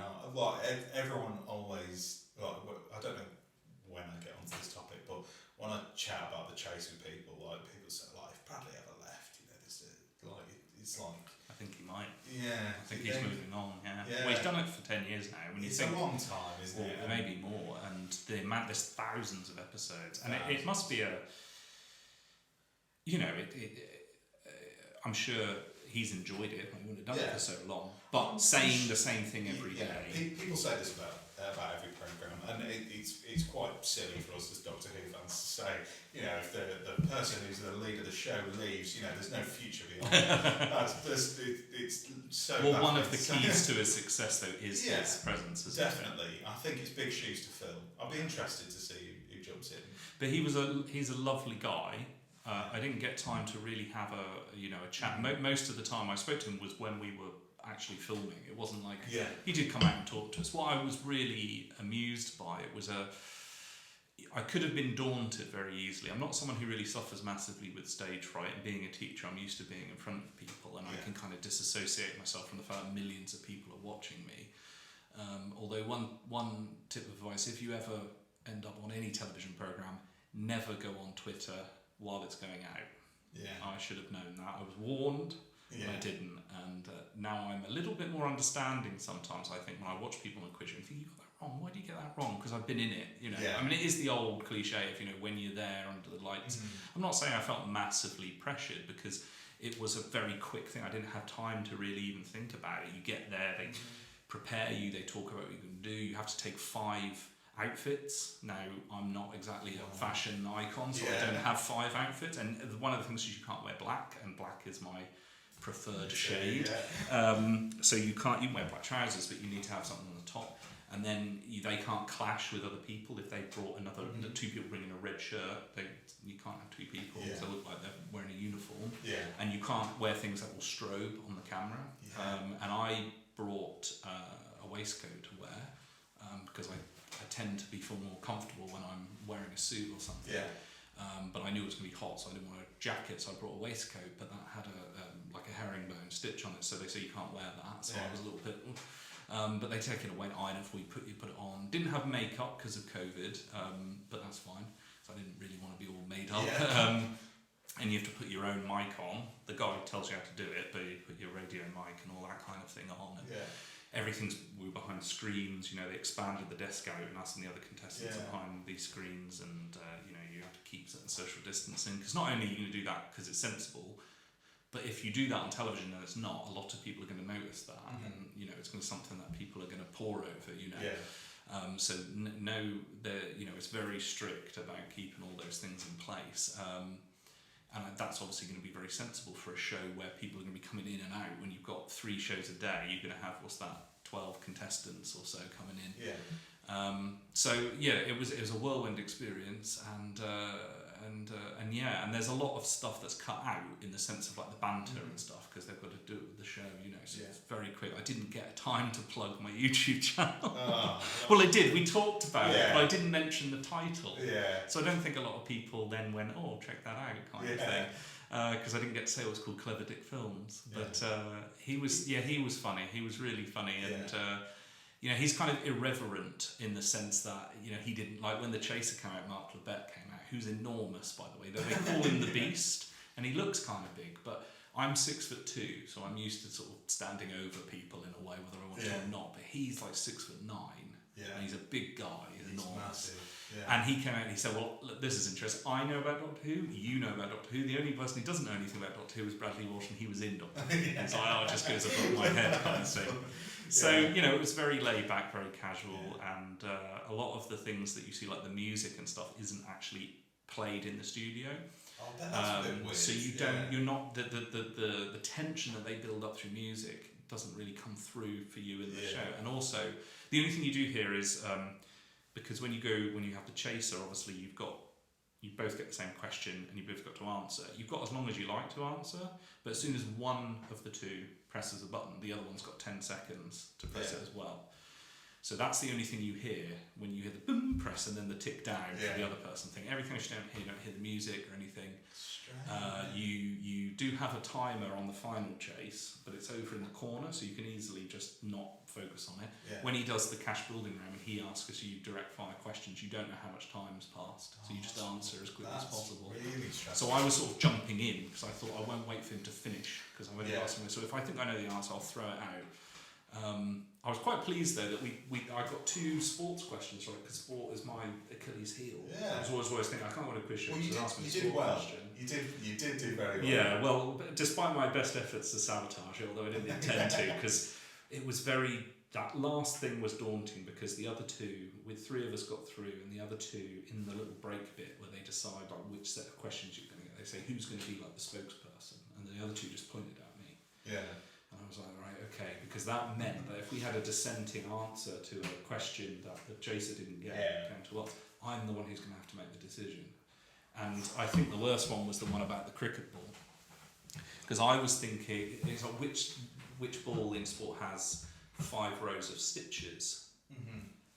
Everyone always, I don't know when I get onto this topic, but when I chat about The Chase with people, people say, if Bradley ever left, it's like... I think he might. Yeah. I think he's moving on, Well, he's done it for 10 years now. When it's a long time, isn't it? Maybe more, and there's thousands of episodes, and it must be I'm sure he's enjoyed it. I wouldn't have done it for so long. But saying the same thing every day. People say this about every programme, and it's quite silly for us as Doctor Who fans to say, if the person who's the lead of the show leaves, there's no future beyond it. It's so. Well, one of the keys to his success, though, is his presence. Definitely, I think it's big shoes to fill. I'll be interested to see who jumps in. But he's a lovely guy. I didn't get time to really have a chat. Most of the time I spoke to him was when we were actually filming. It wasn't like he did come out and talk to us. What I was really amused by it was I could have been daunted very easily. I'm not someone who really suffers massively with stage fright, and being a teacher I'm used to being in front of people, and I can kind of disassociate myself from the fact that millions of people are watching me. Although one tip of advice, if you ever end up on any television programme, never go on Twitter while it's going out. I should have known that. I was warned, but I didn't. And now I'm a little bit more understanding sometimes, I think, when I watch people on a quiz and think, you got that wrong. Why do you get that wrong? Because I've been in it, I mean, it is the old cliche of, when you're there under the lights. I'm not saying I felt massively pressured, because it was a very quick thing. I didn't have time to really even think about it. You get there, they prepare you, they talk about what you're going to do. You have to take 5 outfits. Now, I'm not exactly a fashion icon, so I don't have 5 outfits, and one of the things is you can't wear black, and black is my preferred shade. So you can wear black trousers, but you need to have something on the top, and then they can't clash with other people. If they brought another 2 people bringing a red shirt, you can't have 2 people because they look like they're wearing a uniform, and you can't wear things that will strobe on the camera. And I brought a waistcoat to wear because I tend to feel more comfortable when I'm wearing a suit or something. But I knew it was going to be hot, so I didn't want a jacket, so I brought a waistcoat, but that had like a herringbone stitch on it, so they say you can't wear that. So I was a little bit. But they take it away and iron it before you put it on. Didn't have makeup because of COVID, but that's fine. So I didn't really want to be all made up. And you have to put your own mic on. The guy tells you how to do it, but you put your radio mic and all that kind of thing on. And we were behind screens. They expanded the desk out, and us and the other contestants are behind these screens, and you have to keep certain social distancing, because not only are you going to do that because it's sensible, but if you do that on television and it's not, a lot of people are going to notice that, and it's going to be something that people are going to pore over. So it's very strict about keeping all those things in place. And that's obviously going to be very sensible for a show where people are going to be coming in and out. When you've got 3 shows a day, you're going to have 12 contestants or so coming in. It was a whirlwind experience, and there's a lot of stuff that's cut out in the sense of like the banter and stuff, because they've got to do it with the show, so it's very quick. I didn't get time to plug my YouTube channel. Well, I did. We talked about it, but I didn't mention the title. So I don't think a lot of people then went, oh, check that out, kind of thing. Because I didn't get to say it was called Clever Dick Films, but he was funny. He was really funny, and he's kind of irreverent in the sense that he didn't like when the Chaser came out. Mark Lebet came out, who's enormous, by the way. They call him the Beast, and he looks kind of big, but I'm 6'2", so I'm used to sort of standing over people in a way, whether I want to or not. But he's like 6'9", and he's a big guy. He's enormous. Massive. And he came out and he said, well, look, this is interesting. I know about Doctor Who, you know about Doctor Who. The only person who doesn't know anything about Doctor Who is Bradley Walsh, and he was in Doctor Who. And so it just goes above my head kind of thing. So, it was very laid back, very casual, and a lot of the things that you see, like the music and stuff, isn't actually played in the studio. That's a bit weird. So you're not, the tension that they build up through music doesn't really come through for you in the show. And also, the only thing you do here is, because when you have the Chaser, obviously you both get the same question and you both got to answer. You've got as long as you like to answer, but as soon as one of the 2 presses a button, the other one's got 10 seconds to press it as well. So that's the only thing you hear when you hear the boom press and then the tick down for the other person thing. Everything else you don't hear the music or anything. You do have a timer on the final chase, but it's over in the corner, so you can easily just not focus on it. When he does the cash building round and he asks you direct fire questions, you don't know how much time's passed, so you just answer as quickly as possible. Really so I was sort of jumping in because I thought I won't wait for him to finish, because I'm going to ask him. So if I think I know the answer, I'll throw it out. I was quite pleased though that I got 2 sports questions right, because sport is my Achilles heel. Yeah. I was always thinking I can't win a quiz show. Well, you did well. You did do very well. Yeah, well, despite my best efforts to sabotage it, although I didn't intend to, because it was that last thing was daunting because the other 2, with 3 of us got through, and the other 2 in the little break bit where they decide like which set of questions you're going to get, they say who's going to be like the spokesperson, and the other 2 just pointed at me. Yeah. And I was like, right, okay, because that meant that if we had a dissenting answer to a question that Jason didn't get, came to us, I'm the one who's going to have to make the decision. And I think the worst one was the one about the cricket ball, because I was thinking, it's like which ball in sport has 5 rows of stitches,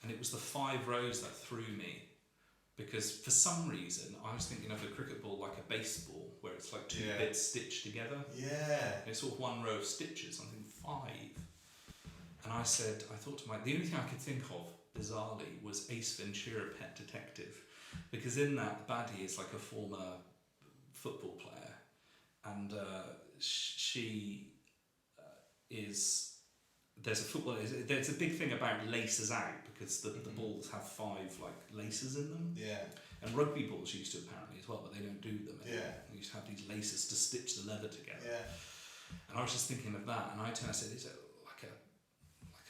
and it was the 5 rows that threw me, because for some reason I was thinking of a cricket ball like a baseball, where it's like 2 bits stitched together. Yeah. And it's sort of 1 row of stitches. I'm thinking 5, and I thought to the only thing I could think of bizarrely was Ace Ventura: Pet Detective, because in that the baddie is like a former football player, and she is. There's a big thing about laces out, because the balls have 5 like laces in them. Yeah. And rugby balls used to apparently as well, but they don't do them anymore. Yeah. They used to have these laces to stitch the leather together. Yeah. And I was just thinking of that, and I said, is it like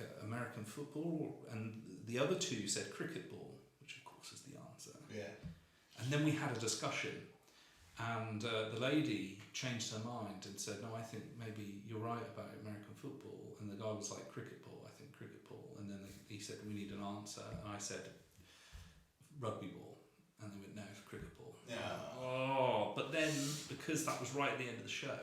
a American football? And the other 2 said cricket ball, which of course is the answer. Yeah. And then we had a discussion, and the lady changed her mind and said, no, I think maybe you're right about American football. And the guy was like, cricket ball, I think cricket ball. And then he said, we need an answer. And I said, rugby ball. And they went, no, it's cricket ball. Yeah. Oh, but then, because that was right at the end of the show,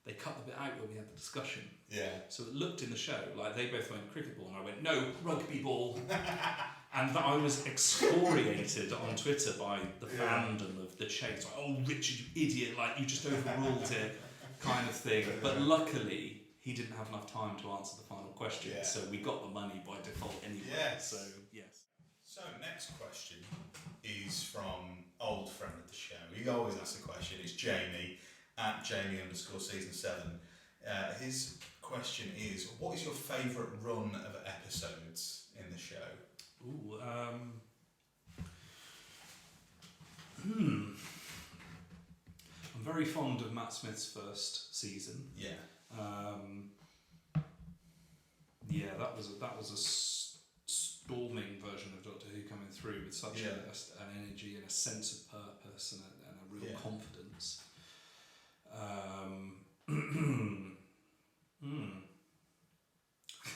they cut the bit out where we had the discussion. Yeah. So it looked in the show like they both went cricket ball, and I went, no, rugby ball. And I was excoriated on Twitter by the fandom of the chase. Like, oh, Richard, you idiot, like you just overruled it, kind of thing. But luckily, he didn't have enough time to answer the final question, so we got the money by default anyway. Yes. So, yes. So, next question is from old friend of the show. He always asks a question. It's Jamie, at Jamie_season7. His question is, what is your favourite run of episodes in the show? Ooh, I'm very fond of Matt Smith's first season. Yeah. That was a storming version of Doctor Who coming through with such an energy and a sense of purpose and a real confidence.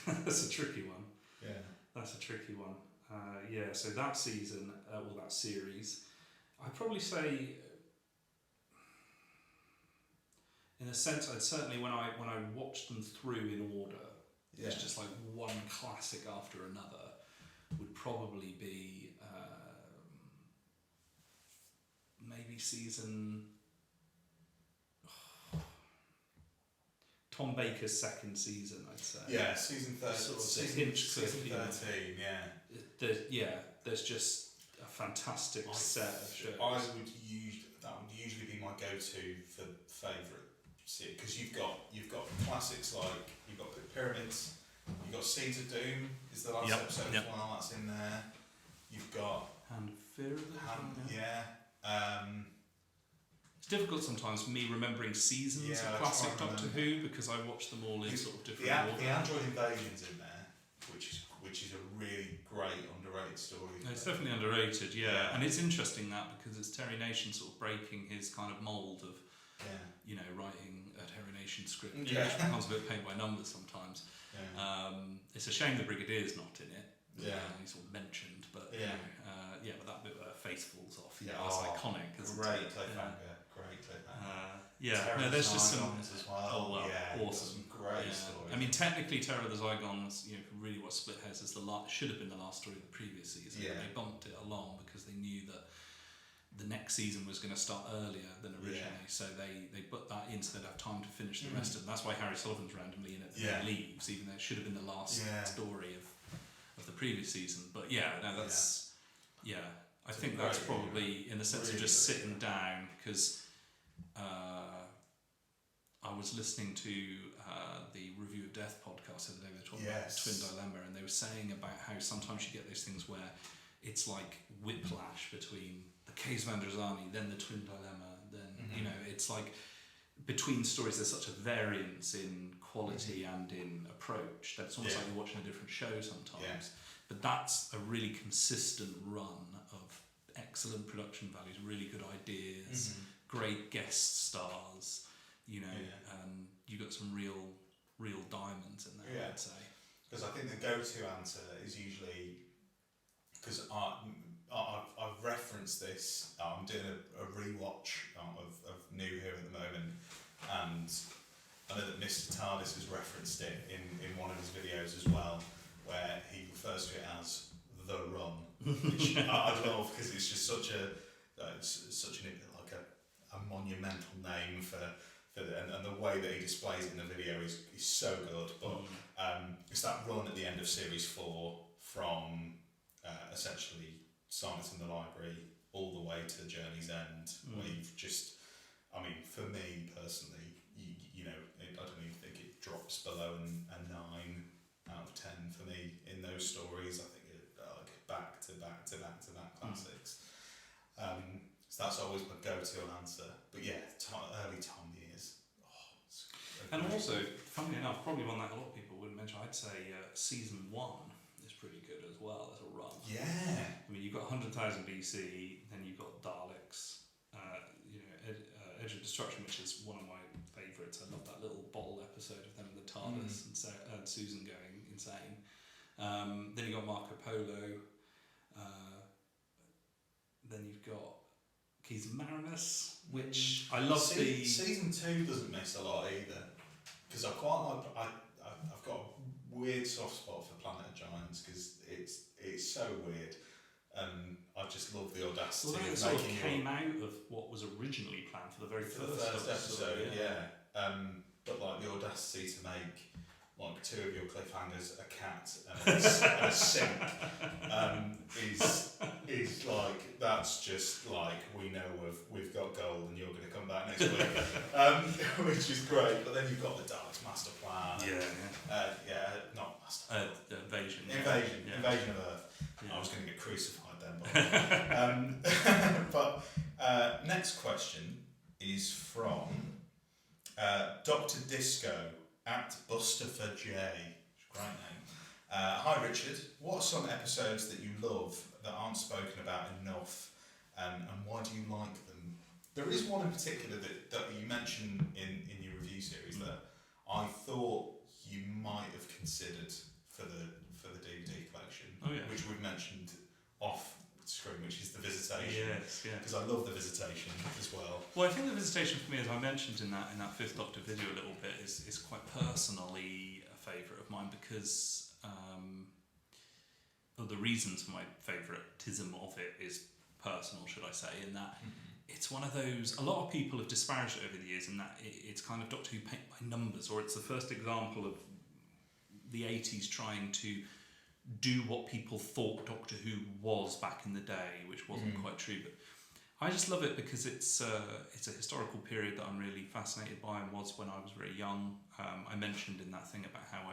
That's a tricky one. Yeah. That's a tricky one. So that season, that series, I'd probably say, in a sense, I'd certainly when I watched them through in order, it's just like one classic after another, would probably be maybe season. Tom Baker's second season, I'd say. Yeah, season 13. Season 13, yeah. There's just a fantastic set of shows. That would usually be my go-to for favourite series, because you've got classics like you've got the Pyramids, you've got Seeds of Doom is the last episode as well, that's in there. You've got Hand of Fear. It's difficult sometimes for me remembering seasons of classic Doctor Who, because I watch them all in sort of different order. The Android Invasion's in there, which is a really great underrated story. It's definitely underrated, and it's interesting that because it's Terry Nation sort of breaking his kind of mould of, writing a Terry Nation script, which becomes a bit paint by numbers sometimes. It's a shame the Brigadier's not in it. He's sort of mentioned, but but that bit where Face falls off, that's iconic. Great cliffhanger. There's just some as well. Awesome, some great stories. I mean, technically, Terror of the Zygons, really what Split Hairs is should have been the last story of the previous season. But they bumped it along because they knew that the next season was going to start earlier than originally, so they put that in so they'd have time to finish the rest of them. That's why Harry Sullivan's randomly in it and leaves, even though it should have been the last story of the previous season. But I think that's probably in the sense of just sitting down, because I was listening to the Review of Death podcast the other day. They were talking about the Twin Dilemma, and they were saying about how sometimes you get those things where it's like whiplash between the Case of Androzani, then the Twin Dilemma, then you know, it's like between stories there's such a variance in quality and in approach that it's almost like you're watching a different show sometimes. But that's a really consistent run of excellent production values, really good ideas, great guest stars, you know, and you got some real diamonds in there, I'd say. Because I think the go-to answer is usually, because I've referenced this, I'm doing a rewatch of New Who at the moment, and I know that Mr. TARDIS has referenced it in one of his videos as well, where he refers to it as The Run, which I love because it's just such a monumental name for and the way that he displays it in the video is so good. But it's that run at the end of series 4 from essentially Silence in the Library all the way to Journey's End, where you've just, I mean, for me personally, you know, I don't even think it drops below a 9 out of 10 for me in those stories. I think it like back to back classics. So that's always my go-to answer. But yeah, early Tom years. And also, funnily enough, probably one that a lot of people wouldn't mention, I'd say season 1 is pretty good as well as a run. Yeah. I mean, you've got 100,000 BC, then you've got Daleks, you know, Edge of Destruction, which is one of my favourites. I love that little bottle episode of them in the TARDIS and Susan going insane. Then you've got Marco Polo. Then you've got Keys of Marinus, which I love. Season 2 doesn't miss a lot either, because I quite like. I've got a weird soft spot for Planet of Giants because it's so weird, and I just love the audacity of sort of came out of what was originally planned for the very first episode. But like the audacity to make like 2 of your cliffhangers a cat and a sink is like, that's just like, we know we've got gold and you're going to come back next week, which is great. But then you've got the Daleks master plan. Not master invasion of Earth. I was going to get crucified then. But next question is from Dr. Disco at Busterfor J. Great name. Hi Richard, what are some episodes that you love that aren't spoken about enough, and why do you like them? There is one in particular that you mentioned in your review series that I thought you might have considered for the DVD collection, which we've mentioned off screen, which is The Visitation. Yes, because I love The Visitation as well. Well, I think The Visitation for me, as I mentioned in that Fifth Doctor video a little bit, is quite personally a favourite of mine because the reasons for my favouritism of it is personal, should I say, in that it's one of those, a lot of people have disparaged it over the years in that it's kind of Doctor Who paint by numbers, or it's the first example of the 80s trying to do what people thought Doctor Who was back in the day, which wasn't quite true. But I just love it because it's a historical period that I'm really fascinated by and was when I was very young. I mentioned in that thing about how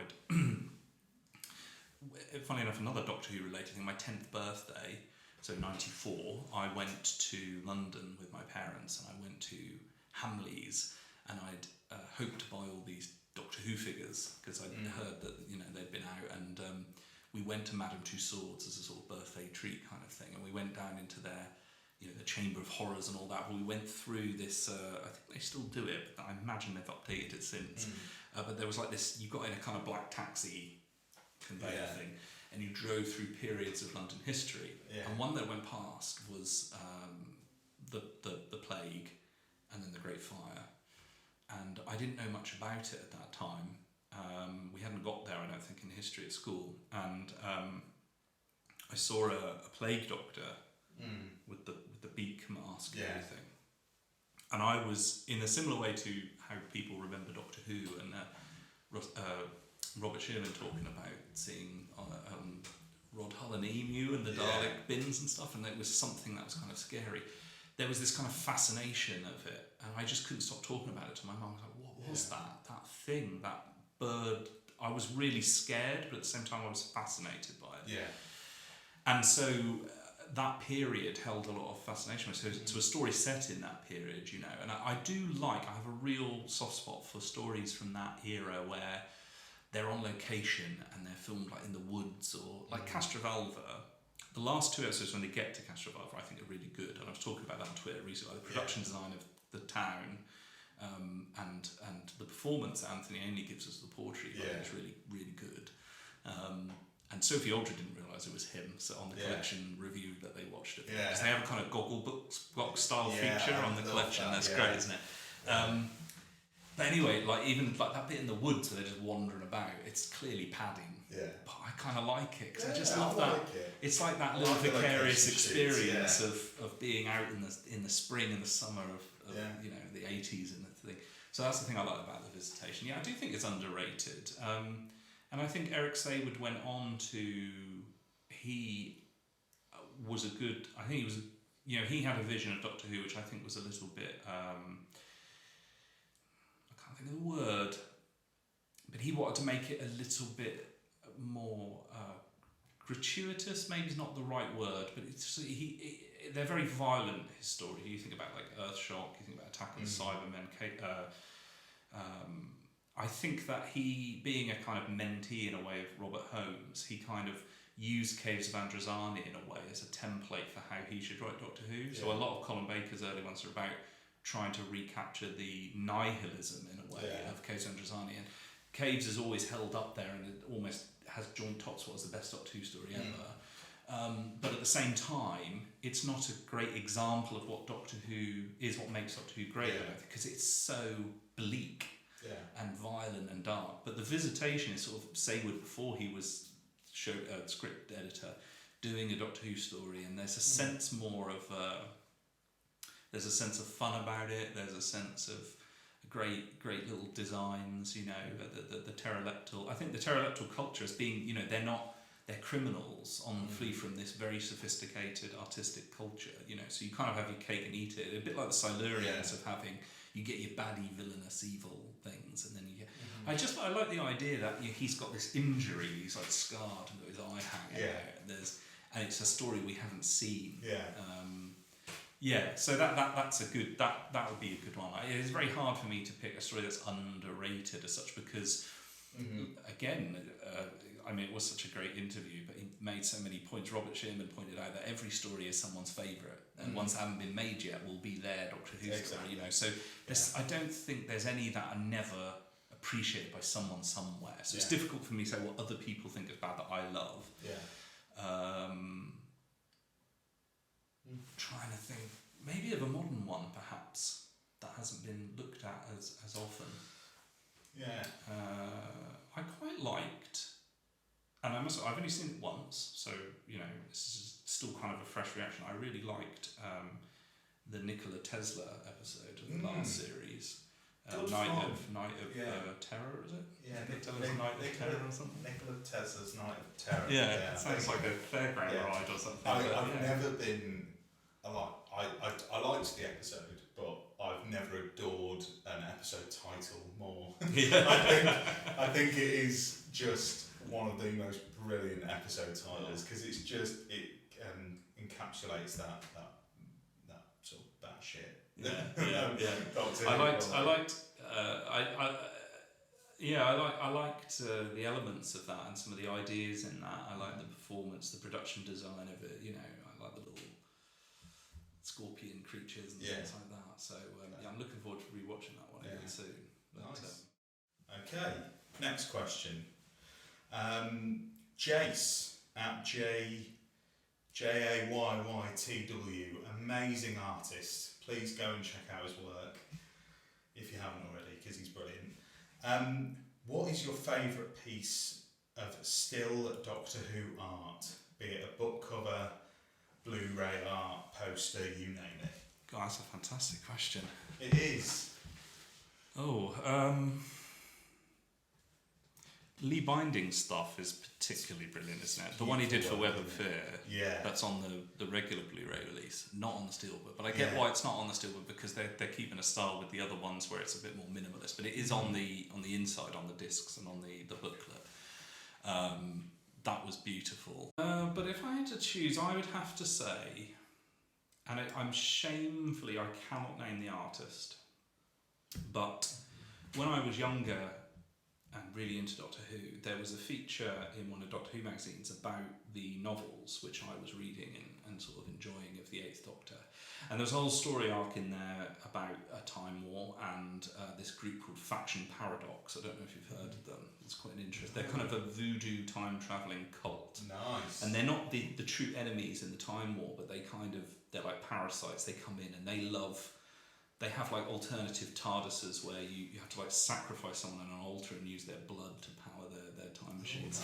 funny enough, another Doctor Who related thing, my 10th birthday, so 94, I went to London with my parents and I went to Hamleys and I'd hoped to buy all these Doctor Who figures because I'd heard that, you know, they'd been out, and we went to Madame Tussauds as a sort of birthday treat kind of thing, and we went down into their, you know, the Chamber of Horrors and all that. We went through this, I think they still do it, but I imagine they've updated it since. But there was like this, you got in a kind of black taxi conveyor thing, and you drove through periods of London history. And one that went past was the Plague and then the Great Fire. And I didn't know much about it at that time. We hadn't got there, I don't think, in history at school. And I saw a plague doctor with the beak mask and everything. And I was, in a similar way to how people remember Doctor Who, and Robert Shearman talking about seeing Rod Hull and Emu and the Dalek bins and stuff, and it was something that was kind of scary. There was this kind of fascination of it, and I just couldn't stop talking about it to my mum. I was like, was that thing, that bird. I was really scared, but at the same time I was fascinated by it. Yeah. And so that period held a lot of fascination. So to a story set in that period, and I have a real soft spot for stories from that era where they're on location and they're filmed like in the woods, or like Castrovalva. The last 2 episodes when they get to Castrovalva, I think are really good. And I was talking about that on Twitter recently, like the production design of the town, and the performance that Anthony Ainley gives us, the portrait, is really, really good. And Sophie Aldred didn't realise it was him, so on the collection review that they watched it. Because they have a kind of Gogglebox style feature on the collection. That's great, isn't it? But anyway, like even like that bit in the woods where they're just wandering about, it's clearly padding. Yeah. But I kind of like it because I just love that. It's like that little vicarious experience of being out in the spring and the summer of the 80s and the thing. So that's the thing I like about The Visitation. Yeah, I do think it's underrated. And I think Eric Sayward went on to, he was a good, I think he was, he had a vision of Doctor Who which I think was a little bit, I can't think of the word, but he wanted to make it a little bit more gratuitous, maybe is not the right word, but they're very violent, his story. You think about like Earthshock, you think about Attack of the Cybermen, I think that he, being a kind of mentee in a way of Robert Holmes, he kind of used Caves of Androzani in a way as a template for how he should write Doctor Who. Yeah. So a lot of Colin Baker's early ones are about trying to recapture the nihilism in a way of Caves of Androzani. And Caves is always held up there and it almost has joint tops what was the best Doctor Who story ever. But at the same time, it's not a great example of what Doctor Who is, what makes Doctor Who great, because it's so bleak. And violent and dark. But The Visitation is sort of Sayward before he was script editor, doing a Doctor Who story, and there's a sense more of there's a sense of fun about it. There's a sense of great little designs. The pterolectal. I think the pterolectal culture as being, they're criminals on the flee from this very sophisticated artistic culture. So you kind of have your cake and eat it. A bit like the Silurians of having. You get your baddie, villainous, evil things, and then you get. I like the idea that he's got this injury, he's like scarred and got his eye hanging out. And it's a story we haven't seen. So that's a good. That would be a good one. It's very hard for me to pick a story that's underrated as such because, again, it was such a great interview, but he made so many points. Robert Sherman pointed out that every story is someone's favourite, and ones that haven't been made yet will be their Doctor Who story. So I don't think there's any that are never appreciated by someone somewhere. So it's difficult for me to say what other people think is bad that I love. Trying to think, maybe of a modern one perhaps that hasn't been looked at as often. I quite liked. And I've only seen it once, so this is still kind of a fresh reaction. I really liked the Nikola Tesla episode of the last series, Night of Terror, is it? Yeah, Nikola Night of Terror or something. Nikola Tesla's Night of Terror. Yeah, it sounds like a fairground ride or something. I've never been. I liked the episode, but I've never adored an episode title more. I think it is just one of the most brilliant episode titles because it's just encapsulates that sort of bad shit. I liked the elements of that and some of the ideas in that. I like the performance, the production design of it. I like the little scorpion creatures and things like that. So I'm looking forward to rewatching that one again soon. Nice. Okay, next question. Jace at JAYYTW, amazing artist. Please go and check out his work if you haven't already, because he's brilliant. What is your favourite piece of still Doctor Who art? Be it a book cover, Blu-ray art, poster, you name it. God, that's a fantastic question. It is. Lee Binding's stuff is particularly brilliant, isn't it? The one he did for Web of Fear, that's on the regular Blu-ray release, not on the Steelbook. But I get why it's not on the Steelbook, because they're keeping a style with the other ones where it's a bit more minimalist. But it is on the inside, on the discs and on the booklet. That was beautiful. But if I had to choose, I would have to say, and I'm shamefully, I cannot name the artist, but when I was younger and really into Doctor Who, there was a feature in one of Doctor Who magazines about the novels which I was reading and sort of enjoying of the Eighth Doctor. And there was a whole story arc in there about a time war and this group called Faction Paradox. I don't know if you've heard of them. It's quite an interest. They're kind of a voodoo time-travelling cult. Nice. And they're not the true enemies in the time war, but they're like parasites. They come in and they have like alternative TARDISes where you have to like sacrifice someone on an altar and use their blood to power their time machines.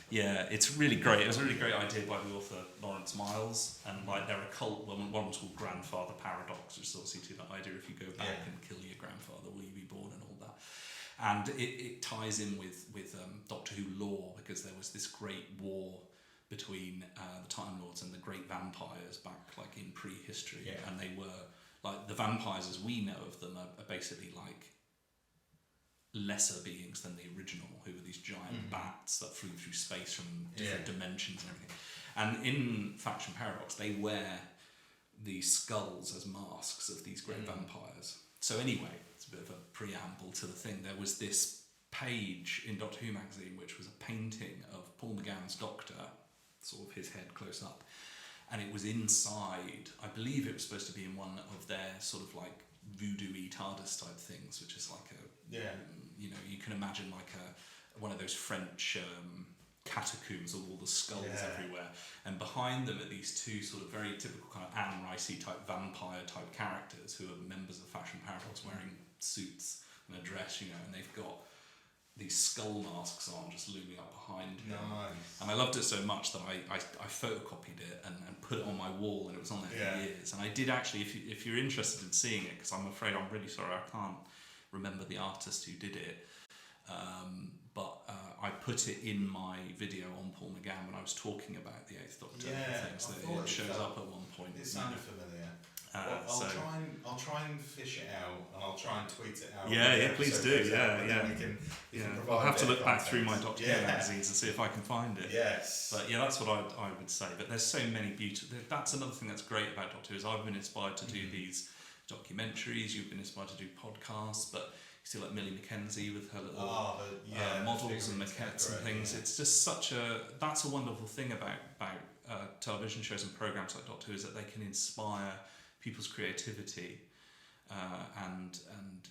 Yeah, it's really great. It was a really great idea by the author Lawrence Miles, and like they're a cult. One was called Grandfather Paradox, which is obviously to that idea: if you go back and kill your grandfather, will you be born, and all that. And it ties in with Doctor Who lore, because there was this great war between the Time Lords and the great vampires back like in prehistory, and they were like the vampires as we know of them are basically like lesser beings than the original, who were these giant bats that flew through space from different dimensions and everything. And in Faction Paradox, they wear these skulls as masks of these great vampires. So anyway, it's a bit of a preamble to the thing. There was this page in Doctor Who magazine which was a painting of Paul McGann's Doctor, sort of his head close up. And it was inside, I believe it was supposed to be in one of their sort of like voodoo-y TARDIS type things, which is like you know, you can imagine like one of those French catacombs with all the skulls everywhere. And behind them are these two sort of very typical kind of Anne Ricey type vampire type characters who are members of Faction Paradox wearing suits and a dress, you know, and they've got these skull masks on just looming up behind him. Nice. And I loved it so much that I photocopied it and put it on my wall, and it was on there for years. And I did actually, if you're interested in seeing it, because I'm afraid I'm really sorry I can't remember the artist who did it, but I put it in my video on Paul McGann when I was talking about the Eighth Doctor and things, that it shows up at one point. It sounded familiar. Well, I'll try and fish it out, and I'll try and tweet it out. Yeah, please do. We can I'll have to look back through my Doctor Who magazines and see if I can find it. Yes. But yeah, that's what I would say. But there's so many beautiful. That's another thing that's great about Doctor Who, is I've been inspired to do these documentaries. You've been inspired to do podcasts, but you see like Millie Mackenzie with her little models and maquettes and things. It's just that's a wonderful thing about television shows and programs like Doctor Who, is that they can inspire people's creativity, and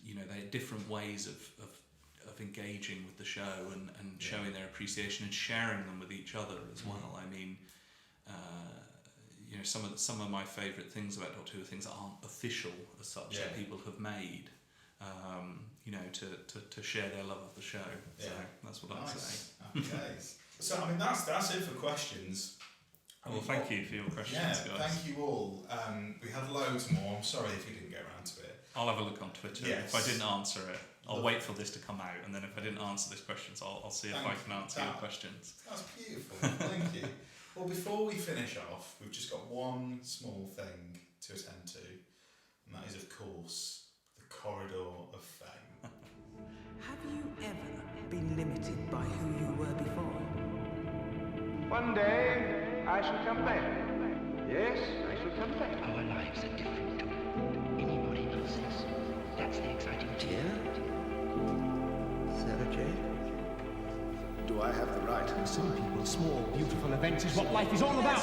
you know, they're different ways of engaging with the show and showing their appreciation and sharing them with each other as well. I mean, you know, some of my favourite things about Doctor Who are things that aren't official as such, that people have made, you know, to share their love of the show. So that's what I'd say. Okay. So I mean, that's it for questions. Well, thank you for your questions, guys. Thank you all. We had loads more. I'm sorry if we didn't get around to it. I'll have a look on Twitter. If I didn't answer it, I'll wait for this to come out, and then if I didn't answer these questions, I'll see if I can answer your questions. That's beautiful. Thank you. Well, before we finish off, we've just got one small thing to attend to, and that is, of course, the Corridor of Fame. Have you ever been limited by who you were before? One day, I shall come back. Yes, I shall come back. Our lives are different to anybody else's. That's the exciting Dear? Sarah Jane? Do I have the right? Some people's small, beautiful events is what life is all about.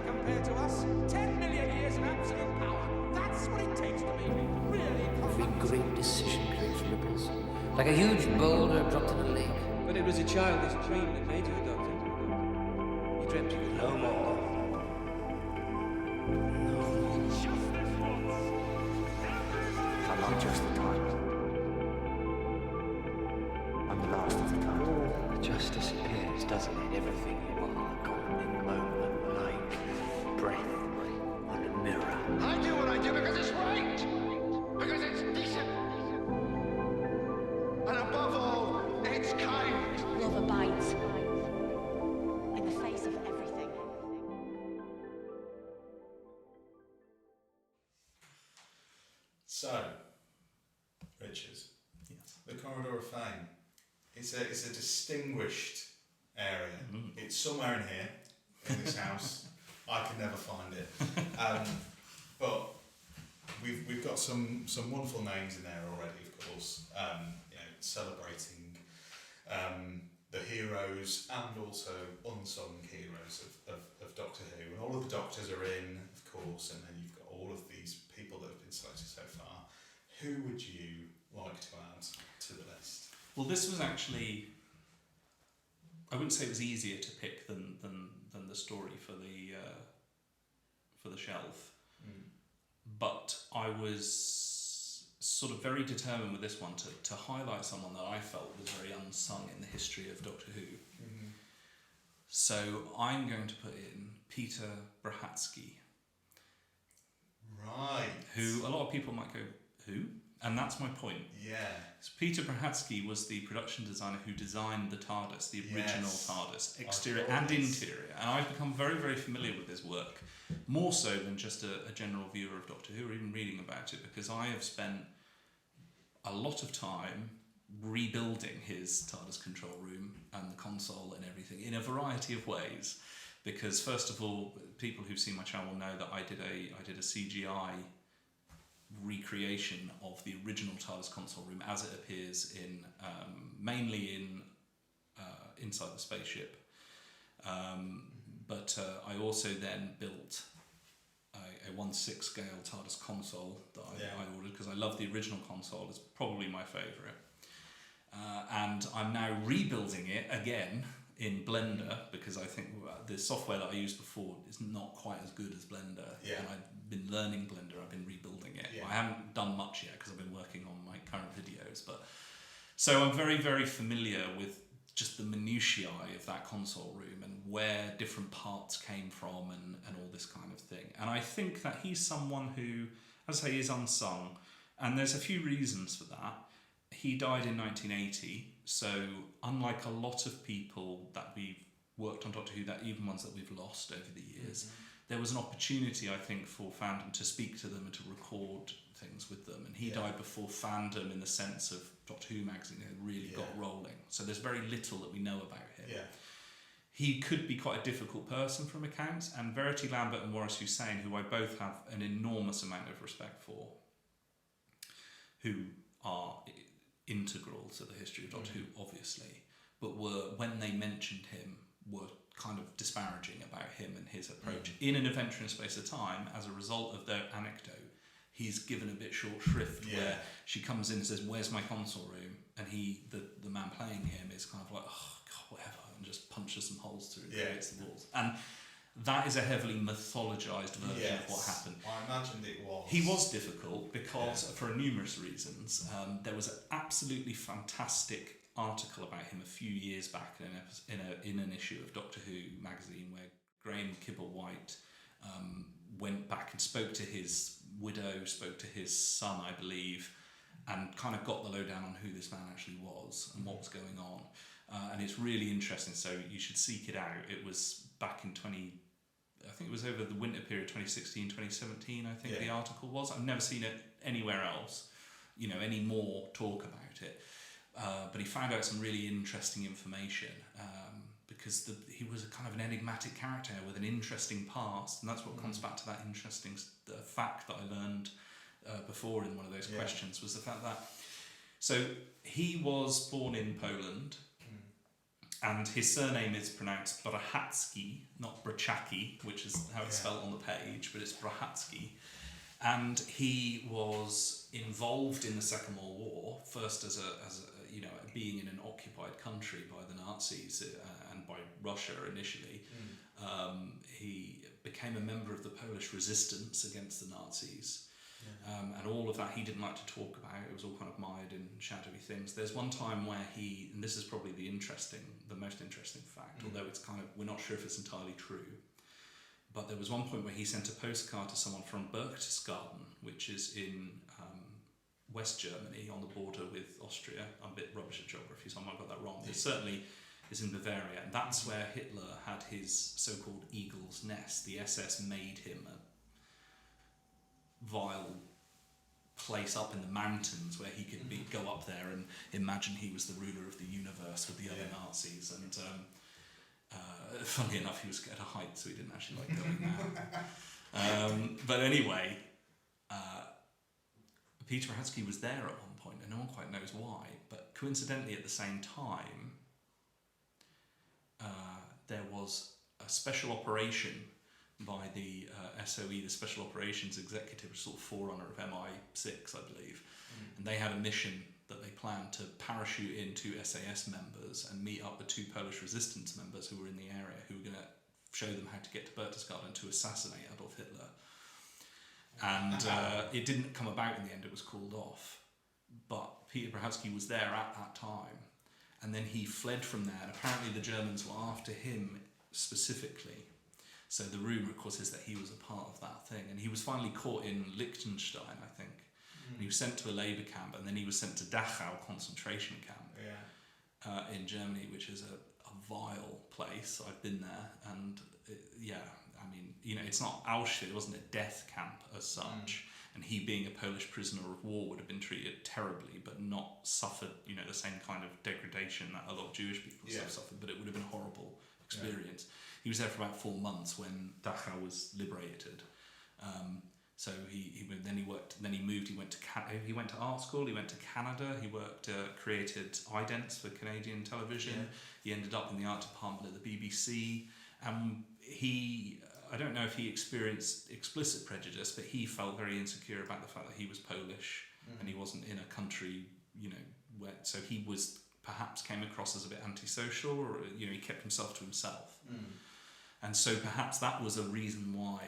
Compared to us, 10 million years of absolute power. That's what it takes to be really Every great decision creates ripples. Like a huge boulder dropped in a lake. But it was a childish dream that made you a doctor. You dreamt you could no more. I'm not just the time. I'm the last of the time. Just disappears, doesn't it? Everything you are gone in a moment, like breath on a mirror. I do what I do because it's right. Because it's decent. And above all, it's kind. So, Richard, Yes. the Corridor of Fame. It's a distinguished area. It's somewhere in here, in this house. I can never find it. But we've got some wonderful names in there already, of course. Celebrating the heroes and also unsung heroes of Doctor Who. And all of the Doctors are in, of course, and then you've got all of these people that have been selected so far. Who would you like to add to the list? Well, this was actually, I wouldn't say it was easier to pick than the story for the shelf, but I was sort of very determined with this one to highlight someone that I felt was very unsung in the history of Doctor Who. So I'm going to put in Peter Brahatsky. Right. Who a lot of people might go, who? And that's my point. Yeah. So Peter Brahatsky was the production designer who designed the TARDIS, the original TARDIS, exterior and interior. And I've become very, very familiar with his work, more so than just a general viewer of Doctor Who or even reading about it, because I have spent a lot of time rebuilding his TARDIS control room and the console and everything in a variety of ways. Because first of all, people who've seen my channel know that I did a CGI recreation of the original TARDIS console room as it appears in mainly in inside the spaceship, but I also then built a 1/6 scale TARDIS console that I ordered because I love the original console. It's probably my favourite, and I'm now rebuilding it again in Blender because I think the software that I used before is not quite as good as Blender, and I've been learning Blender, I've been rebuilding it. I haven't done much yet because I've been working on my current videos, but so I'm very, very familiar with just the minutiae of that console room and where different parts came from and all this kind of thing. And I think that he's someone who, as I say, is unsung, and there's a few reasons for that. He died in 1980, so unlike a lot of people that we've worked on Doctor Who, that even ones that we've lost over the years, there was an opportunity, I think, for Fandom to speak to them and to record things with them. And he died before Fandom, in the sense of Doctor Who magazine, had really got rolling. So there's very little that we know about him. He could be quite a difficult person from accounts, and Verity Lambert and Waris Hussein, who I both have an enormous amount of respect for, who are integral to the history of Doctor Who, obviously, but were, when they mentioned him, were kind of disparaging about him and his approach. In An Adventure in Space of Time, as a result of their anecdote, he's given a bit short shrift where she comes in and says, "Where's my console room?" And he, the man playing him, is kind of like, "Oh God, whatever," and just punches some holes through and creates the walls. And that is a heavily mythologized version of what happened. I imagined it was. He was difficult because, for numerous reasons, there was an absolutely fantastic article about him a few years back in an issue of Doctor Who magazine where Graham Kibble-White went back and spoke to his widow, spoke to his son, I believe, and kind of got the lowdown on who this man actually was and what was going on. And it's really interesting, so you should seek it out. It was back in I think it was over the winter period, 2016, 2017, I think the article was. I've never seen it anywhere else, any more talk about it. But he found out some really interesting information because he was a kind of an enigmatic character with an interesting past, and that's what comes back to that interesting fact that I learned before in one of those questions, was the fact that so he was born in Poland, and his surname is pronounced Brahatsky, not Brachaki, which is how it's spelled on the page, but it's Brahatsky. And he was involved in the Second World War, first as being in an occupied country by the Nazis and by Russia initially. He became a member of the Polish resistance against the Nazis. And all of that he didn't like to talk about. It was all kind of mired in shadowy things. There's one time where and this is probably the most interesting fact, although it's kind of, we're not sure if it's entirely true, but there was one point where he sent a postcard to someone from Berchtesgaden, which is in West Germany on the border with Austria. I'm a bit rubbish at geography, so I might have got that wrong. It certainly is in Bavaria, and that's where Hitler had his so-called Eagle's Nest. The SS made him a vile place up in the mountains where he could go up there and imagine he was the ruler of the universe with the other Nazis. And funnily enough, he was scared of heights, so he didn't actually like going there. But anyway, Peter Brahatsky was there at one point, and no one quite knows why, but coincidentally at the same time, there was a special operation by the SOE, the Special Operations Executive, which is sort of forerunner of MI6, I believe. And they had a mission that they planned to parachute in 2 SAS members and meet up with 2 Polish resistance members who were in the area, who were going to show them how to get to Berchtesgaden to assassinate Adolf Hitler. And it didn't come about in the end, it was called off. But Peter Brahatsky was there at that time. And then he fled from there, and apparently the Germans were after him specifically. So the rumour, of course, is that he was a part of that thing. And he was finally caught in Liechtenstein, I think. And he was sent to a labour camp, and then he was sent to Dachau concentration camp in Germany, which is a vile place. I've been there, and I mean, you know, it's not Auschwitz, it wasn't a death camp as such. And he, being a Polish prisoner of war, would have been treated terribly, but not suffered, you know, the same kind of degradation that a lot of Jewish people have suffered. But it would have been a horrible experience. He was there for about 4 months when Dachau was liberated. So then he worked. Then he moved. He went to art school. He went to Canada. He worked, created idents for Canadian television. Yeah. He ended up in the art department at the BBC. I don't know if he experienced explicit prejudice, but he felt very insecure about the fact that he was Polish and he wasn't in a country, you know, so he was perhaps came across as a bit antisocial, or, you know, he kept himself to himself. And so perhaps that was a reason why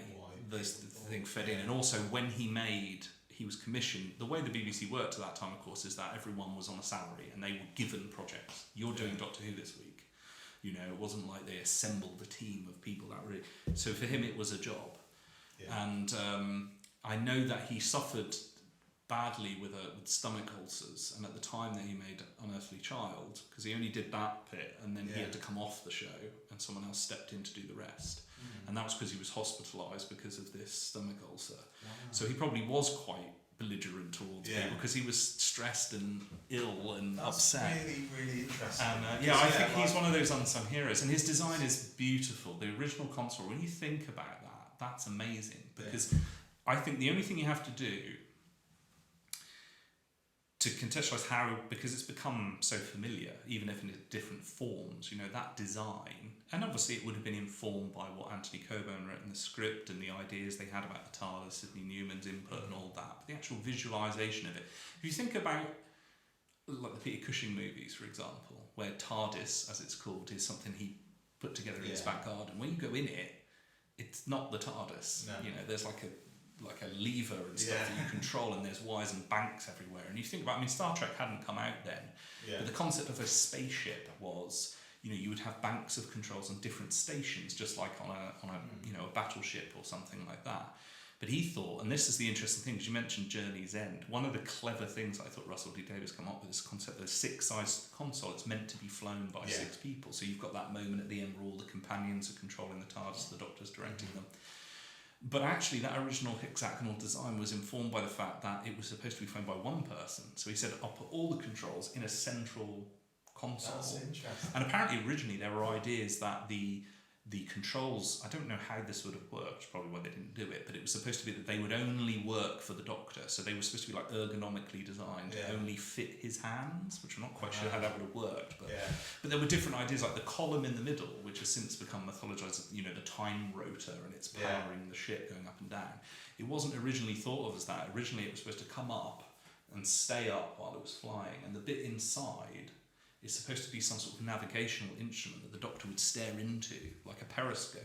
the thing fed in. And also when he was commissioned, the way the BBC worked at that time, of course, is that everyone was on a salary and they were given projects. You're doing Doctor Who this week. You know, it wasn't like they assembled a team of people that really... So for him, it was a job. Yeah. And I know that he suffered badly with stomach ulcers, and at the time that he made Unearthly Child, because he only did that bit, and then he had to come off the show, and someone else stepped in to do the rest. And that was because he was hospitalised because of this stomach ulcer. Wow. So he probably was quite belligerent towards people, because he was stressed and ill and upset. Really, really interesting. And I think he's one of those unsung heroes, and his design is beautiful. The original console, when you think about that, that's amazing, because I think the only thing you have to do to contextualise how, because it's become so familiar, even if in different forms, you know, that design, and obviously it would have been informed by what Anthony Coburn wrote in the script and the ideas they had about the TARDIS, Sidney Newman's input and all that, but the actual visualisation of it. If you think about, like the Peter Cushing movies, for example, where TARDIS, as it's called, is something he put together in his back garden, when you go in it, it's not the TARDIS. No. You know, there's like a lever and stuff that you control, and there's wires and banks everywhere. And you think about, I mean, Star Trek hadn't come out then, but the concept of a spaceship was, you know, you would have banks of controls on different stations, just like on a you know, a battleship or something like that. But he thought, and this is the interesting thing, because you mentioned Journey's End, one of the clever things I thought Russell D. Davies come up with is this concept of a 6-sized console. It's meant to be flown by 6 people. So you've got that moment at the end where all the companions are controlling the TARDIS, the Doctor's directing them. But actually, that original hexagonal design was informed by the fact that it was supposed to be flown by one person. So he said, I'll put all the controls in a central console. That's interesting. And apparently, originally, there were ideas that the controls, I don't know how this would have worked, probably why they didn't do it, but it was supposed to be that they would only work for the Doctor. So they were supposed to be like ergonomically designed to only fit his hands, which I'm not quite sure how that would have worked. But there were different ideas, like the column in the middle, which has since become mythologized, you know, the time rotor, and it's powering the ship going up and down. It wasn't originally thought of as that. Originally, it was supposed to come up and stay up while it was flying, and the bit inside is supposed to be some sort of navigational instrument that the Doctor would stare into, like a periscope,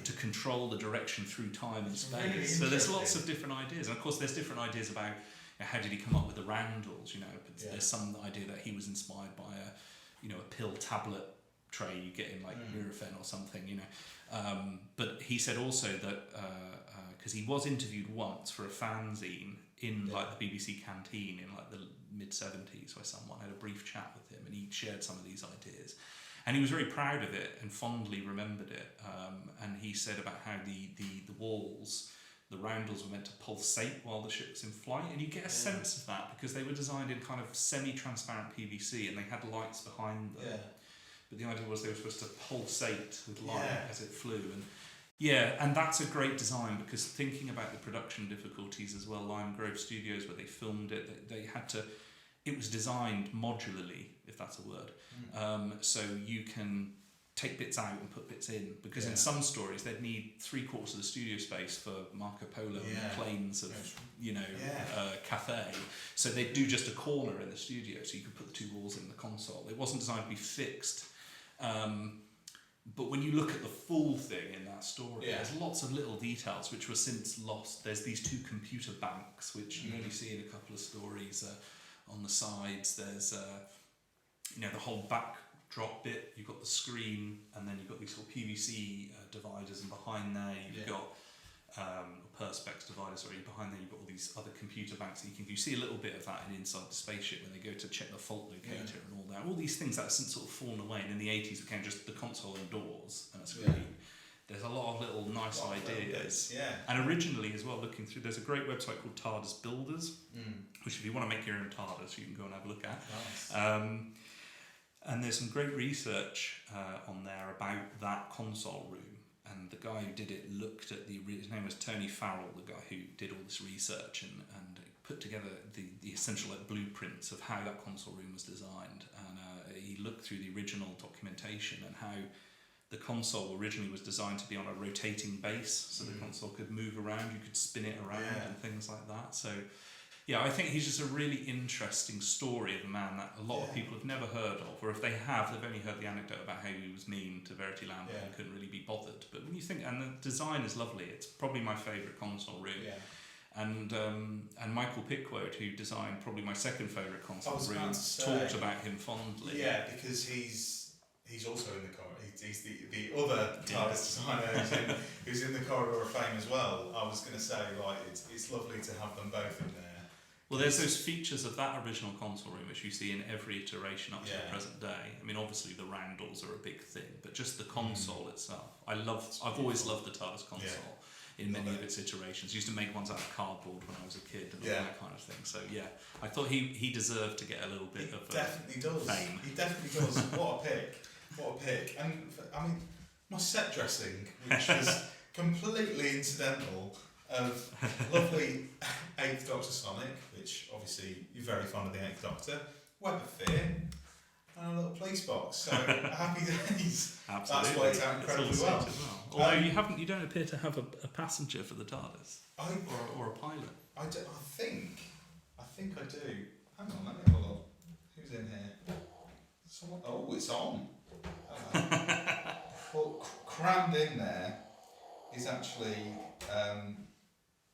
to control the direction through time and space. Really, so there's lots of different ideas. And of course, there's different ideas about, you know, how did he come up with the Randalls, you know. There's some idea that he was inspired by a pill tablet tray you get in like Nurofen or something, you know. But he said also that, because he was interviewed once for a fanzine in like the BBC canteen in like the mid-70s, where someone had a brief chat with him and he shared some of these ideas, and he was very proud of it and fondly remembered it, and he said about how the walls, the roundels were meant to pulsate while the ship was in flight, and you get a sense of that because they were designed in kind of semi-transparent PVC and they had lights behind them. But the idea was they were supposed to pulsate with light as it flew. And that's a great design because thinking about the production difficulties as well, Lime Grove Studios, where they filmed it, they had to, it was designed modularly, if that's a word, so you can take bits out and put bits in, because in some stories they'd need 3/4 of the studio space for Marco Polo and the planes of Cathay, so they'd do just a corner in the studio so you could put the two walls in the console. It wasn't designed to be fixed, but when you look at the full thing in that story, there's lots of little details which were since lost. There's these two computer banks which you only see in a couple of stories on the sides. There's the whole backdrop bit, you've got the screen, and then you've got these sort of PVC dividers, and behind there you've got perspex dividers, behind there you've got all these other computer banks that you see a little bit of that in Inside the Spaceship when they go to check the fault locator and all that. All these things that have since sort of fallen away, and in the 80s became just the console and doors and a screen. There's a lot of little nice ideas. And originally as well, looking through, there's a great website called TARDIS Builders, which if you want to make your own TARDIS, you can go and have a look at. Nice. And there's some great research on there about that console room. And the guy who did it looked at his name was Tony Farrell, the guy who did all this research and put together the essential blueprints of how that console room was designed. And he looked through the original documentation and how the console originally was designed to be on a rotating base, so the console could move around, you could spin it around and things like that. So I think he's just a really interesting story of a man that a lot of people have never heard of, or if they have, they've only heard the anecdote about how he was mean to Verity Lambert and couldn't really be bothered. But when you think, and the design is lovely, it's probably my favourite console room. And Michael Pickwood, who designed probably my second favourite console room, talked about him fondly. Yeah, because he's also in the corridor. He's the other TARDIS designer who's in the Corridor of Fame as well. I was going to say, it's lovely to have them both in there. Well, there's those features of that original console room which you see in every iteration up to the present day. I mean, obviously the roundels are a big thing, but just the console itself. I've always loved the TARDIS console in many of its iterations. Used to make ones out of cardboard when I was a kid and all that kind of thing. So I thought he deserved to get a little bit of fame. He definitely does. What a pick. And I mean, my set dressing, which was completely incidental, of lovely 8th Doctor Sonic, which obviously you're very fond of the 8th Doctor, Web of Fear, and a little police box. So happy days. Absolutely. That's worked out incredibly well. Although you don't appear to have a passenger for the TARDIS, or a pilot. I think I do. Hang on, let me have a look. Who's in here? It's on. Well, crammed in there is actually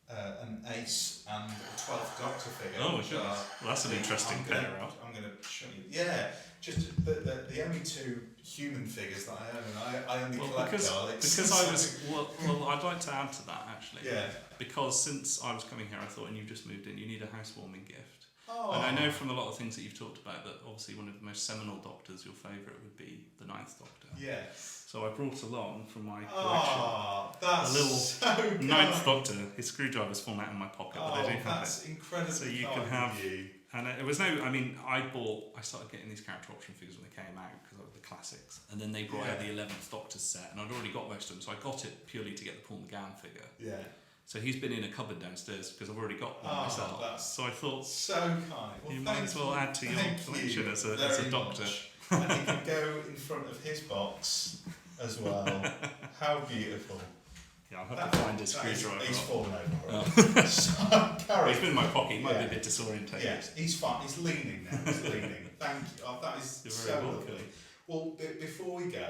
an Ace and a 12th Doctor figure. Oh, sure. Well, that's an interesting pair out. I'm going to show you. Yeah, just the only two human figures that I own. I only collect Daleks. Because I was... Well, I'd like to add to that, actually. Yeah. Because since I was coming here, I thought, and you've just moved in, you need a housewarming gift. Oh. And I know from a lot of things that you've talked about that obviously one of the most seminal Doctors, your favourite, would be the 9th Doctor. Yes. So I brought along from my collection that's a little so 9th Doctor. His screwdriver's fallen out in my pocket, but I do have that's it. Incredibly so you can have you. And it was I started getting these character option figures when they came out because of the classics, and then they brought out the 11th Doctor set, and I'd already got most of them, so I got it purely to get the Paul McGann figure. Yeah. So he's been in a cupboard downstairs because I've already got one myself. So I thought, so kind. Well, you might as well add to your collection as a Doctor. And he can go in front of his box as well. How beautiful. Yeah, I'll have to find his screwdriver. He's fallen over. So, Carrie, he's been in my pocket. He might be a bit disorientated. Yes, he's fine. He's leaning now. Thank you. That is so lovely. Well, before we go,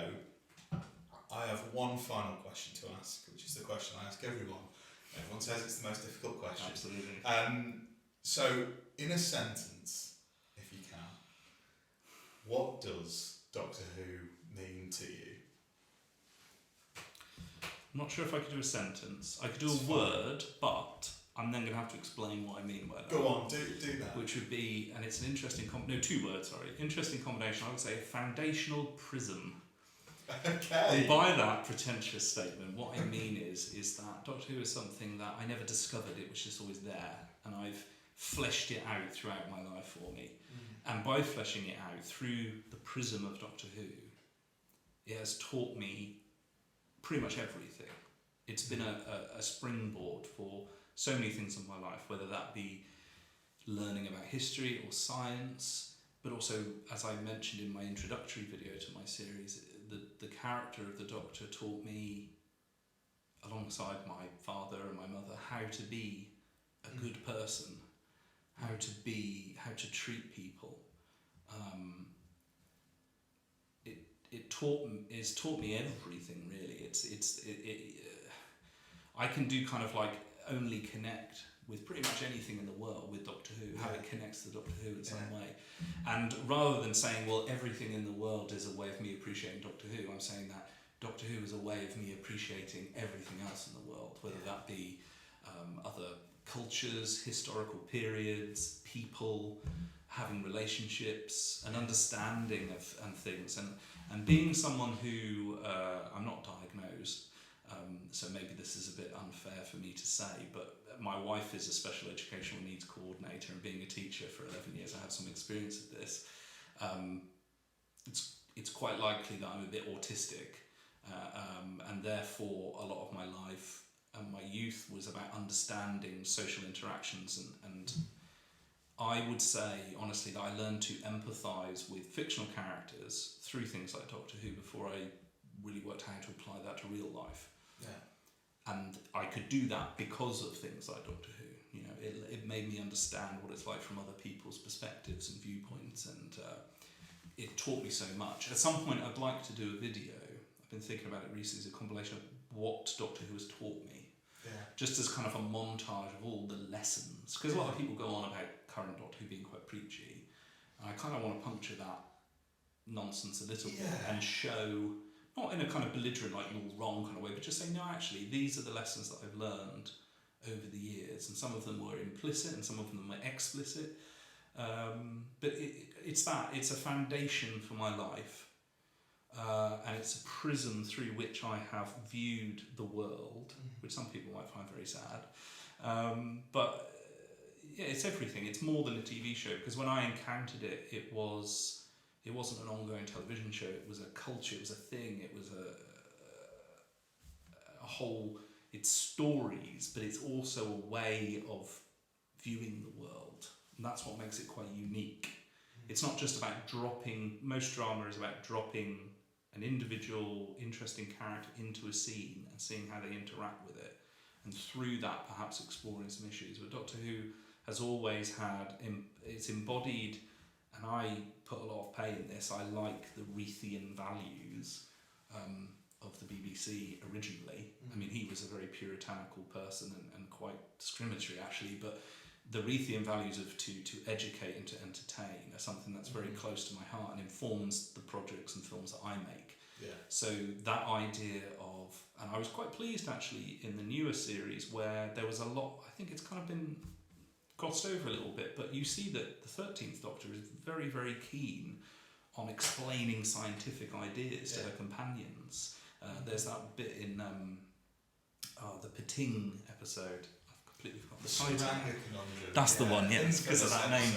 I have one final question to ask, which is the question I ask everyone. Everyone says it's the most difficult question. Absolutely. So, in a sentence, if you can, what does Doctor Who mean to you? I'm not sure if I could do a sentence. I could do a word, but I'm then going to have to explain what I mean by that. Go on, do that. Which would be, and it's an interesting... 2 words, sorry. Interesting combination. I would say a foundational prism. Okay. And by that pretentious statement, what I mean is that Doctor Who is something that I never discovered. It was just always there, and I've fleshed it out throughout my life for me. And by fleshing it out through the prism of Doctor Who, it has taught me pretty much everything. It's been a springboard for so many things in my life, whether that be learning about history or science, but also, as I mentioned in my introductory video to my series, the character of the Doctor taught me, alongside my father and my mother, how to be a good person, how to treat people. It's taught me everything, really. I can do kind of like only connect with pretty much anything in the world with Doctor Who, how it connects to Doctor Who in some way. And rather than saying, well, everything in the world is a way of me appreciating Doctor Who, I'm saying that Doctor Who is a way of me appreciating everything else in the world, whether that be other cultures, historical periods, people, having relationships, an understanding of things. And being someone who, I'm not diagnosed, so maybe this is a bit unfair for me to say, but my wife is a special educational needs coordinator, and being a teacher for 11 years, I have some experience of this. It's quite likely that I'm a bit autistic, and therefore a lot of my life and my youth was about understanding social interactions, and I would say, honestly, that I learned to empathise with fictional characters through things like Doctor Who before I really worked out how to apply that to real life. Yeah. And I could do that because of things like Doctor Who. You know, it made me understand what it's like from other people's perspectives and viewpoints, and it taught me so much. At some point, I'd like to do a video. I've been thinking about it recently as a compilation of what Doctor Who has taught me. Yeah. Just as kind of a montage of all the lessons. Because a lot of people go on about current Doctor Who being quite preachy. And I kind of want to puncture that nonsense a little bit and show, not in a kind of belligerent, like you're wrong kind of way, but just say, no, actually, these are the lessons that I've learned over the years. And some of them were implicit and some of them were explicit. But it's a foundation for my life. And it's a prism through which I have viewed the world, which some people might find very sad. But it's everything. It's more than a TV show, because when I encountered it, it wasn't an ongoing television show. It was a culture. It was a thing. It was a whole. It's stories, but it's also a way of viewing the world, and that's what makes it quite unique. It's not just about dropping. Most drama is about dropping an individual, interesting character into a scene and seeing how they interact with it, and through that perhaps exploring some issues. But Doctor Who has always had, it's embodied, and I put a lot of pay in this, I like the Reithian values of the BBC originally. I mean, he was a very puritanical person and quite discriminatory actually, but the Reithian values of to educate and to entertain are something that's very close to my heart and informs the projects and films that I make. Yeah. So that idea of, and I was quite pleased actually in the newer series where there was a lot, I think it's kind of been glossed over a little bit, but you see that the 13th Doctor is very, very keen on explaining scientific ideas to her companions. There's that bit in the Peting episode. Completely forgotten the title. That's the one, yes, because of that name.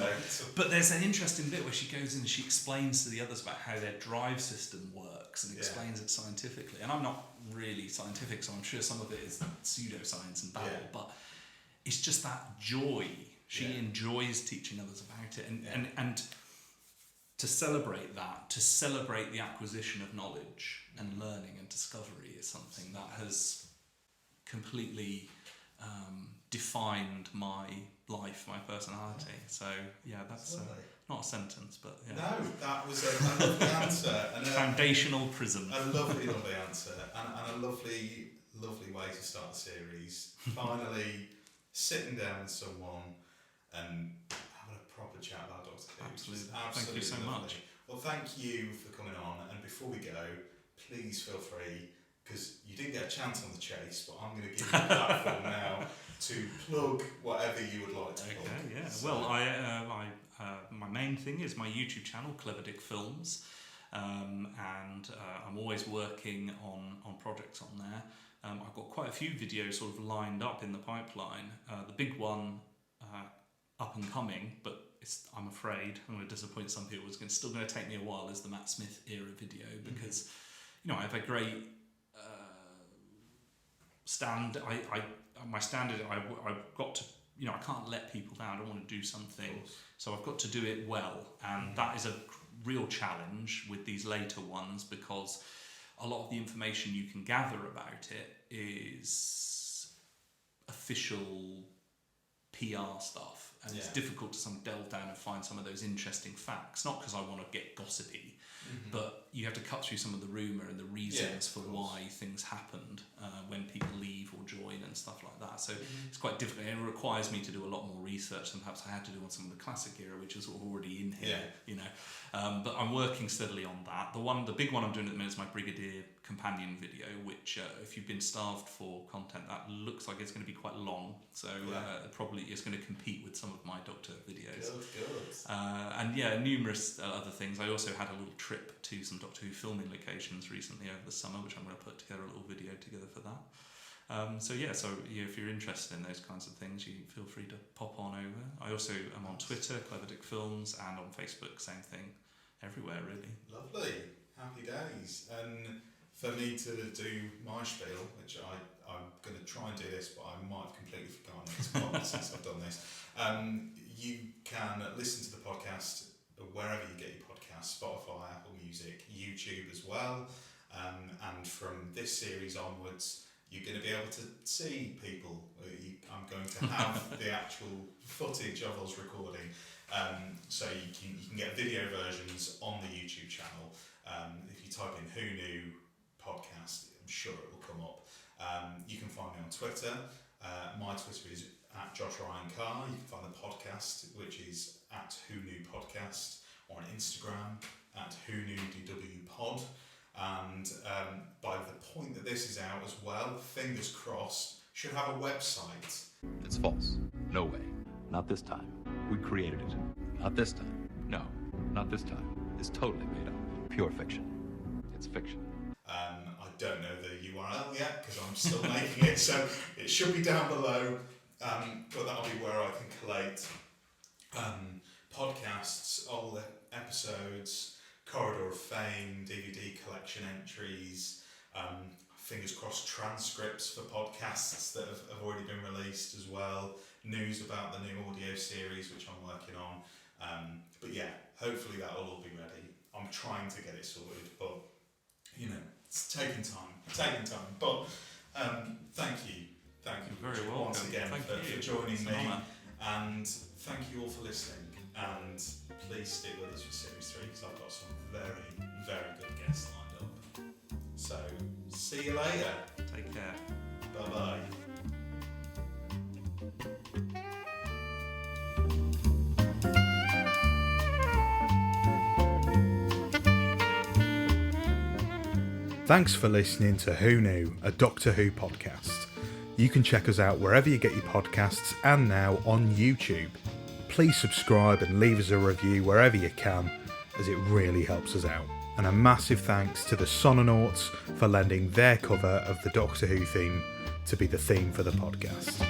But there's an interesting bit where she goes in and she explains to the others about how their drive system works and explains it scientifically. And I'm not really scientific, so I'm sure some of it is pseudoscience and babble, but it's just that joy. She enjoys teaching others about it, and to celebrate that, to celebrate the acquisition of knowledge and learning and discovery is something that has completely defined my life, my personality. So yeah, that's not a sentence, but yeah. No, that was a lovely answer. And foundational prism. A lovely answer, and a lovely way to start the series. Finally, sitting down with someone and having a proper chat about Doctor Who. Absolutely. Thank you so much. Well, thank you for coming on. And before we go, please feel free, because you didn't get a chance on the chase, but I'm going to give you the platform now to plug whatever you would like to plug. Okay, yeah. So, well, I my main thing is my YouTube channel, Clever Dick Films. and I'm always working on projects on there. I've got quite a few videos sort of lined up in the pipeline. The big one up and coming, but I'm afraid I'm going to disappoint some people. It's still going to take me a while. Is the Matt Smith era video, because I have a great my standard. I've got to. I can't let people down. I don't want to do something, so I've got to do it well, and that is a real challenge with these later ones, because a lot of the information you can gather about it is official PR stuff, and it's difficult to delve down and find some of those interesting facts, not because I want to get gossipy, but you have to cut through some of the rumour and the reasons for why things happened when people leave or join and stuff like that. So it's quite difficult, and it requires me to do a lot more research than perhaps I had to do on some of the classic era, which is already in here, but I'm working steadily on that. The big one I'm doing at the minute is my Brigadier companion video, which if you've been starved for content, that looks like it's going to be quite long, so probably it's going to compete with some of my Doctor videos. Good. And numerous other things. I also had a little trip to some Doctor Who filming locations recently over the summer, which I'm going to put together a little video together for that. If you're interested in those kinds of things, you feel free to pop on over. I also am on Twitter, Clever Dick Films, and on Facebook, same thing, everywhere really. Lovely, happy days. And for me to do my spiel, which I'm going to try and do this, but I might have completely forgotten it since I've done this. You can listen to the podcast wherever you get your podcasts, Spotify, Apple Music, YouTube as well. And from this series onwards, you're going to be able to see people. I'm going to have the actual footage of us recording, so you can get video versions on the YouTube channel. If you type in Who Knew Podcast, I'm sure it will come up. You can find me on Twitter. My Twitter is @JoshRyanCarr. You can find the podcast, which is @whoknewdwpod, or on Instagram @whoknewdwpod. And by the point that this is out as well, fingers crossed, should have a website. It's false. No way. Not this time. We created it. Not this time. No, not this time. It's totally made up. Pure fiction. It's fiction. I don't know the URL yet because I'm still making it, so it should be down below. But that'll be where I can collate podcasts, old episodes, Corridor of Fame, DVD collection entries, fingers crossed transcripts for podcasts that have already been released as well, news about the new audio series which I'm working on. But yeah, hopefully that will all be ready. I'm trying to get it sorted, but it's taking time. But thank you very welcome. once again for joining me, and thank you all for listening. And please stick with us for Series 3 because I've got some very, very good guests lined up. So, see you later. Take care. Bye-bye. Thanks for listening to Who Knew, a Doctor Who podcast. You can check us out wherever you get your podcasts and now on YouTube. Please subscribe and leave us a review wherever you can, as it really helps us out. And a massive thanks to the Sononauts for lending their cover of the Doctor Who theme to be the theme for the podcast.